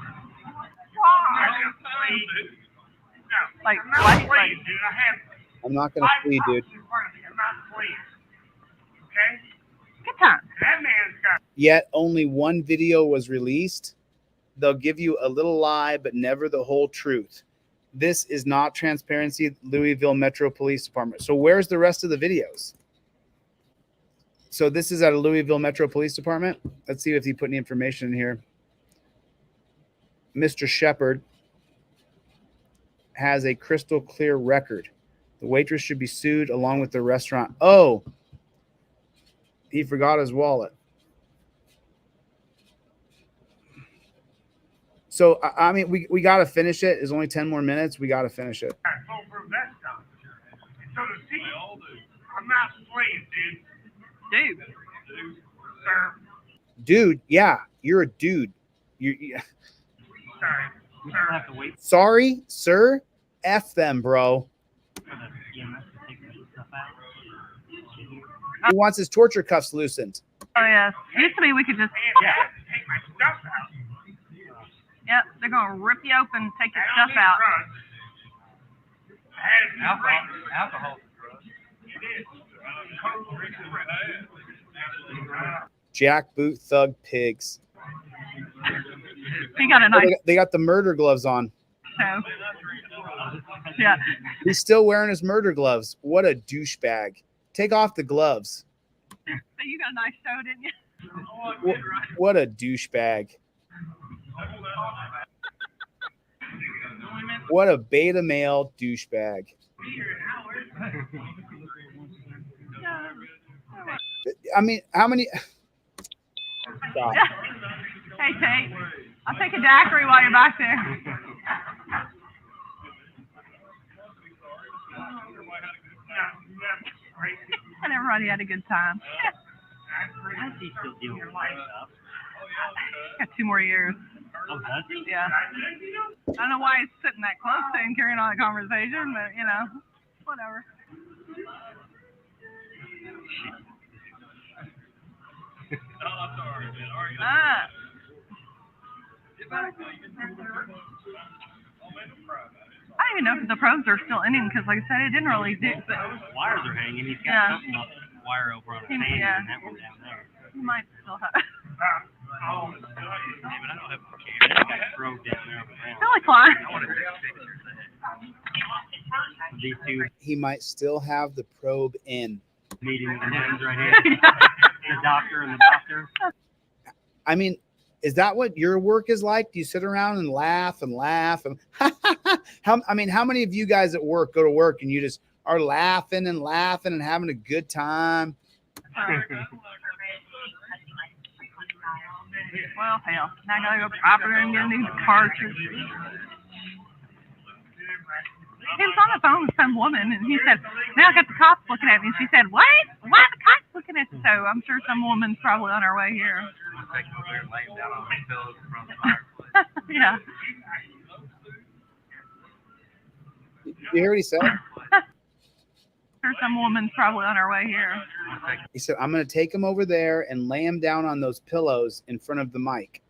Like, I'm not gonna flee, dude. good time. That man's got. Yet only one video was released. They'll give you a little lie, but never the whole truth. This is not transparency, Louisville Metro Police Department. So where's the rest of the videos? So this is at a Louisville Metro Police Department. Let's see if he put any information in here. Mr. Shepard has a crystal clear record. The waitress should be sued along with the restaurant. Oh, he forgot his wallet. So, I mean, we got to finish it. There's only 10 more minutes. We got to finish it. So to see, I'm not playing, dude. Dude. Sir. Dude, yeah, you're a dude. You Sorry. We don't have to wait sorry, sir? F them, bro. for the EMS to take the stuff out. He wants his torture cuffs loosened. Oh, yes. It used to be we could just. Take my stuff out. Yep, they're going to rip you open, take your stuff out. Alcohol. Jackboot thug pigs. He got a nice They got the murder gloves on. show. Yeah. He's still wearing his murder gloves. What a douchebag. Take off the gloves. So you got a nice show, didn't you? What a douchebag. What a beta male douchebag. I mean, how many? Stop. Hey, Tate, I'll take a daiquiri while you're back there. And everybody had a good time. How is he still dealing with that stuff? Got 2 more years. Oh, does he? Yeah. I don't know why he's sitting that close to him carrying on a conversation, but you know, whatever. Ah. I don't even know if the probes are still in him because, like I said, it didn't really do. But Wires are hanging. He's got Yeah. something off the wire over on his hand Yeah. and that one down there. he might still have. Yeah, but I don't have a camera. I got a probe down there. Billy Klein. These two He might still have the probe in. meeting with the names right here. The doctor and the doctor. I mean, is that what your work is like? Do you sit around and laugh and laugh? And how many of you guys at work go to work and you just are laughing and laughing and having a good time? Well, hell. Now I gotta go proper and get a new cartridge. He was on the phone with some woman, and he said, now I got the cops looking at me. And she said, what? Why are the cops looking at you? So I'm sure some woman's probably on her way here. Yeah. You hear what he said? Sure some woman's probably on her way here. He said, I'm going to take him over there and lay him down on those pillows in front of the mic.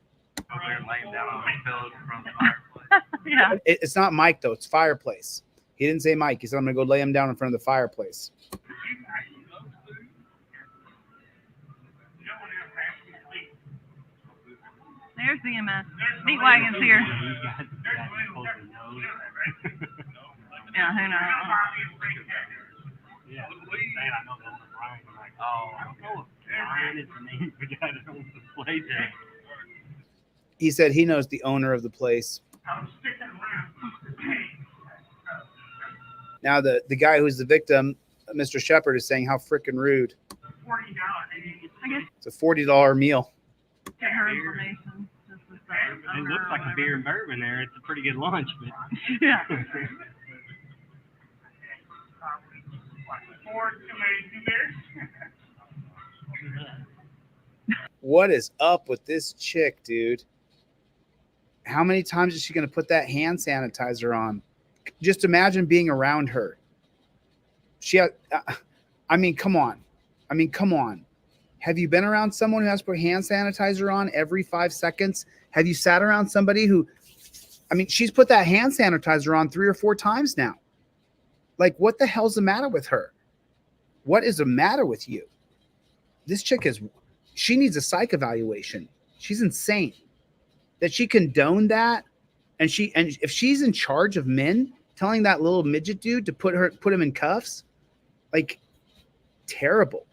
Yeah. It's not Mike, though. It's fireplace. He didn't say Mike. He said, I'm going to go lay him down in front of the fireplace. There's the EMS. Meat wagon's here. Yeah, who knows? Yeah, I know that Brian. I'm like, oh, I don't know if Brian is the name of the guy that owns the place. He said he knows the owner of the place. Now the guy who's the victim, Mr. Shepard, is saying how freaking rude. I guess It's a $40 meal. get her information. It looks like a beer and bourbon there. It's a pretty good lunch, but Yeah. What is up with this chick, dude? How many times is she going to put that hand sanitizer on? Just imagine being around her. She had, I mean, come on. I mean, come on. Have you been around someone who has to put hand sanitizer on every 5 seconds? Have you sat around somebody who, I mean, she's put that hand sanitizer on 3 or 4 times now. Like, what the hell's the matter with her? What is the matter with you? This chick she needs a psych evaluation. She's insane. That she condoned that, and if she's in charge of men, telling that little midget dude to put him in cuffs, like, terrible.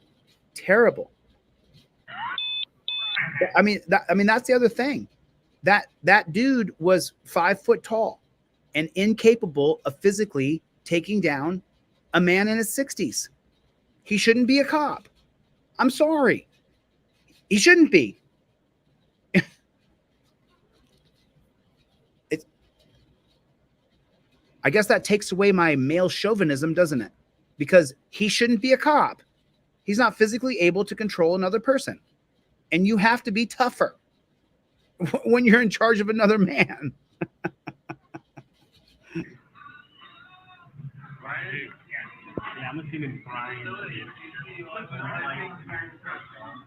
I mean, that's the other thing. That dude was 5 foot tall and incapable of physically taking down a man in his 60s. He shouldn't be a cop. I'm sorry. He shouldn't be. I guess that takes away my male chauvinism, doesn't it? Because he shouldn't be a cop. He's not physically able to control another person. And you have to be tougher when you're in charge of another man. yeah, I'm assuming Brian.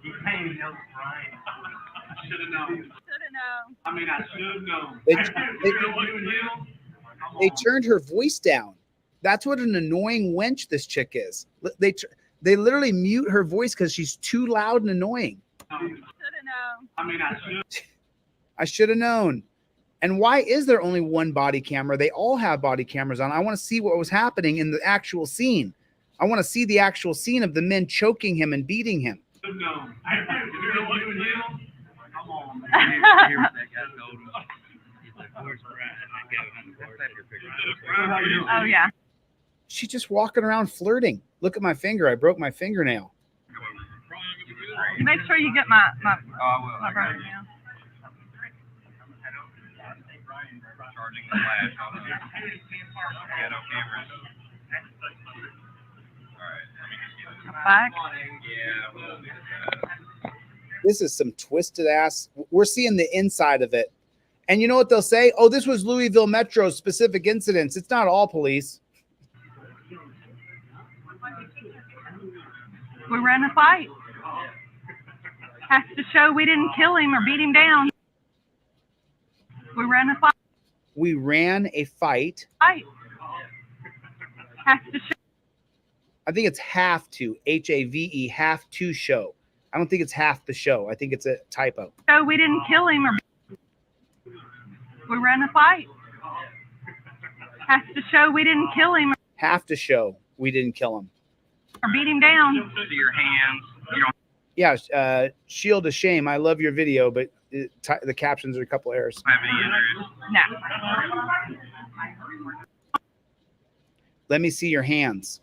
He's paying no Brian. I should have known. I mean, I should have known. They turned her voice down. That's what an annoying wench this chick is. They literally mute her voice because she's too loud and annoying. I mean, I should have known. And why is there only one body camera? They all have body cameras on. I want to see what was happening in the actual scene. I want to see the actual scene of the men choking him and beating him. Oh, yeah. She's just walking around flirting. Look at my finger. I broke my fingernail. Make sure you get my brother now. Charging the flash on the ghetto cameras. Back. This is some twisted ass. We're seeing the inside of it. And you know what they'll say? Oh, this was Louisville Metro specific incidents. It's not all police. We ran a fight. Has to show we didn't kill him or beat him down. We ran a fight. We ran a fight. Has to show. I think it's have to, HAVE, have to show. I don't think it's half the show. I think it's a typo. So we didn't kill him or we ran a fight. Has to show we didn't kill him Have to show we didn't kill him. or beat him down. See your hands. You don't Yeah, shield of shame. I love your video, but the captions are a couple errors. have any injuries. No. Let me see your hands.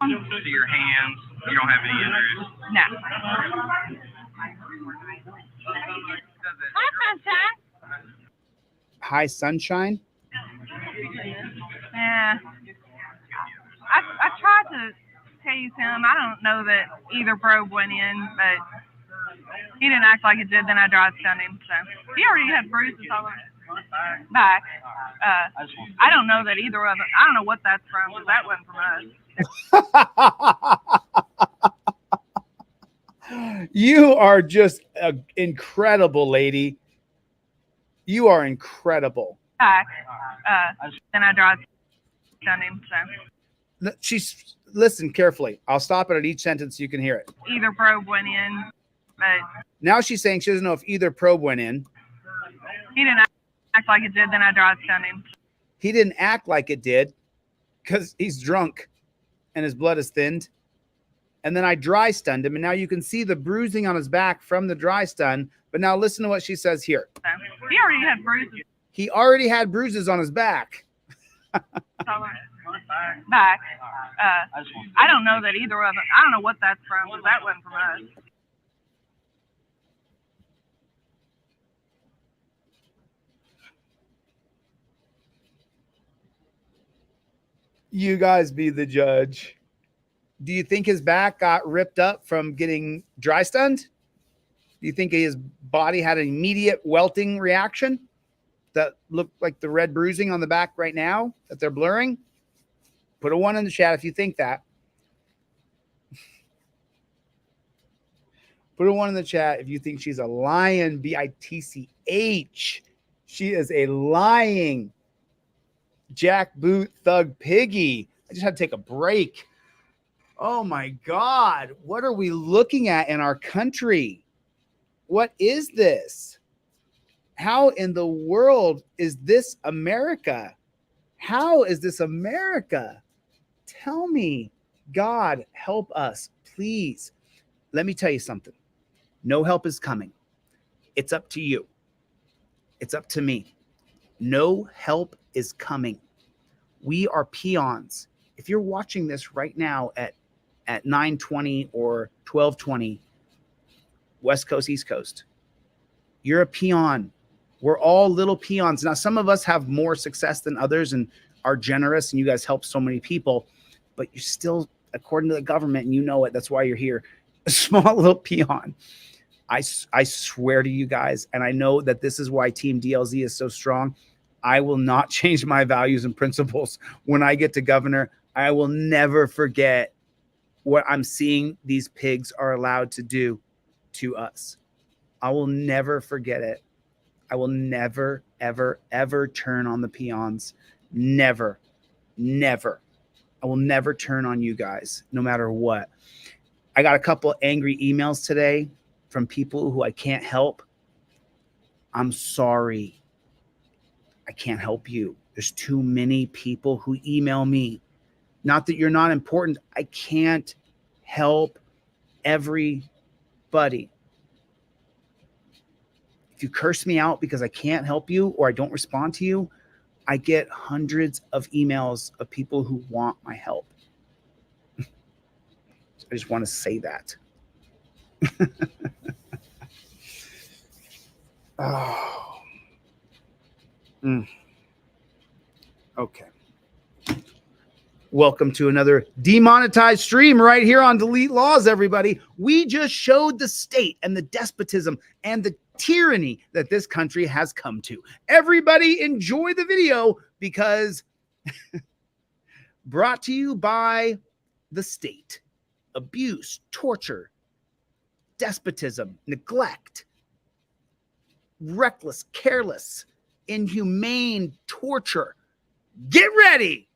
See your hands. You don't have any injuries. No. Hi, Sunshine. Hi, sunshine. Yeah. I tried to tase him. I don't know that either probe went in, but he didn't act like it did. Then I dry stunned him. So he already had bruises all over his back. I don't know that either of them. I don't know what that's from, because that wasn't from us. You are just incredible, lady. You are incredible. Back. Then I dry stunned him. So She's listen carefully. I'll stop it at each sentence so you can hear it. Either probe went in, but Now she's saying she doesn't know if either probe went in. he didn't act like it did. Then I dry stunned him. He didn't act like it did because he's drunk and his blood is thinned. And then I dry stunned him. And now you can see the bruising on his back from the dry stun. But now listen to what she says here. He already had bruises. He already had bruises on his back. Back. I don't know that either of them. I don't know what that's from. But that wasn't from us. You guys be the judge. Do you think his back got ripped up from getting dry stunned? Do you think his body had an immediate welting reaction that looked like the red bruising on the back right now that they're blurring? Put a 1 in the chat if you think that. Put a 1 in the chat if you think she's a lion, B-I-T-C-H. She is a lying jackboot thug piggy. I just had to take a break. Oh my God. What are we looking at in our country? What is this? How in the world is this America? How is this America? Tell me, God, help us, please. Let me tell you something. No help is coming. It's up to you. It's up to me. No help is coming. We are peons. If you're watching this right now at 9:20 or 12:20, West Coast, East Coast, you're a peon. We're all little peons. Now, some of us have more success than others and are generous, and you guys help so many people, but you're still, according to the government, and you know it, that's why you're here, a small little peon. I swear to you guys, and I know that this is why Team DLZ is so strong. I will not change my values and principles when I get to governor. I will never forget what I'm seeing these pigs are allowed to do to us. I will never forget it. I will never, ever, ever turn on the peons. Never, never. I will never turn on you guys, no matter what. I got a couple angry emails today from people who I can't help. I'm sorry. I can't help you. There's too many people who email me. Not that you're not important. I can't help everybody. If you curse me out because I can't help you or I don't respond to you, I get hundreds of emails of people who want my help. I just want to say that. Oh. Okay. Welcome to another demonetized stream right here on Delete Laws, everybody. We just showed the state and the despotism and the tyranny that this country has come to. Everybody enjoy the video because brought to you by the state. Abuse, torture, despotism, neglect, reckless, careless, inhumane torture. Get ready.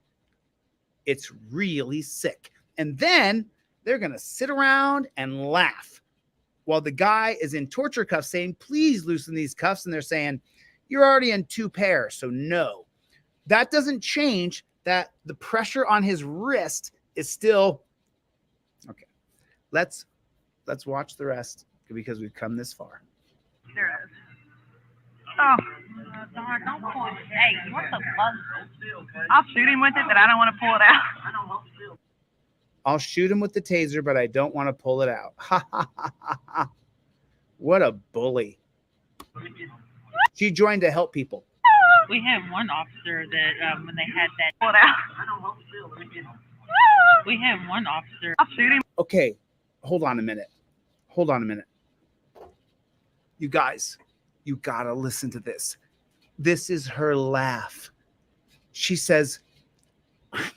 It's really sick. And then they're going to sit around and laugh while the guy is in torture cuffs saying, please loosen these cuffs. And they're saying, you're already in 2 pairs, so no. That doesn't change that the pressure on his wrist is still okay. Let's watch the rest because we've come this far. There it is. Oh, don't pull it. Hey, what the fuck? I'll shoot him with it, but I don't want to pull it out. I'll shoot him with the taser, but I don't want to pull it out. Ha ha ha ha ha. What a bully. She joined to help people. We had one officer that when they had that. Pull it out. We had one officer. I'll shoot him. Okay, hold on a minute. Hold on a minute. You guys, you gotta listen to this. This is her laugh. She says, I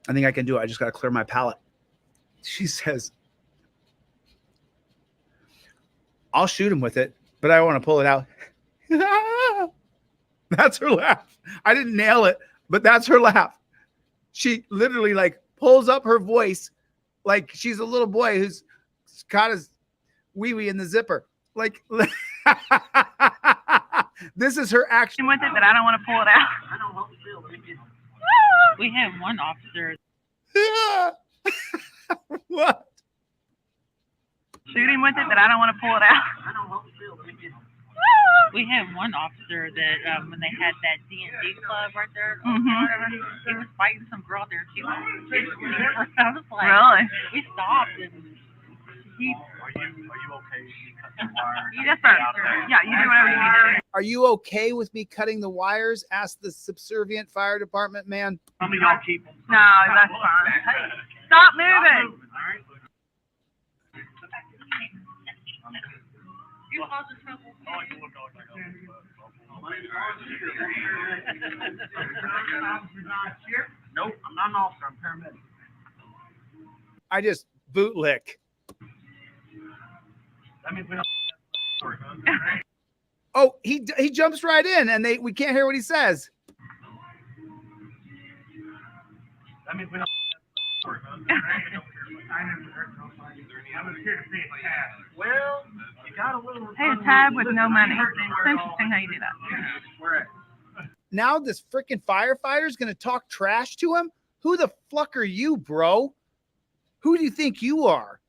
think I can do it. I just got to clear my palate. She says, I'll shoot him with it, but I want to pull it out. That's her laugh. I didn't nail it, but that's her laugh. She literally like pulls up her voice like she's a little boy who's got his wee-wee in the zipper. Like, this is her action with it, but I don't want to pull it out. We have one officer. What? Shoot him with it, but I don't want to pull it out. We have one officer that when they had that D&D club right there, he was fighting some girl there. She was, I was like, really? We stopped and he. Are you okay? Yes, sir. Yeah, you do whatever you need to do. Are you okay with me cutting the wires? Asked the subservient fire department man. Some of y'all keep them. No, that's fine. Hey, stop moving. You causing trouble. Nope, I'm not an officer. I'm paramedic. I just bootlick. That means we don't. Oh, he jumps right in, and we can't hear what he says. That means we don't. I was here to pay a tab. Well, you got a little. Pay a tab with no money. It's interesting how you do that. Now this freaking firefighter's gonna talk trash to him? Who the fuck are you, bro? Who do you think you are?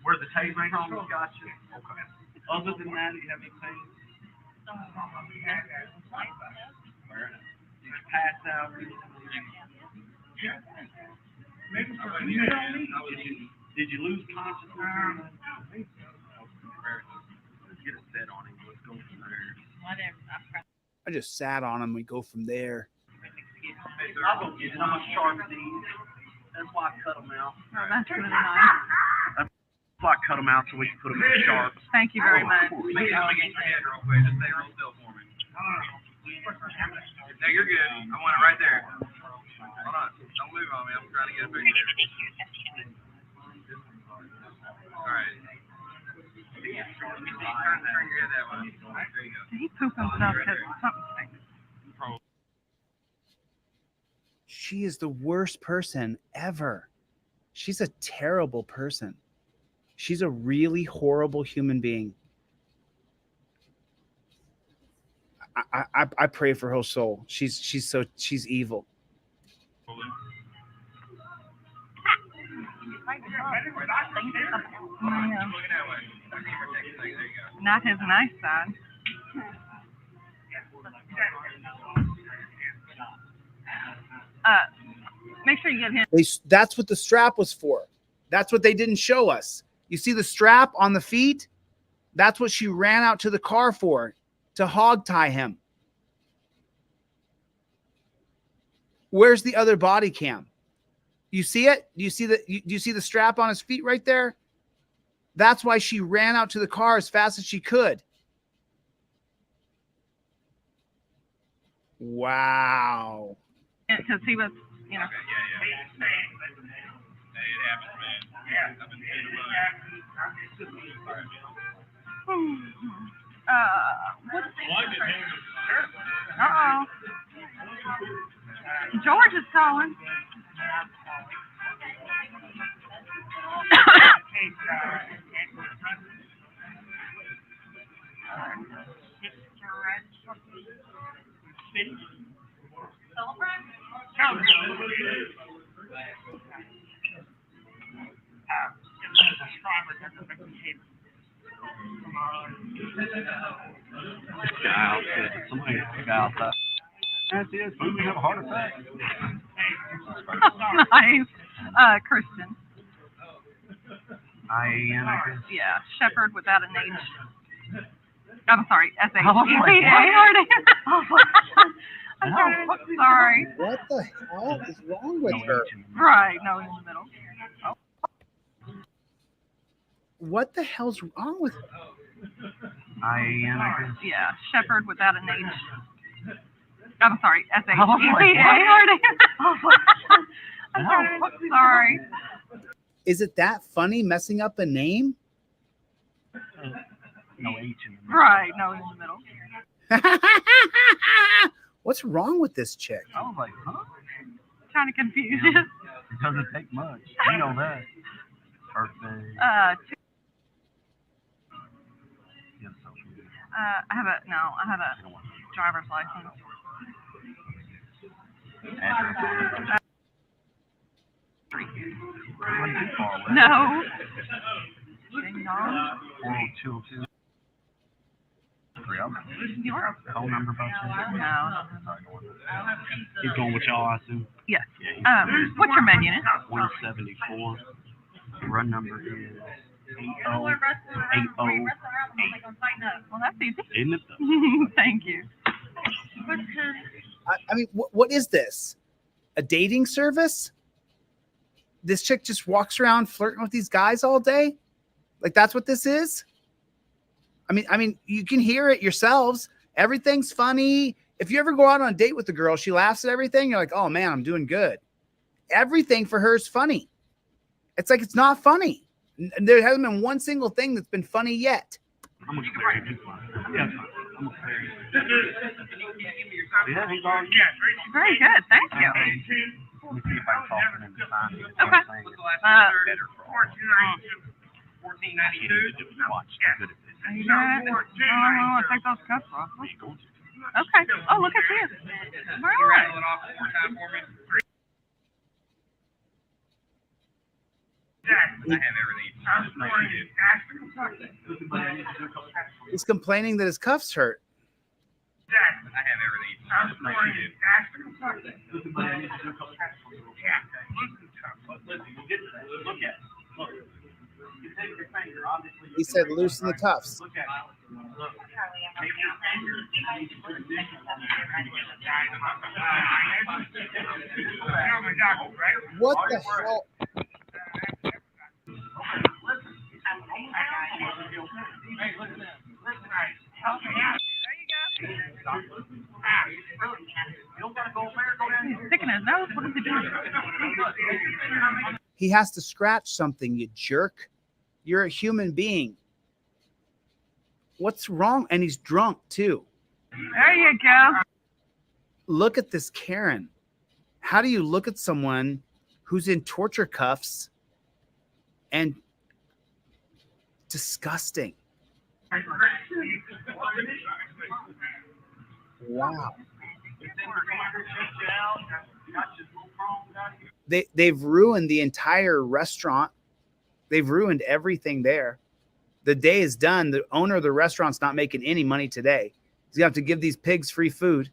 Where the tape from? Gotcha. Okay. Other than that, you have anything? You pass out. Did you lose consciousness? Get a set on him. Let's go from there. Whatever. I just sat on him. We go from there. I'll go get it. I'm a sharp these. That's why I cut them out. Oh, that's really nice. That's why I cut them out so we can put them in sharp. Thank you very much. Let me get your head real quick. Just stay real still for me. No, you're good. I want it right there. Hold on. Don't move on me. I'm trying to get a picture. All right. Let me see. Turn your head that way. There you go. Did he poop himself? Because something stinks. She is the worst person ever. She's a terrible person. She's a really horrible human being. I pray for her soul. She's evil. Not his nice side. Make sure you get him. That's what the strap was for. That's what they didn't show us. You see the strap on the feet? That's what she ran out to the car for, to hog tie him. Where's the other body cam? You see it? Do you see the strap on his feet right there? That's why she ran out to the car as fast as she could. Wow. Because he was, you know. Hey, it happens, man. I've been seeing Uh-oh. George is calling. Somebody got that. That's it. We have a heart attack. Nice. Christian. I Yeah, shepherd without an H. I'm sorry, S-H. Oh my I'm sorry. What the hell is wrong with her? Right, no, in the middle. What the hell's wrong with her? Yeah, shepherd without an H. I'm sorry, S-H. Oh my I'm sorry. Is it that funny messing up a name? No H in the Right, no in the middle. What's wrong with this chick? I was like, huh? Kind of confused. It doesn't take much. You know that. Birthday. I Yeah, social media. I have a driver's license. Address. Wasn't too far away. No. Ding dong. 40202. Yours? Phone number about you? No. He's going with y'all, I assume? Yes. What's your med unit? 174. Run number is 8080. Well, that's easy. Isn't it? Thank you. I mean, what is this? A dating service? This chick just walks around flirting with these guys all day? Like that's what this is? I mean, you can hear it yourselves. Everything's funny. If you ever go out on a date with a girl, she laughs at everything. You're like, oh man, I'm doing good. Everything for her is funny. It's like it's not funny. There hasn't been one single thing that's been funny yet. I'm gonna clear it. Yeah, I'm gonna clear it. Yeah, he's on. Very good. Thank you. Let me see if I can talk to him to find it. Okay. Better for all. 1492. Watch. Good at this. You got it? Oh, I'll take those cups off. Okay. Oh, look at this. All right. I have everything. He's complaining that his cuffs hurt. I have everything. He said loosen the cuffs. What the hell? He's sticking his nose. What is he doing? He has to scratch something, you jerk. You're a human being. What's wrong? And he's drunk too. There you go. Look at this Karen. How do you look at someone who's in torture cuffs and disgusting? Wow. They've ruined the entire restaurant. They've ruined everything there. The day is done. The owner of the restaurant's not making any money today. He's gonna have to give these pigs free food.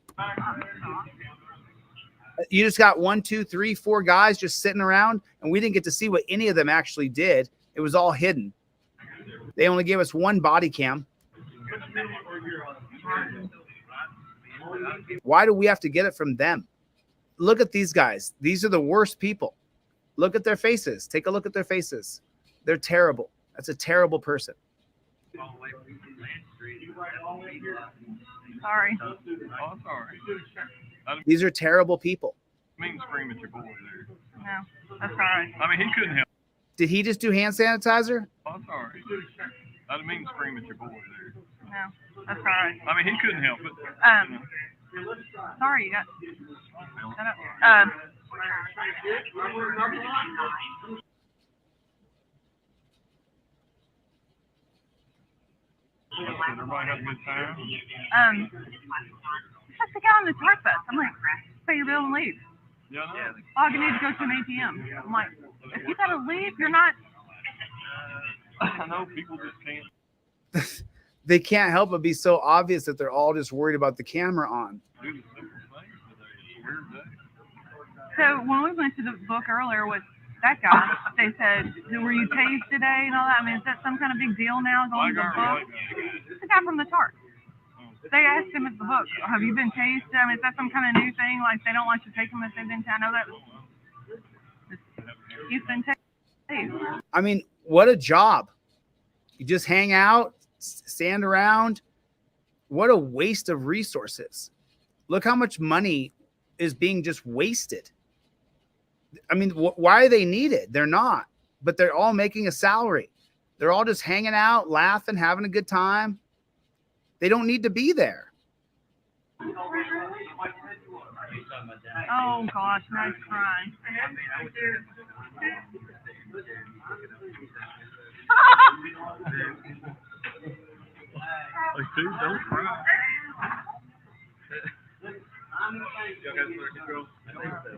You just got 1, 2, 3, 4 guys just sitting around, and we didn't get to see what any of them actually did. It was all hidden. They only gave us one body cam. Why do we have to get it from them? Look at these guys. These are the worst people. Look at their faces. Take a look at their faces. They're terrible. That's a terrible person. Sorry. Oh, sorry. These are terrible people. I mean, scream at your boy there. No, that's all right. I mean, he couldn't help. Did he just do hand sanitizer? Oh, sorry. I didn't mean to scream at your boy there. No, that's all right. I mean, he couldn't help it. Sorry, you got. Everybody have a good time? That's the guy on the tour bus. I'm like, pay your bill and leave. Yeah, I know. Oh, you need to go to an ATM. I'm like, if you gotta leave, you're not. I know people just can't. They can't help but be so obvious that they're all just worried about the camera on. So when we went to the book earlier with that guy, they said, were you tased today and all that? I mean, is that some kind of big deal now going to the book? It's the guy from the TARC. They asked him at the book, have you been tased? I mean, is that some kind of new thing? Like they don't want you to take them if they've been tased? I know that he's been tased. I mean, what a job. You just hang out, stand around. What a waste of resources. Look how much money is being just wasted. I mean, why are they needed? They're not, but they're all making a salary. They're all just hanging out, laughing, having a good time. They don't need to be there. Oh gosh, nice crying. Like, dude, don't cry.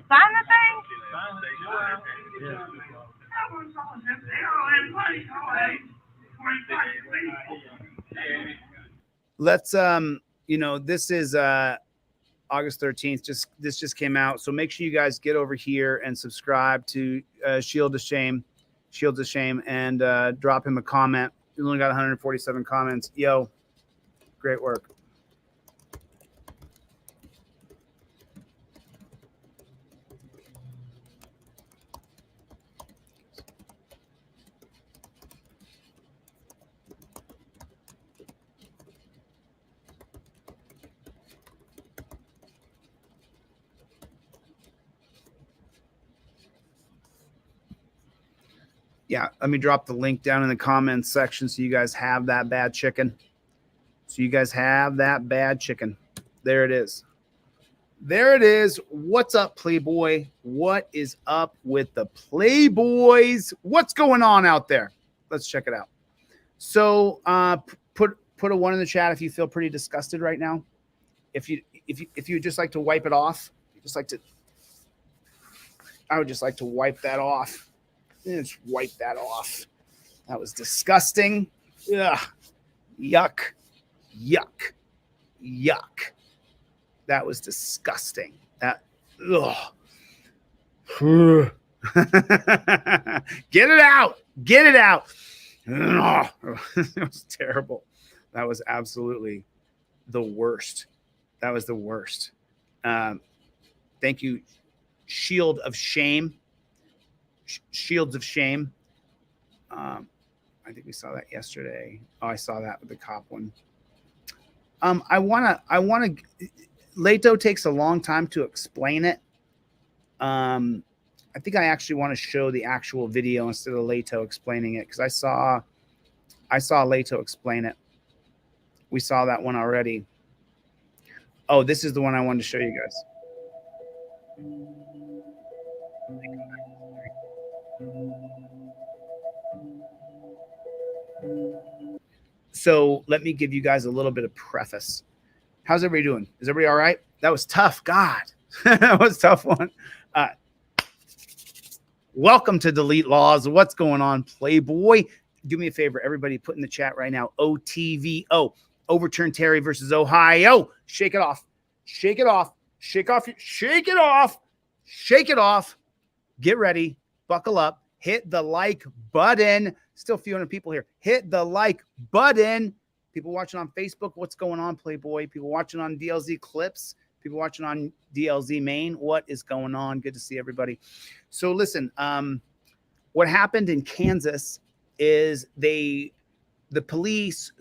Sign the thing? Let's this is August 13th. This just came out. So make sure you guys get over here and subscribe to Shield of Shame, and drop him a comment. He's only got 147 comments. Yo, great work. Yeah, let me drop the link down in the comments section so you guys have that bad chicken. There it is. There it is. What's up, Playboy? What is up with the Playboys? What's going on out there? Let's check it out. So put a 1 in the chat if you feel pretty disgusted right now. If you just like to wipe it off, I would just like to wipe that off. Just wipe that off. That was disgusting. Ugh. Yuck. Yuck. Yuck. That was disgusting. That. Ugh. Get it out. Get it out. Ugh. It was terrible. That was absolutely the worst. That was the worst. Thank you, Shield of Shame. Shields of Shame. I think we saw that yesterday. Oh, I saw that with the cop one. I wanna Leto takes a long time to explain it. I think I actually want to show the actual video instead of Leto explaining it, because I saw Leto explain it. We saw that one already. Oh, this is the one I wanted to show you guys. So let me give you guys a little bit of preface. How's everybody doing? Is everybody all right? That was tough. God, that was a tough one. Welcome to Delete Laws. What's going on, Playboy? Do me a favor, everybody, put in the chat right now. OTVO. Overturn Terry versus Ohio. Shake it off. Shake it off. Shake off. Shake it off. Shake it off. Get ready. Buckle up. Hit the like button. Still a few hundred people here. Hit the like button. People watching on Facebook. What's going on, Playboy? People watching on DLZ Clips. People watching on DLZ Maine. What is going on? Good to see everybody. So listen, what happened in Kansas is the police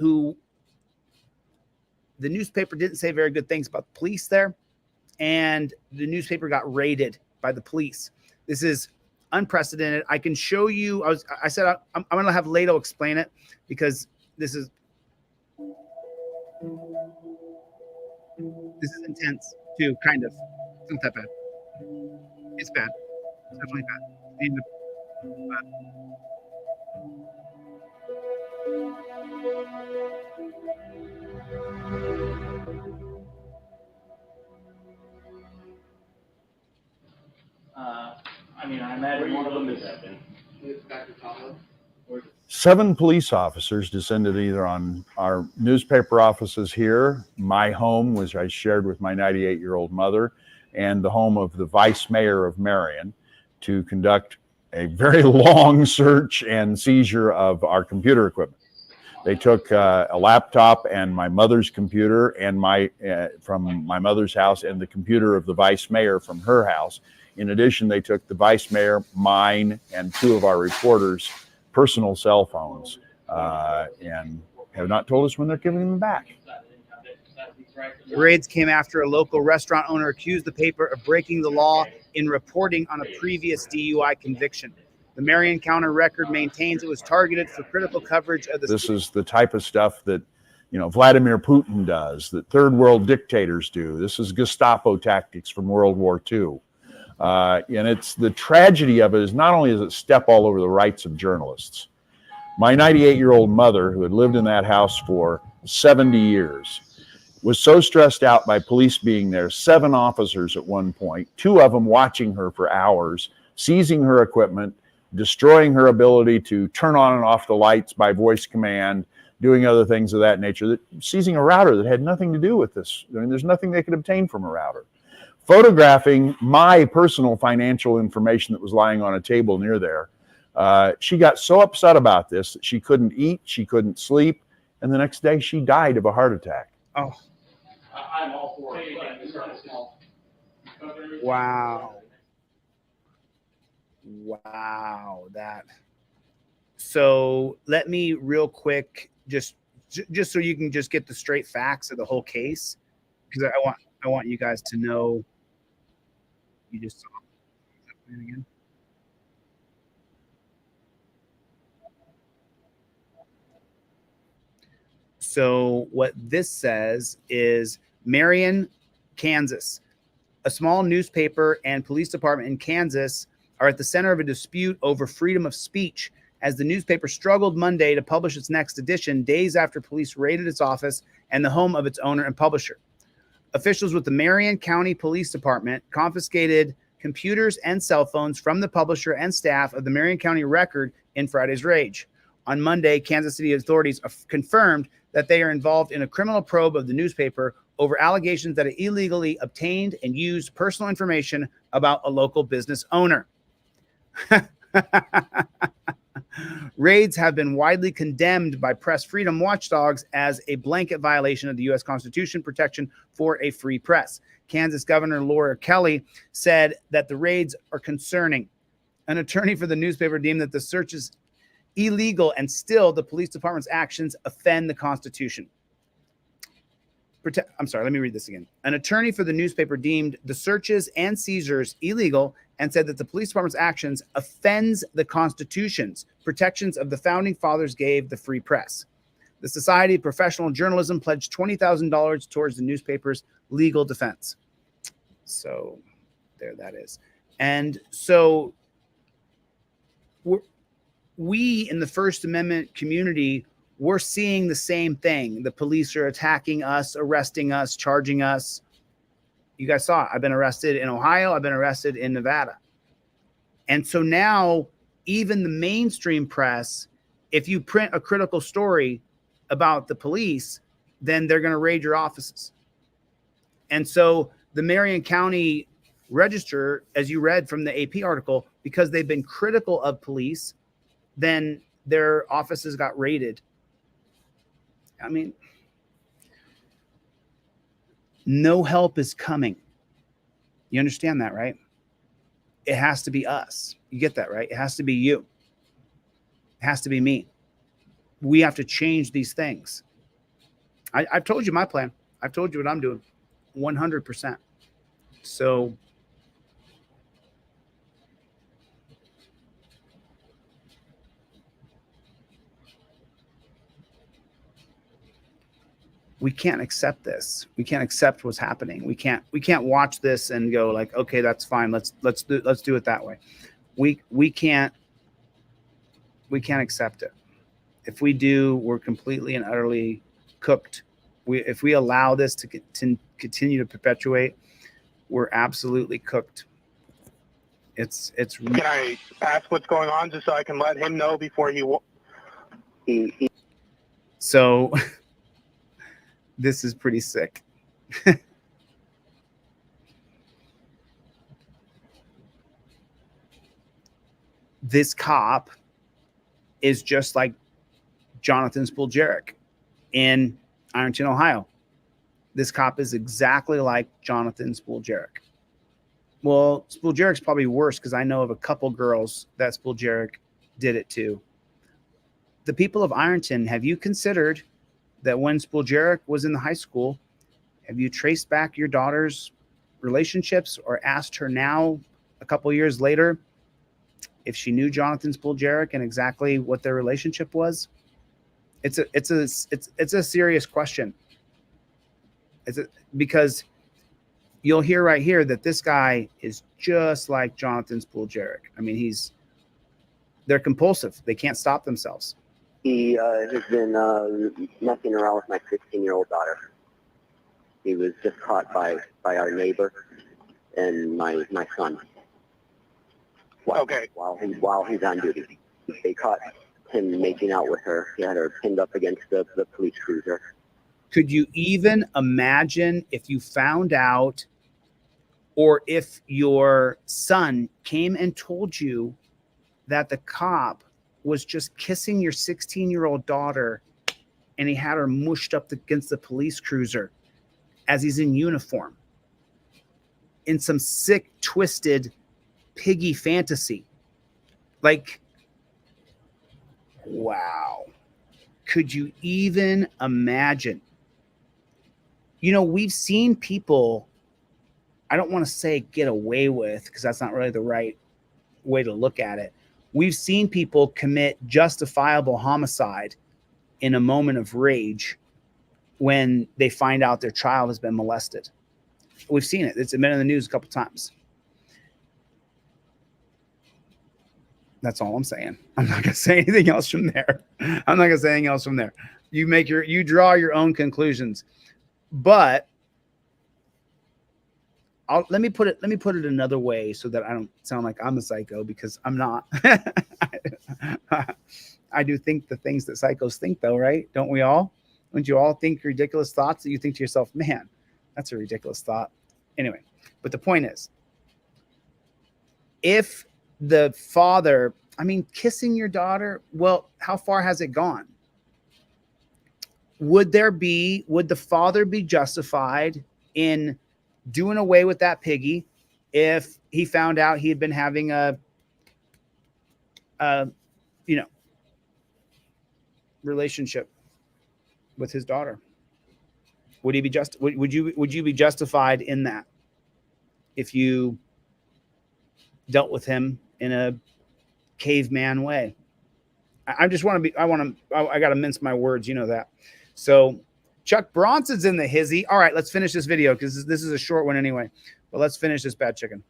the newspaper didn't say very good things about the police there, and the newspaper got raided by the police. This is unprecedented. I can show you. I said I'm going to have Leto explain it, because this is intense too, kind of. It's not that bad. It's bad. It's definitely bad. I mean, I imagine one of them is. 7 police officers descended either on our newspaper offices here, my home, which I shared with my 98-year-old mother, and the home of the vice mayor of Marion, to conduct a very long search and seizure of our computer equipment. They took a laptop and my mother's computer and from my mother's house, and the computer of the vice mayor from her house. In addition, they took the vice mayor, mine, and 2 of our reporters' personal cell phones, and have not told us when they're giving them back. The raids came after a local restaurant owner accused the paper of breaking the law in reporting on a previous DUI conviction. The Marion County Record maintains it was targeted for critical coverage of the. This is the type of stuff that, Vladimir Putin does, that third world dictators do. This is Gestapo tactics from World War II. And it's the tragedy of it is not only does it step all over the rights of journalists. My 98-year-old mother, who had lived in that house for 70 years, was so stressed out by police being there, 7 officers at one point, 2 of them watching her for hours, seizing her equipment, destroying her ability to turn on and off the lights by voice command, doing other things of that nature, seizing a router that had nothing to do with this. I mean, there's nothing they could obtain from a router. Photographing my personal financial information that was lying on a table near there. She got so upset about this that she couldn't eat, she couldn't sleep, and the next day she died of a heart attack. Oh. I'm all for it. Wow. Wow. That. So let me real quick, just so you can just get the straight facts of the whole case, because I want you guys to know. You just saw it again. So what this says is Marion, Kansas. A small newspaper and police department in Kansas are at the center of a dispute over freedom of speech as the newspaper struggled Monday to publish its next edition days after police raided its office and the home of its owner and publisher. Officials with the Marion County Police Department confiscated computers and cell phones from the publisher and staff of the Marion County Record in Friday's raid. On Monday, Kansas City authorities confirmed that they are involved in a criminal probe of the newspaper over allegations that it illegally obtained and used personal information about a local business owner. Raids have been widely condemned by press freedom watchdogs as a blanket violation of the U.S. Constitution protection for a free press. Kansas Governor Laura Kelly said that the raids are concerning. An attorney for the newspaper deemed that the search is illegal and still the police department's actions offend the Constitution. Let me read this again. An attorney for the newspaper deemed the searches and seizures illegal and said that the police department's actions offends the Constitution's protections of the founding fathers gave the free press. The Society of Professional Journalism pledged $20,000 towards the newspaper's legal defense. So there that is. And so we in the First Amendment community, we're seeing the same thing. The police are attacking us, arresting us, charging us. You guys saw it. I've been arrested in Ohio. I've been arrested in Nevada. And so now even the mainstream press, if you print a critical story about the police, then they're going to raid your offices. And so the Marion County Register, as you read from the AP article, because they've been critical of police, then their offices got raided. I mean, no help is coming. You understand that, right? It has to be us. You get that, right? It has to be you. It has to be me. We have to change these things. I've told you my plan. I've told you what I'm doing. 100%. So we can't accept this. We can't accept what's happening. We can't watch this and go like, okay, that's fine. Let's do it that way. We can't accept it. If we do, we're completely and utterly cooked. If we allow this to continue to perpetuate, we're absolutely cooked. It's. Can I ask what's going on just so I can let him know before he. So this is pretty sick. This cop is just like Jonathan Spuljarek in Ironton, Ohio. This cop is exactly like Jonathan Spuljarek. Well, Spuljarek's probably worse because I know of a couple girls that Spuljarek did it to. The people of Ironton, have you considered that when Spuljarek was in the high school, have you traced back your daughter's relationships or asked her now, a couple years later, if she knew Jonathan Spuljarek and exactly what their relationship was? It's a serious question. Because you'll hear right here that this guy is just like Jonathan Spuljarek. I mean, they're compulsive. They can't stop themselves. He has been messing around with my 16-year-old daughter. He was just caught by our neighbor and my son. While he's on duty, they caught him making out with her. He had her pinned up against the police cruiser. Could you even imagine if you found out, or if your son came and told you that the cop was just kissing your 16-year-old daughter and he had her mushed up against the police cruiser as he's in uniform in some sick, twisted, piggy fantasy? Like, wow. Could you even imagine? You know, we've seen people, I don't want to say get away with, because that's not really the right way to look at it. We've seen people commit justifiable homicide in a moment of rage when they find out their child has been molested. We've seen it. It's been in the news a couple times. That's all I'm saying. I'm not going to say anything else from there. You draw your own conclusions. But let me put it another way so that I don't sound like I'm a psycho, because I'm not. I do think the things that psychos think, though, right? Don't we all? Don't you all think ridiculous thoughts that you think to yourself, man, that's a ridiculous thought? Anyway, but the point is, if the father, kissing your daughter, well, how far has it gone? Would the father be justified in doing away with that piggy if he found out he had been having a relationship with his daughter? Would he be would you be justified in that if you dealt with him in a caveman way? I got to mince my words, you know that. So Chuck Bronson's in the hizzy. All right, let's finish this video because this is a short one anyway. But let's finish this bad chicken.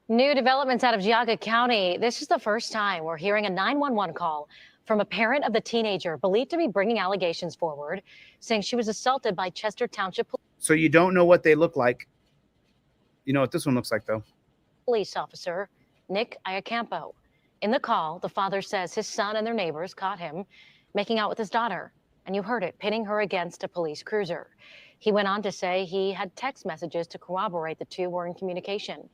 New developments out of Geauga County. This is the first time we're hearing a 911 call from a parent of the teenager believed to be bringing allegations forward, saying she was assaulted by Chester Township. So you don't know what they look like. You know what this one looks like, though. Police officer Nick Iacampo. In the call, the father says his son and their neighbors caught him making out with his daughter. And you heard it, pinning her against a police cruiser. He went on to say he had text messages to corroborate the two were in communication.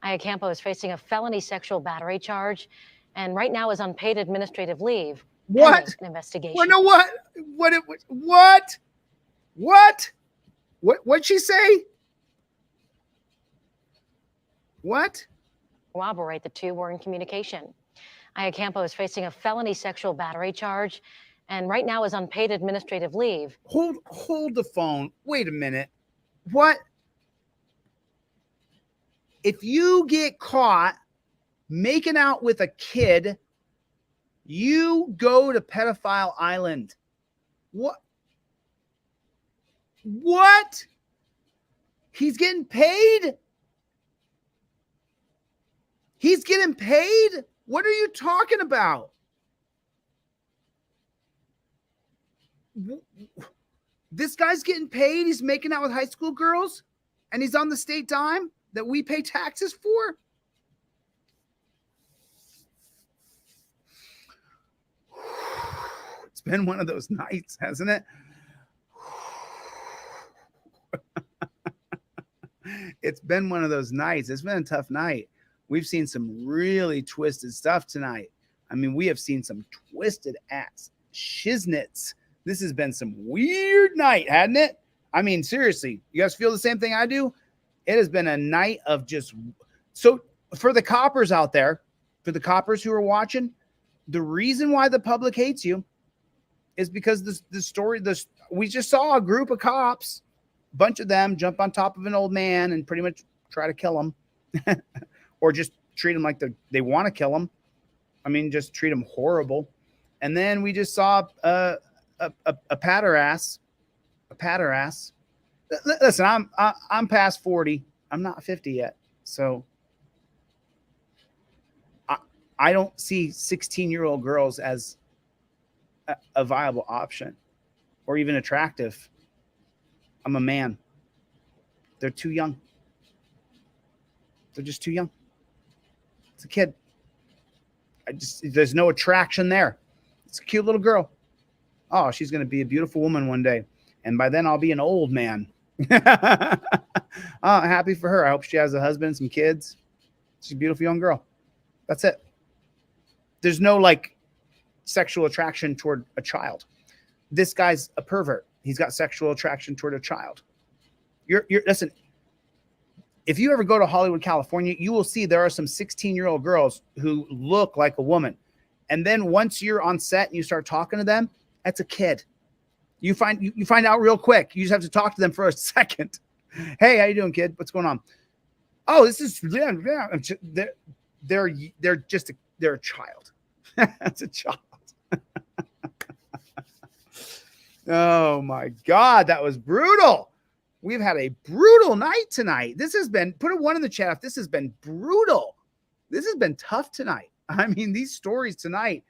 Iacampo is facing a felony sexual battery charge and right now is on paid administrative leave. What? An investigation. Well, no, what? What'd she say? What? Corroborate the two were in communication. Iacampo is facing a felony sexual battery charge and right now is on paid administrative leave. Hold the phone. Wait a minute. What? If you get caught making out with a kid, you go to Pedophile Island. What? He's getting paid? He's getting paid? What are you talking about? This guy's getting paid. He's making out with high school girls and he's on the state dime that we pay taxes for. It's been one of those nights, hasn't it? It's been one of those nights. It's been a tough night. We've seen some really twisted stuff tonight. I mean, we have seen some twisted ass shiznits. This has been some weird night, hadn't it? I mean, seriously, you guys feel the same thing I do? It has been a night of just... So for the coppers out there, for the coppers who are watching, the reason why the public hates you is because we just saw a group of cops, a bunch of them jump on top of an old man and pretty much try to kill him or just treat him like they want to kill him. I mean, just treat them horrible. And then we just saw a patter ass. Listen, I'm past 40. I'm not 50 yet. So I don't see 16-year-old girls as a viable option or even attractive. I'm a man. They're too young. They're just too young. It's a kid. There's no attraction there. It's a cute little girl. Oh, she's going to be a beautiful woman one day. And by then I'll be an old man. Happy for her. I hope she has a husband and some kids. She's a beautiful young girl. That's it. There's no like sexual attraction toward a child. This guy's a pervert. He's got sexual attraction toward a child. Listen, if you ever go to Hollywood, California, you will see there are some 16-year-old girls who look like a woman. And then once you're on set and you start talking to them, that's a kid. You find out real quick. You just have to talk to them for a second. Hey, how you doing, kid? What's going on? Oh, this is they're a child. That's a child. Oh my God, that was brutal. We've had a brutal night tonight. This has been, put a 1 in the chat if this has been brutal. This has been tough tonight. I mean, these stories tonight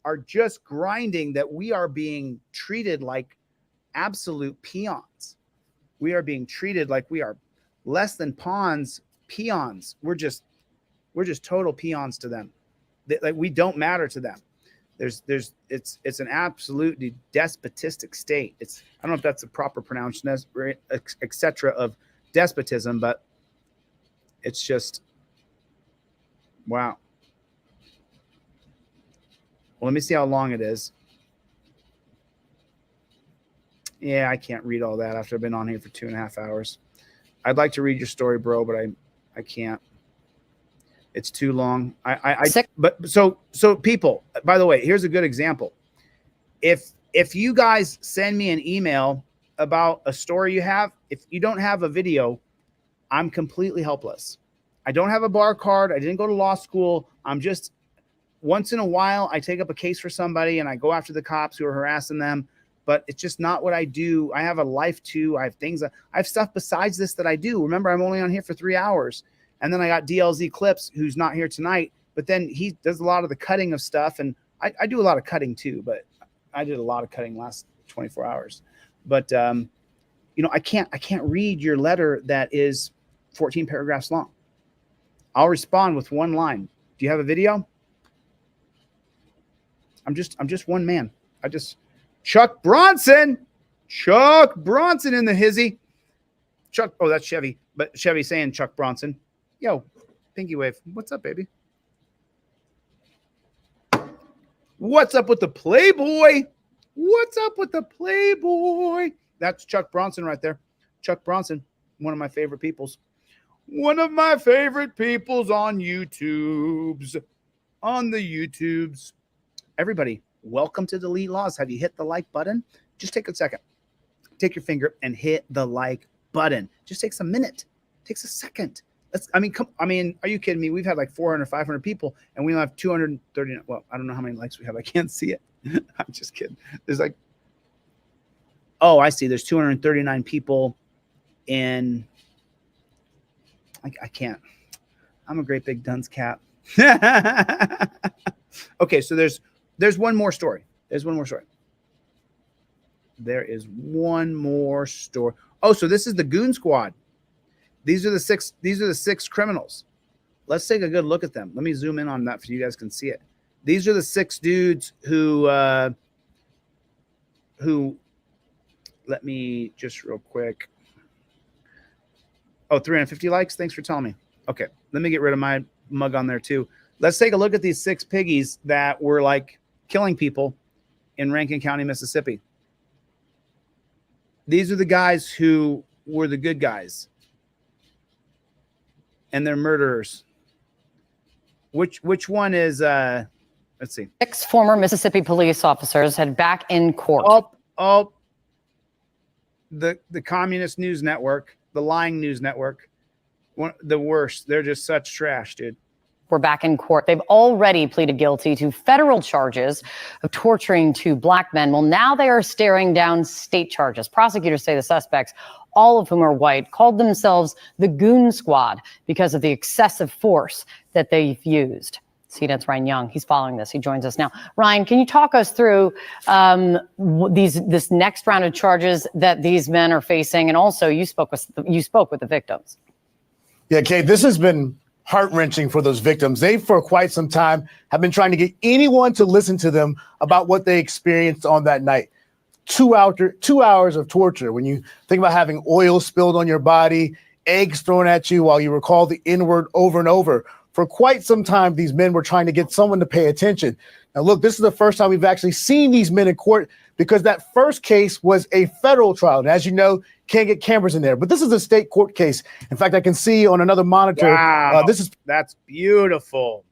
are just grinding that we are being treated like absolute peons. We are being treated like we are less than pawns, peons. We're just total peons to them. Like we don't matter to them. It's an absolutely despotistic state. I don't know if that's a proper pronouncement, etc. of despotism, but it's just, wow. Well, let me see how long it is. Yeah, I can't read all that after I've been on here for 2.5 hours. I'd like to read your story, bro, but I can't. It's too long. So people, by the way, here's a good example. If you guys send me an email about a story you have, if you don't have a video, I'm completely helpless. I don't have a bar card. I didn't go to law school. I'm just, once in a while, I take up a case for somebody and I go after the cops who are harassing them, but it's just not what I do. I have a life too. I have things, I have stuff besides this that I do. Remember, I'm only on here for 3 hours. And then I got DLZ Clips, who's not here tonight, but then he does a lot of the cutting of stuff. And I do a lot of cutting too, but I did a lot of cutting last 24 hours. But, you know, I can't read your letter that is 14 paragraphs long. I'll respond with 1 line. Do you have a video? I'm just one man. Chuck Bronson in the hizzy. Chuck, oh, that's Chevy, but Chevy saying Chuck Bronson. Yo, pinky wave. What's up, baby? What's up with the Playboy? What's up with the Playboy? That's Chuck Bronson right there. Chuck Bronson, one of my favorite peoples. One of my favorite peoples on YouTubes. On the YouTubes. Everybody, welcome to Delete Laws. Have you hit the like button? Just take a second. Take your finger and hit the like button. Just takes a minute. Takes a second. Are you kidding me? We've had like 400, 500 people, and we only have 230. Well, I don't know how many likes we have. I can't see it. I'm just kidding. There's like, oh, I see. There's 239 people in. I can't. I'm a great big dunce cat. Okay, so there's one more story. There is one more story. Oh, so this is the Goon Squad. These are the six criminals. Let's take a good look at them. Let me zoom in on that so you guys can see it. These are the 6 dudes who let me just real quick. Oh, 350 likes. Thanks for telling me. Okay, let me get rid of my mug on there too. Let's take a look at these 6 piggies that were like killing people in Rankin County, Mississippi. These are the guys who were the good guys. And they're murderers. Which one is let's see. 6 former Mississippi police officers had back in court. The communist news network, the lying news network. The worst. They're just such trash, dude. We're back in court. They've already pleaded guilty to federal charges of torturing two black men. Well, now they are staring down state charges. Prosecutors say the suspects, all of whom are white, called themselves the Goon Squad because of the excessive force that they've used. CNET's Ryan Young. He's following this. He joins us now. Ryan, can you talk us through this next round of charges that these men are facing? And also, you spoke with the victims. Yeah, Kate, this has been heart-wrenching for those victims. They, for quite some time, have been trying to get anyone to listen to them about what they experienced on that night. 2 hours of torture. When you think about having oil spilled on your body, eggs thrown at you while you recall the N-word over and over. For quite some time, these men were trying to get someone to pay attention. Now, look, this is the first time we've actually seen these men in court because that first case was a federal trial. And as you know, can't get cameras in there. But this is a state court case. In fact, I can see on another monitor. Wow, that's beautiful.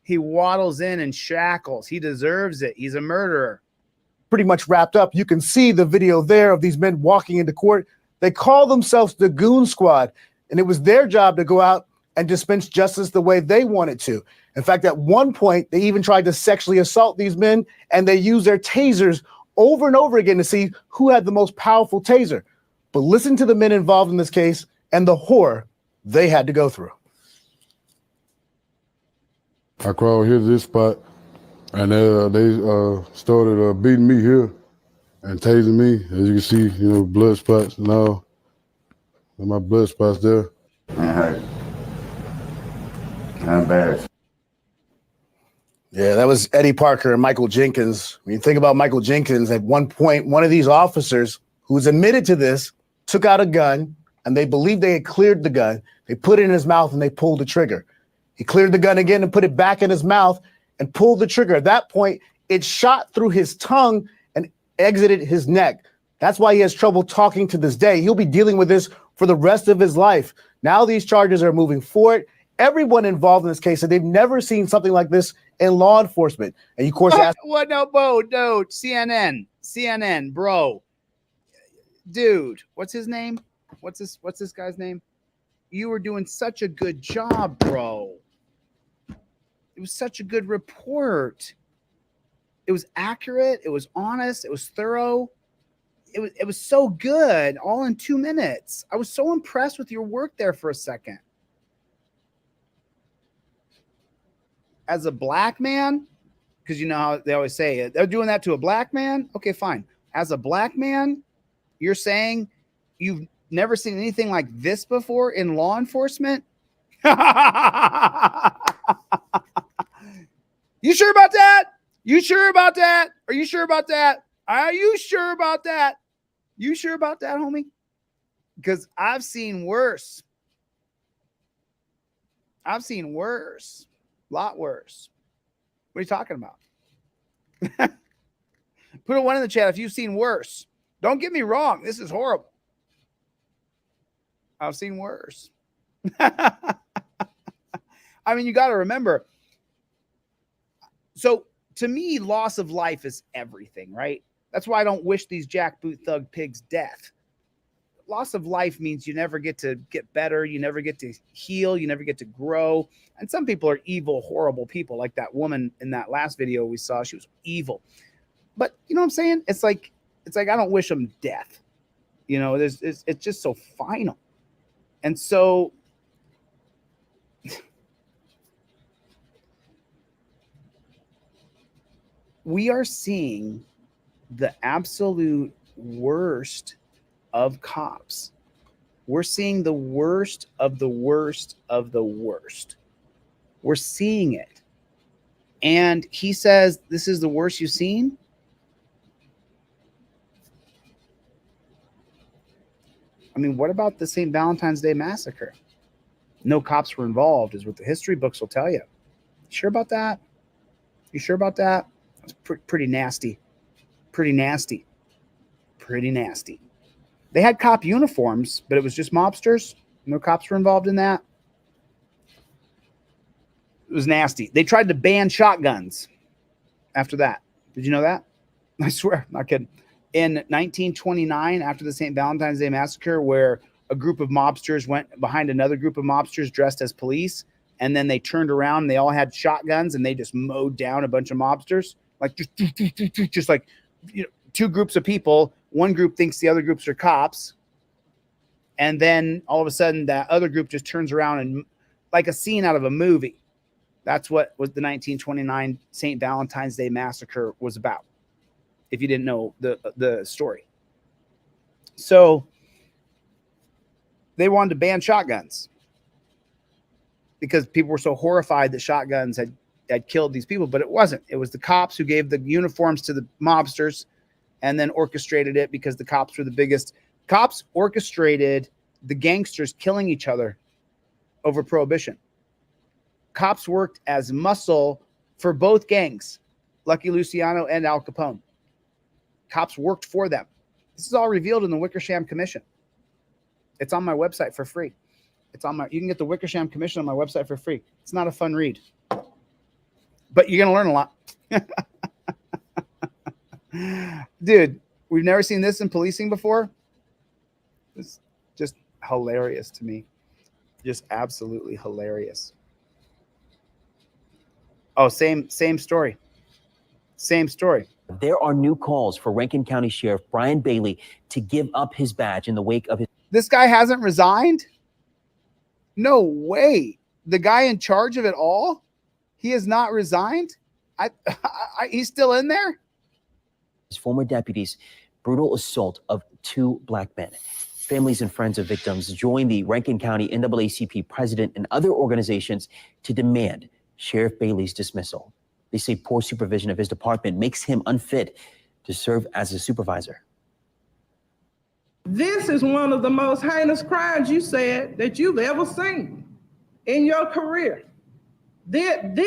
He waddles in shackles. He deserves it. He's a murderer. Pretty much wrapped up. You can see the video there of these men walking into court. They call themselves the Goon Squad, and it was their job to go out and dispense justice the way they wanted to. In fact, at one point, they even tried to sexually assault these men, and they used their tasers over and over again to see who had the most powerful taser. But listen to the men involved in this case and the horror they had to go through. I crawled here to this spot, and they started beating me here and tasing me. As you can see, blood spots and all. And my blood spots there. I'm embarrassed. Yeah, that was Eddie Parker and Michael Jenkins. When you think about Michael Jenkins, at one point, one of these officers who's admitted to this took out a gun, and they believed they had cleared the gun. They put it in his mouth and they pulled the trigger. He cleared the gun again and put it back in his mouth and pulled the trigger. At that point, it shot through his tongue and exited his neck. That's why he has trouble talking to this day. He'll be dealing with this for the rest of his life. Now these charges are moving forward. Everyone involved in this case said they've never seen something like this in law enforcement. And you, of course, asked, What? No, CNN, bro. Dude, what's his name? What's this guy's name? You were doing such a good job, bro. It was such a good report. It was accurate. It was honest. It was thorough. It was so good, all in 2 minutes. I was so impressed with your work there for a second. As a black man, because you know how they always say they're doing that to a black man. Okay, fine. As a black man, you're saying you've never seen anything like this before in law enforcement? You sure about that? You sure about that? Are you sure about that? Are you sure about that? You sure about that, homie? Because I've seen worse. I've seen worse. A lot worse. What are you talking about? Put a 1 in the chat if you've seen worse. Don't get me wrong. This is horrible. I've seen worse. I mean, you got to remember. So to me, loss of life is everything, right? That's why I don't wish these jackboot thug pigs death. Loss of life means you never get to get better. You never get to heal. You never get to grow. And some people are evil, horrible people, like that woman in that last video we saw. She was evil. But you know what I'm saying? It's like I don't wish them death. You know, it's just so final. And so we are seeing the absolute worst of cops. We're seeing the worst of the worst of the worst. We're seeing it. And he says, this is the worst you've seen? I mean, what about the St. Valentine's Day massacre? No cops were involved, is what the history books will tell you. Sure about that? You sure about that? It's pretty nasty. Pretty nasty. Pretty nasty. They had cop uniforms, but it was just mobsters. No cops were involved in that. It was nasty. They tried to ban shotguns after that. Did you know that? I swear, not kidding. In 1929, after the St. Valentine's Day massacre, where a group of mobsters went behind another group of mobsters dressed as police and then they turned around and they all had shotguns and they just mowed down a bunch of mobsters, like just like, you know, two groups of people. One group thinks the other groups are cops, and then all of a sudden that other group just turns around and, like a scene out of a movie. That's what was the 1929 St. Valentine's Day Massacre was about, if you didn't know the story. So they wanted to ban shotguns because people were so horrified that shotguns had killed these people, but it wasn't. It was the cops who gave the uniforms to the mobsters and then orchestrated it, because the cops were the biggest. Cops orchestrated the gangsters killing each other over Prohibition. Cops worked as muscle for both gangs, Lucky Luciano and Al Capone. Cops worked for them. This is all revealed in the Wickersham Commission. It's on my website for free. You can get the Wickersham Commission on my website for free. It's not a fun read, but you're going to learn a lot. Dude, we've never seen this in policing before. It's just hilarious to me. Just absolutely hilarious. Oh, same story. Same story. There are new calls for Rankin County Sheriff Brian Bailey to give up his badge in the wake of his... This guy hasn't resigned? No way. The guy in charge of it all? He has not resigned? He's still in there? His former deputies' brutal assault of 2 black men. Families and friends of victims joined the Rankin County NAACP president and other organizations to demand Sheriff Bailey's dismissal. They say poor supervision of his department makes him unfit to serve as a supervisor. This is one of the most heinous crimes, you said, that you've ever seen in your career. That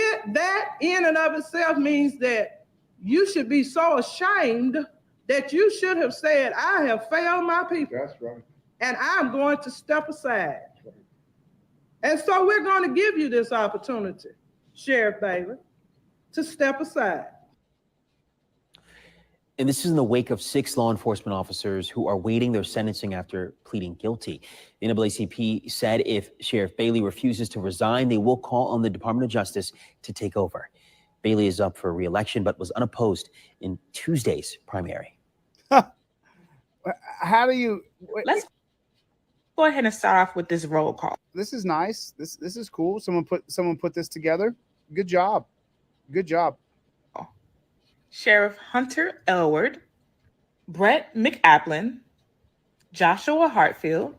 in and of itself means that you should be so ashamed that you should have said, I have failed my people. That's right. And I'm going to step aside. Right. And so we're going to give you this opportunity, Sheriff Bailey, to step aside. And this is in the wake of 6 law enforcement officers who are waiting their sentencing after pleading guilty. The NAACP said if Sheriff Bailey refuses to resign, they will call on the Department of Justice to take over. Bailey is up for re-election, but was unopposed in Tuesday's primary. How do you... Let's go ahead and start off with this roll call. This is nice. This is cool. Someone put this together. Good job. Good job. Sheriff Hunter Elward, Brett McAplin, Joshua Hartfield,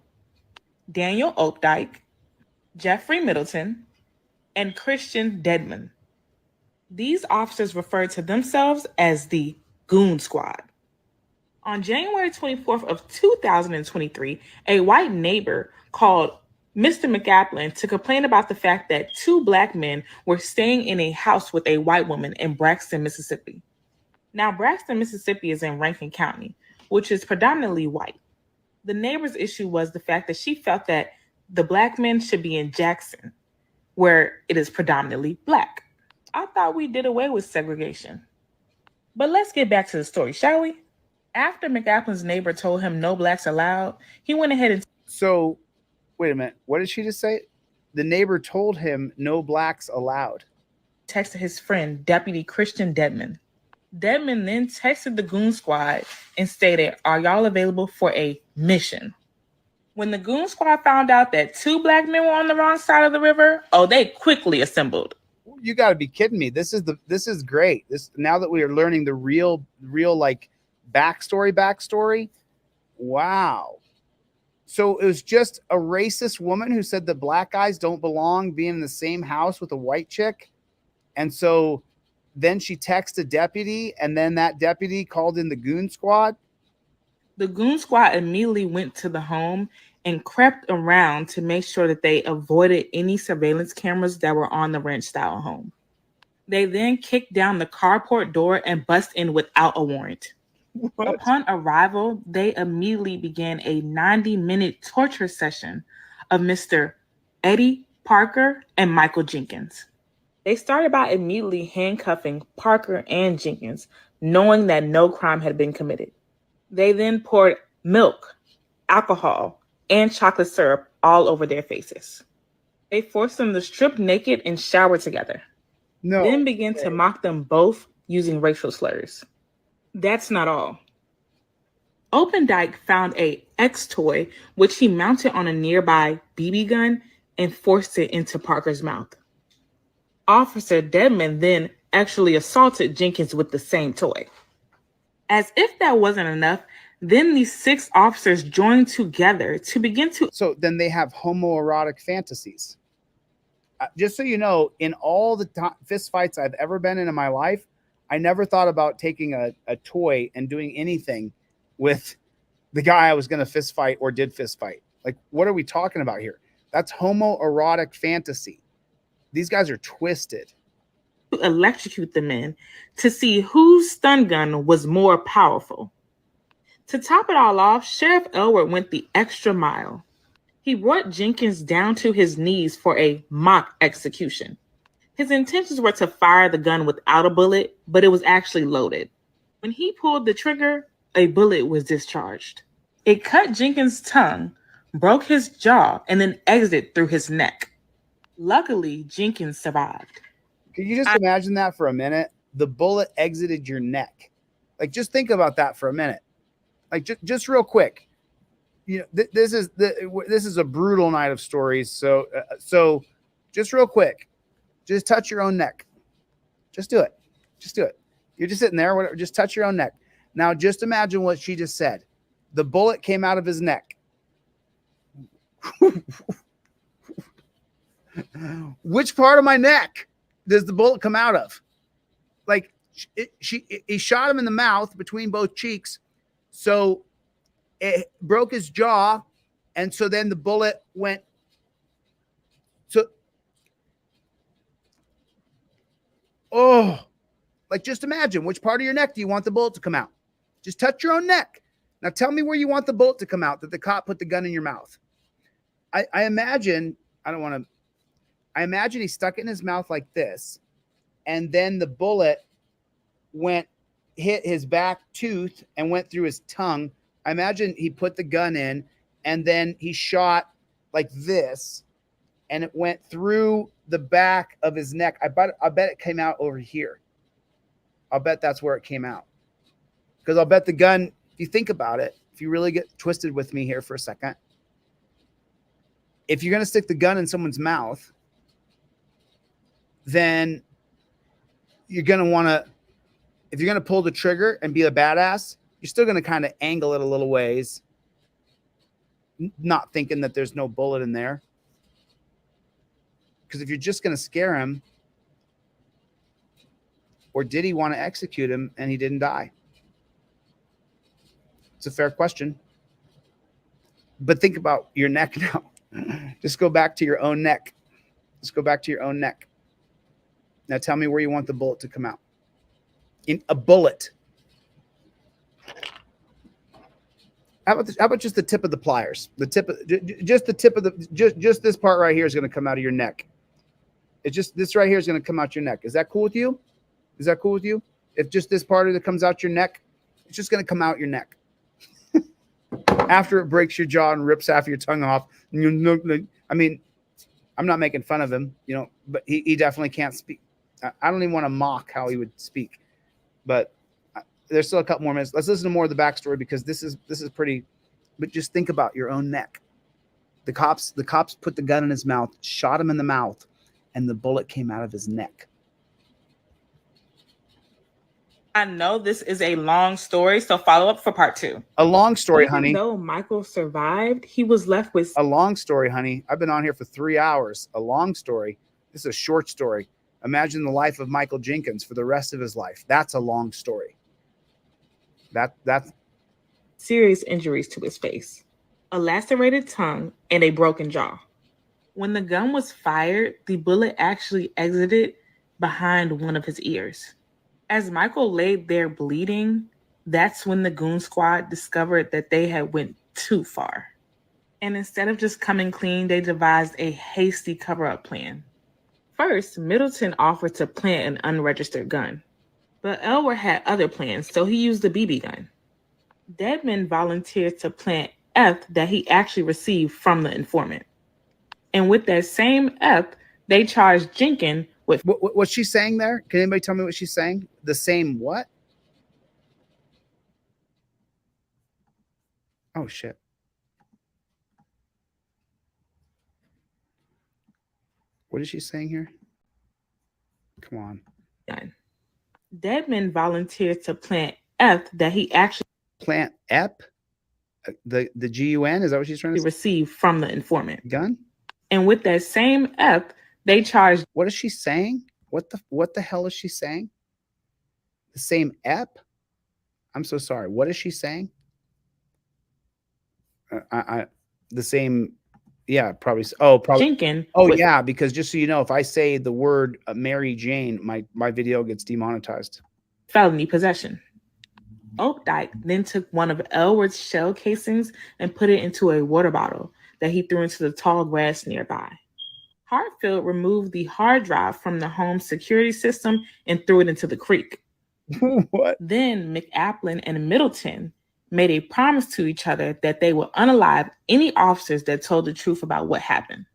Daniel Opdyke, Jeffrey Middleton, and Christian Dedman. These officers refer to themselves as the Goon Squad. On January 24th of 2023, a white neighbor called Mr. McAplin to complain about the fact that 2 black men were staying in a house with a white woman in Braxton, Mississippi. Now, Braxton, Mississippi is in Rankin County, which is predominantly white. The neighbor's issue was the fact that she felt that the black men should be in Jackson, where it is predominantly black. I thought we did away with segregation. But let's get back to the story, shall we? After McAplin's neighbor told him no blacks allowed, he went ahead and... So, wait a minute. What did she just say? The neighbor told him no blacks allowed. Texted his friend, Deputy Christian Dedman. Dedman then texted the Goon Squad and stated, are y'all available for a mission? When the Goon Squad found out that 2 black men were on the wrong side of the river, they quickly assembled. You got to be kidding me. This is great. Now that we are learning the real like backstory. Wow. So it was just a racist woman who said that black guys don't belong being in the same house with a white chick. And so then she texted a deputy, and then that deputy called in the Goon Squad. The Goon Squad immediately went to the home and crept around to make sure that they avoided any surveillance cameras that were on the ranch-style home. They then kicked down the carport door and bust in without a warrant. What? Upon arrival, they immediately began a 90-minute torture session of Mr. Eddie Parker and Michael Jenkins. They started by immediately handcuffing Parker and Jenkins, knowing that no crime had been committed. They then poured milk, alcohol, and chocolate syrup all over their faces. They forced them to strip naked and shower together. No. Then began to mock them both using racial slurs. That's not all. Opendike found a X toy, which he mounted on a nearby BB gun and forced it into Parker's mouth. Officer Dedman then actually assaulted Jenkins with the same toy. As if that wasn't enough, then these 6 officers joined together to begin to... So then they have homoerotic fantasies. Just so you know, in all the fist fights I've ever been in my life, I never thought about taking a toy and doing anything with the guy I was going to fist fight or did fist fight. Like, what are we talking about here? That's homoerotic fantasy. These guys are twisted. To electrocute the men to see whose stun gun was more powerful. To top it all off, Sheriff Elwood went the extra mile. He brought Jenkins down to his knees for a mock execution. His intentions were to fire the gun without a bullet, but it was actually loaded. When he pulled the trigger, a bullet was discharged. It cut Jenkins' tongue, broke his jaw, and then exited through his neck. Luckily, Jenkins survived. Can you just imagine that for a minute? The bullet exited your neck. Like, just think about that for a minute. Like, just real quick. You know, this is a brutal night of stories. So just real quick, just touch your own neck. Just do it. Just do it. You're just sitting there. Whatever. Just touch your own neck. Now, just imagine what she just said. The bullet came out of his neck. Which part of my neck does the bullet come out of? Like, he shot him in the mouth between both cheeks. So it broke his jaw. And so then the bullet went. So, like, just imagine, which part of your neck do you want the bullet to come out? Just touch your own neck. Now tell me where you want the bullet to come out that the cop put the gun in your mouth. I imagine he stuck it in his mouth like this, and then the bullet hit his back tooth and went through his tongue. I imagine he put the gun in, and then he shot like this, and it went through the back of his neck. I bet it came out over here. I'll bet that's where it came out. Because I'll bet the gun, if you think about it, if you really get twisted with me here for a second, if you're going to stick the gun in someone's mouth, then you're going to want to, if you're going to pull the trigger and be a badass, you're still going to kind of angle it a little ways, not thinking that there's no bullet in there. Because if you're just going to scare him, or did he want to execute him and he didn't die? It's a fair question. But think about your neck now. Just go back to your own neck. Just go back to your own neck. Now tell me where you want the bullet to come out. In a bullet. How about just the tip of the pliers? Just this part right here is going to come out of your neck. It's just this right here is going to come out your neck. Is that cool with you? Is that cool with you? If just this part of it comes out your neck, it's just going to come out your neck. After it breaks your jaw and rips half your tongue off. I mean, I'm not making fun of him, you know, but he definitely can't speak. I don't even want to mock how he would speak, but there's still a couple more minutes. Let's listen to more of the backstory, because this is pretty, but just think about your own neck. The cops put the gun in his mouth, shot him in the mouth, and the bullet came out of his neck. I know this is a long story, so follow up for part 2. A long story, honey. Even though Michael survived, he was left with... A long story, honey. I've been on here for 3 hours. A long story. This is a short story. Imagine the life of Michael Jenkins for the rest of his life. That's a long story. That's serious injuries to his face, a lacerated tongue, and a broken jaw. When the gun was fired, the bullet actually exited behind one of his ears. As Michael laid there bleeding, that's when the goon squad discovered that they had went too far. And instead of just coming clean, they devised a hasty cover-up plan. First, Middleton offered to plant an unregistered gun, but Elwood had other plans, so he used the BB gun. Dedman volunteered to plant F that he actually received from the informant. And with that same F, they charged Jenkins with what's she saying there? Can anybody tell me what she's saying? The same what? Oh shit. What is she saying here? Come on. Deadman volunteered to plant F that he actually plant EP? The GUN? Is that what she's trying to receive from the informant? Gun? And with that same F, they charged. What is she saying? What the hell is she saying? The same EP? I'm so sorry. What is she saying? The same. Yeah, probably. Oh, probably. Jenkins. Oh, yeah, because just so you know, if I say the word Mary Jane, my video gets demonetized. Felony possession. Oakdyke then took one of Elwood's shell casings and put it into a water bottle that he threw into the tall grass nearby. Hartfield removed the hard drive from the home security system and threw it into the creek. What? Then McAplin and Middleton made a promise to each other that they would unalive any officers that told the truth about what happened.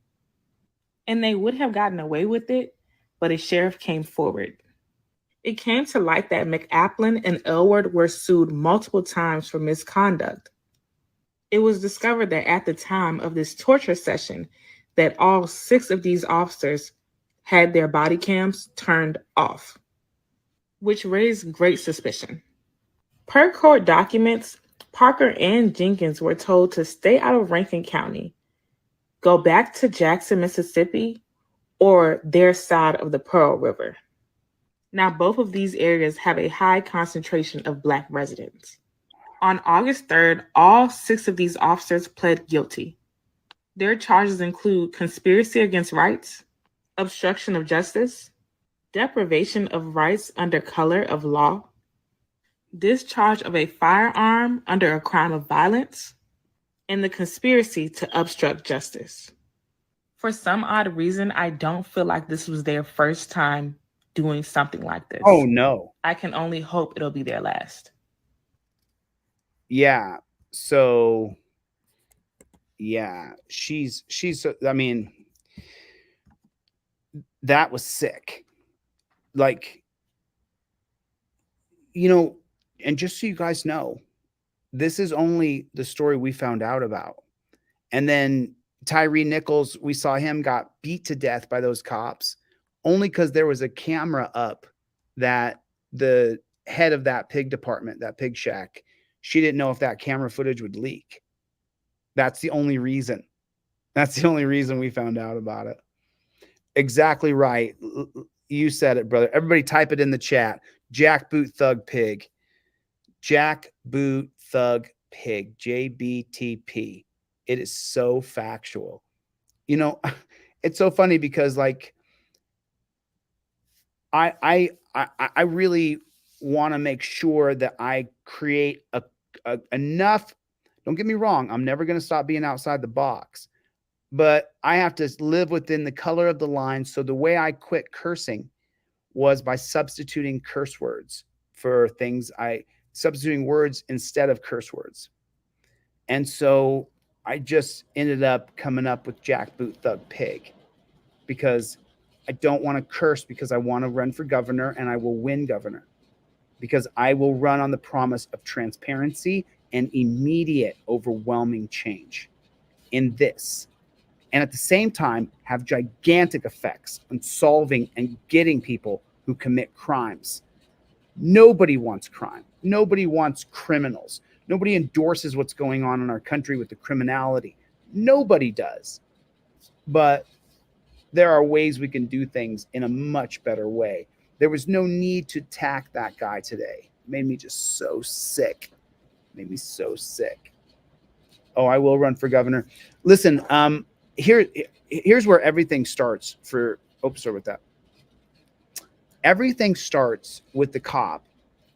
And they would have gotten away with it, but a sheriff came forward. It came to light that McAplin and Elwood were sued multiple times for misconduct. It was discovered that at the time of this torture session, that all 6 of these officers had their body cams turned off, which raised great suspicion. Per court documents, Parker and Jenkins were told to stay out of Rankin County, go back to Jackson, Mississippi, or their side of the Pearl River. Now, both of these areas have a high concentration of Black residents. On August 3rd, all 6 of these officers pled guilty. Their charges include conspiracy against rights, obstruction of justice, deprivation of rights under color of law, discharge of a firearm under a crime of violence, and the conspiracy to obstruct justice. For some odd reason, I don't feel like this was their first time doing something like this. Oh, no. I can only hope it'll be their last. Yeah. So, yeah, she's, I mean, that was sick. Like, you know, and just so you guys know, this is only the story we found out about. And then Tyree Nichols, we saw him got beat to death by those cops only because there was a camera up that the head of that pig department, that pig shack, she didn't know if that camera footage would leak. That's the only reason. That's the only reason we found out about it. Exactly right. You said it, brother. Everybody type it in the chat. Jackboot Thug Pig. Jackboot Thug Pig. JBTP. It is so factual. You know, it's so funny because like I really want to make sure that I create enough. Don't get me wrong. I'm never going to stop being outside the box, but I have to live within the color of the line. So the way I quit cursing was by substituting curse words for things. Substituting words instead of curse words. And so I just ended up coming up with Jackboot Thug Pig because I don't want to curse, because I want to run for governor and I will win governor, because I will run on the promise of transparency and immediate overwhelming change in this. And at the same time, have gigantic effects on solving and getting people who commit crimes. Nobody wants crime. Nobody wants criminals. Nobody endorses what's going on in our country with the criminality. Nobody does. But there are ways we can do things in a much better way. There was no need to attack that guy today. It made me just so sick. It made me so sick. Oh, I will run for governor. Listen, here's where everything starts for, sorry with that. Everything starts with the cop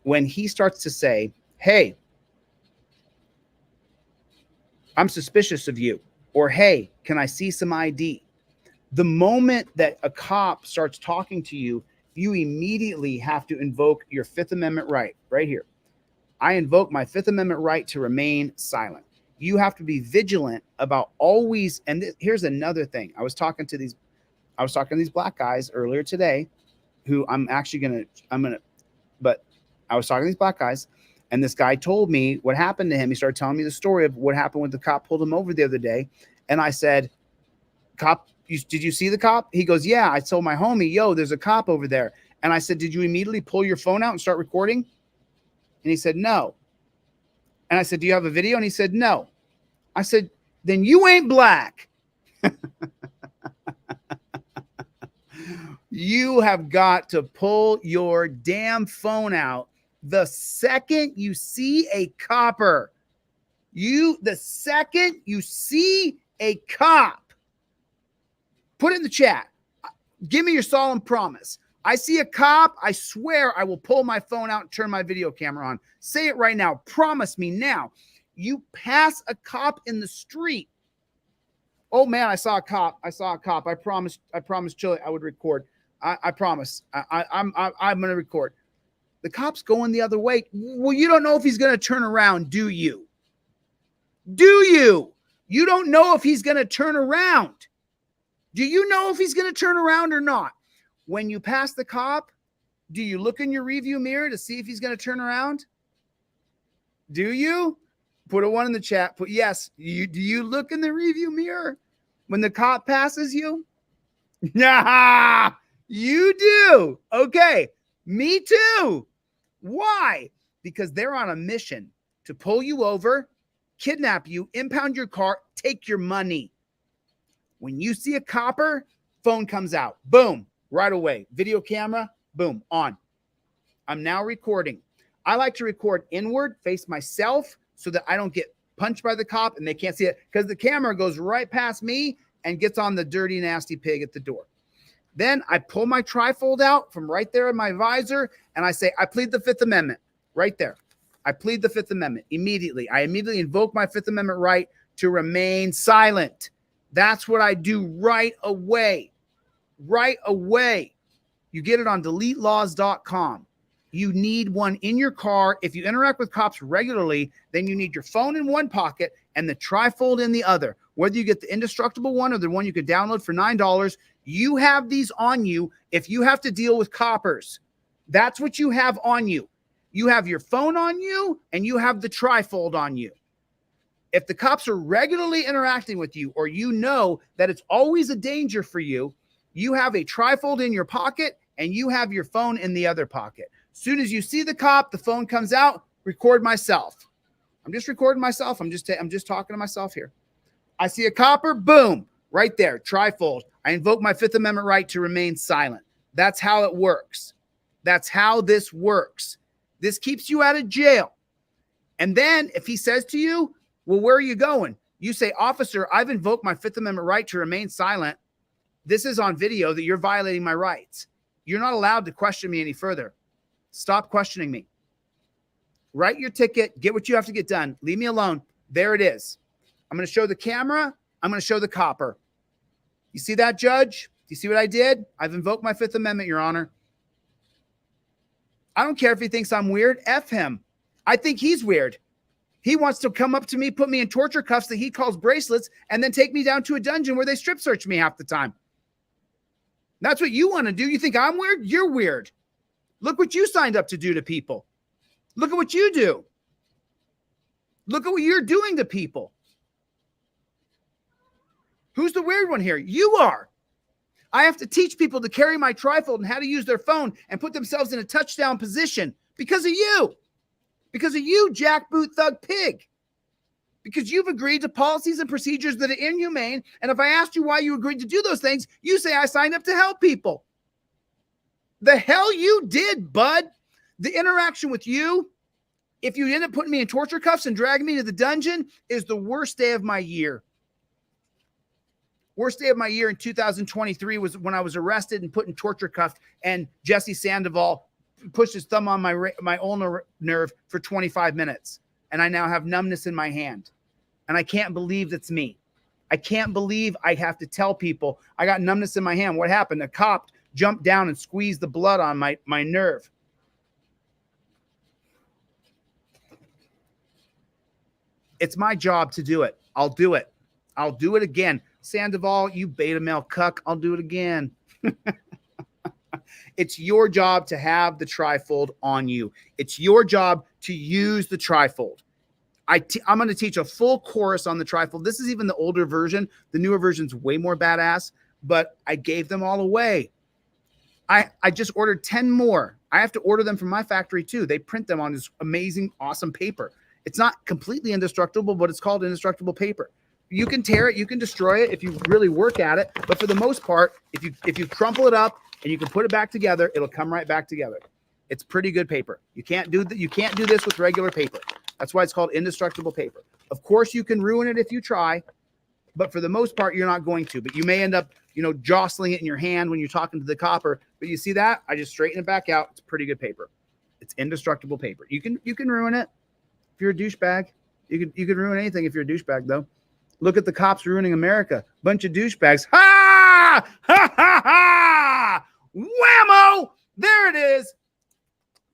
when he starts to say, hey, I'm suspicious of you, or hey, can I see some ID? The moment that a cop starts talking to you, you immediately have to invoke your Fifth Amendment right here. I invoke my Fifth Amendment right to remain silent. You have to be vigilant about always. And here's another thing. I was talking to these black guys earlier today, who I was talking to these black guys, and this guy told me what happened to him. He started telling me the story of what happened when the cop pulled him over the other day. And I said, "Cop, did you see the cop?" He goes, "Yeah, I told my homie, yo, there's a cop over there." And I said, "Did you immediately pull your phone out and start recording?" And he said, "No." And I said, "Do you have a video?" And he said, "No." I said, "Then you ain't black." You have got to pull your damn phone out the second you see a copper. The second you see a cop, put it in the chat. Give me your solemn promise. I see a cop, I swear I will pull my phone out and turn my video camera on. Say it right now. Promise me now. You pass a cop in the street. Oh man, I saw a cop. I promised Chille I would record. I promise. I'm going to record. The cop's going the other way. Well, you don't know if he's going to turn around, do you? Do you? You don't know if he's going to turn around. Do you know if he's going to turn around or not? When you pass the cop, do you look in your review mirror to see if he's going to turn around? Do you? Put a 1 in the chat. Put yes. Do you look in the review mirror when the cop passes you? Nah, you do. Okay, me too. Why? Because they're on a mission to pull you over, kidnap you, impound your car, take your money. When you see a copper, phone comes out. Boom, right away. Video camera, boom, on. I'm now recording. I like to record inward, face myself, so that I don't get punched by the cop and they can't see it, because the camera goes right past me and gets on the dirty, nasty pig at the door. Then I pull my trifold out from right there in my visor and I say, I plead the Fifth Amendment right there. I plead the Fifth Amendment immediately. I immediately invoke my Fifth Amendment right to remain silent. That's what I do right away. Right away. You get it on deletelaws.com. You need one in your car. If you interact with cops regularly, then you need your phone in one pocket and the trifold in the other. Whether you get the indestructible one or the one you could download for $9, you have these on you if you have to deal with coppers. That's what you have on you. You have your phone on you and you have the trifold on you. If the cops are regularly interacting with you, or you know that it's always a danger for you, you have a trifold in your pocket and you have your phone in the other pocket. As soon as you see the cop, the phone comes out, record myself. I'm just recording myself. I'm just talking to myself here. I see a copper, boom, right there, trifold. I invoke my Fifth Amendment right to remain silent. That's how it works. That's how this works. This keeps you out of jail. And then if he says to you, well, where are you going? You say, officer, I've invoked my Fifth Amendment right to remain silent. This is on video that you're violating my rights. You're not allowed to question me any further. Stop questioning me. Write your ticket. Get what you have to get done. Leave me alone. There it is. I'm going to show the camera. I'm going to show the copper. You see that, Judge? Do you see what I did? I've invoked my Fifth Amendment, Your Honor. I don't care if he thinks I'm weird. F him. I think he's weird. He wants to come up to me, put me in torture cuffs that he calls bracelets, and then take me down to a dungeon where they strip search me half the time. That's what you want to do. You think I'm weird? You're weird. Look what you signed up to do to people. Look at what you do. Look at what you're doing to people. Who's the weird one here? You are. I have to teach people to carry my trifold and how to use their phone and put themselves in a touchdown position because of you. Because of you, jackboot thug pig. Because you've agreed to policies and procedures that are inhumane. And if I asked you why you agreed to do those things, you say I signed up to help people. The hell you did, bud. The interaction with you, if you end up putting me in torture cuffs and dragging me to the dungeon, is the worst day of my year. Worst day of my year in 2023 was when I was arrested and put in torture cuffs, and Jesse Sandoval pushed his thumb on my ulnar nerve for 25 minutes. And I now have numbness in my hand. And I can't believe that's me. I can't believe I have to tell people I got numbness in my hand. What happened? A cop jumped down and squeezed the blood on my nerve. It's my job to do it. I'll do it. I'll do it again. Sandoval, you beta male cuck. I'll do it again. It's your job to have the trifold on you. It's your job to use the trifold. I'm going to teach a full course on the trifold. This is even the older version. The newer version's way more badass, but I gave them all away. I just ordered 10 more. I have to order them from my factory too. They print them on this amazing, awesome paper. It's not completely indestructible, but it's called indestructible paper. You can tear it, you can destroy it if you really work at it. But for the most part, if you crumple it up and you can put it back together, it'll come right back together. It's pretty good paper. You can't do this with regular paper. That's why it's called indestructible paper. Of course, you can ruin it if you try, but for the most part, you're not going to. But you may end up, jostling it in your hand when you're talking to the copper. But you see that? I just straighten it back out. It's pretty good paper. It's indestructible paper. You can ruin it if you're a douchebag. You can ruin anything if you're a douchebag, though. Look at the cops ruining America. Bunch of douchebags. Ha! Ha ha ha! Whammo! There it is.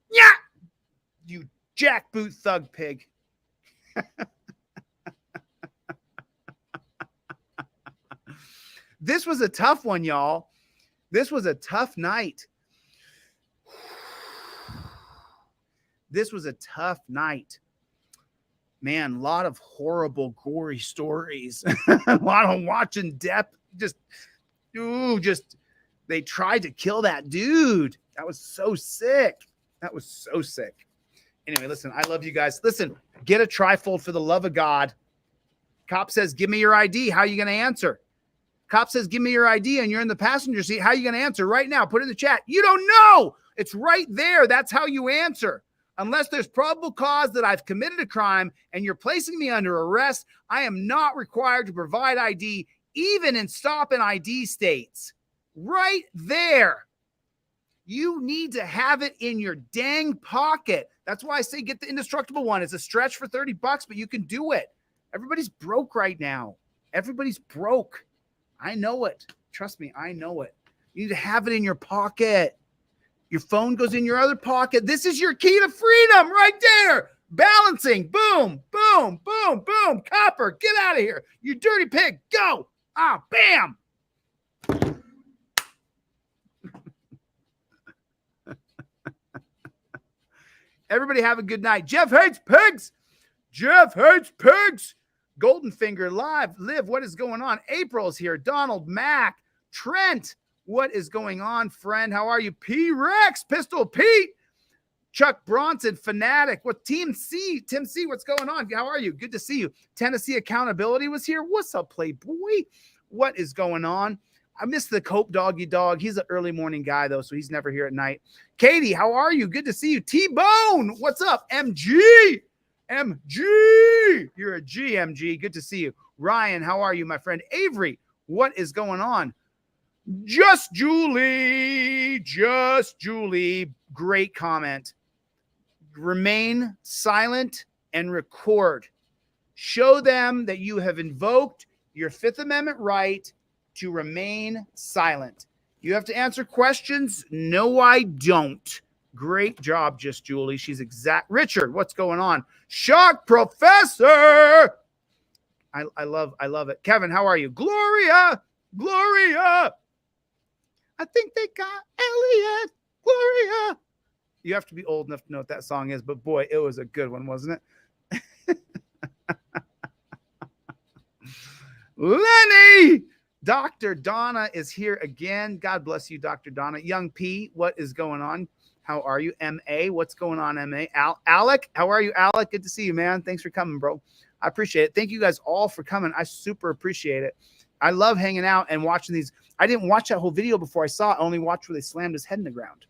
Yeah! You jackboot thug pig. This was a tough one, y'all. This was a tough night. This was a tough night. Man, a lot of horrible, gory stories. A lot of watching death. They tried to kill that dude. That was so sick. That was so sick. Anyway, listen, I love you guys. Listen, get a trifold for the love of God. Cop says, give me your ID. How are you going to answer? Cop says, give me your ID, and you're in the passenger seat. How are you going to answer right now? Put it in the chat. You don't know. It's right there. That's how you answer. Unless there's probable cause that I've committed a crime and you're placing me under arrest, I am not required to provide ID, even in stop and ID states. Right there. You need to have it in your dang pocket. That's why I say get the indestructible one. It's a stretch for $30, but you can do it. Everybody's broke right now. Everybody's broke. I know it. Trust me, I know it. You need to have it in your pocket. Your phone goes in your other pocket. This is your key to freedom right there. Balancing. Boom, boom, boom, boom. Copper, get out of here. You dirty pig. Go. Bam. Everybody have a good night. Jeff hates pigs. Jeff hates pigs. Golden Finger live. What is going on? April's here. Donald, Mac, Trent. What is going on, friend? How are you? P-Rex, Pistol Pete, Chuck Bronson, Fanatic. What Tim C, what's going on? How are you? Good to see you. Tennessee Accountability was here. What's up, Playboy? What is going on? I miss the Cope Doggy Dog. He's an early morning guy, though, so he's never here at night. Katie, how are you? Good to see you. T-Bone, what's up? MG. You're a GMG. Good to see you. Ryan, how are you, my friend? Avery, what is going on? Just Julie. Great comment. Remain silent and record. Show them that you have invoked your Fifth Amendment right to remain silent. You have to answer questions. No, I don't. Great job, Just Julie. She's exact. Richard, what's going on? Shock Professor. I love it. Kevin, how are you? Gloria. I think they got Elliot. Gloria. You have to be old enough to know what that song is, but boy, it was a good one, wasn't it? Lenny. Dr. Donna is here again. God bless you, Dr. Donna. Young P, what is going on? How are you? M.A., what's going on, M.A.? Alec, how are you, Alec? Good to see you, man. Thanks for coming, bro. I appreciate it. Thank you guys all for coming. I super appreciate it. I love hanging out and watching these. I didn't watch that whole video before I saw it. I only watched where they slammed his head in the ground.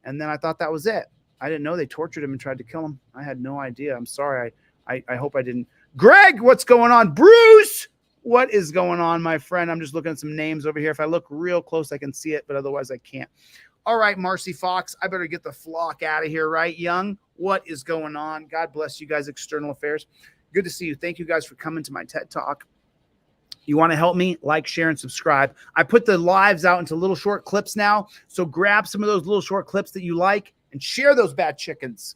And then I thought that was it. I didn't know they tortured him and tried to kill him. I had no idea. I'm sorry. I hope I didn't. Greg, what's going on? Bruce, what is going on, my friend? I'm just looking at some names over here. If I look real close, I can see it, but otherwise I can't. All right, Marcy Fox, I better get the flock out of here, right? Young, what is going on? God bless you guys, External Affairs. Good to see you. Thank you guys for coming to my TED Talk. You want to help me? Like, share, and subscribe. I put the lives out into little short clips now, so grab some of those little short clips that you like and share those bad chickens.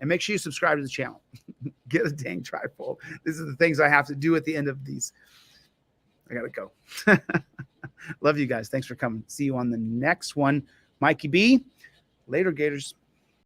And make sure you subscribe to the channel. Get a dang trifold. These are the things I have to do at the end of these. I got to go. Love you guys. Thanks for coming. See you on the next one. Mikey B. Later, Gators.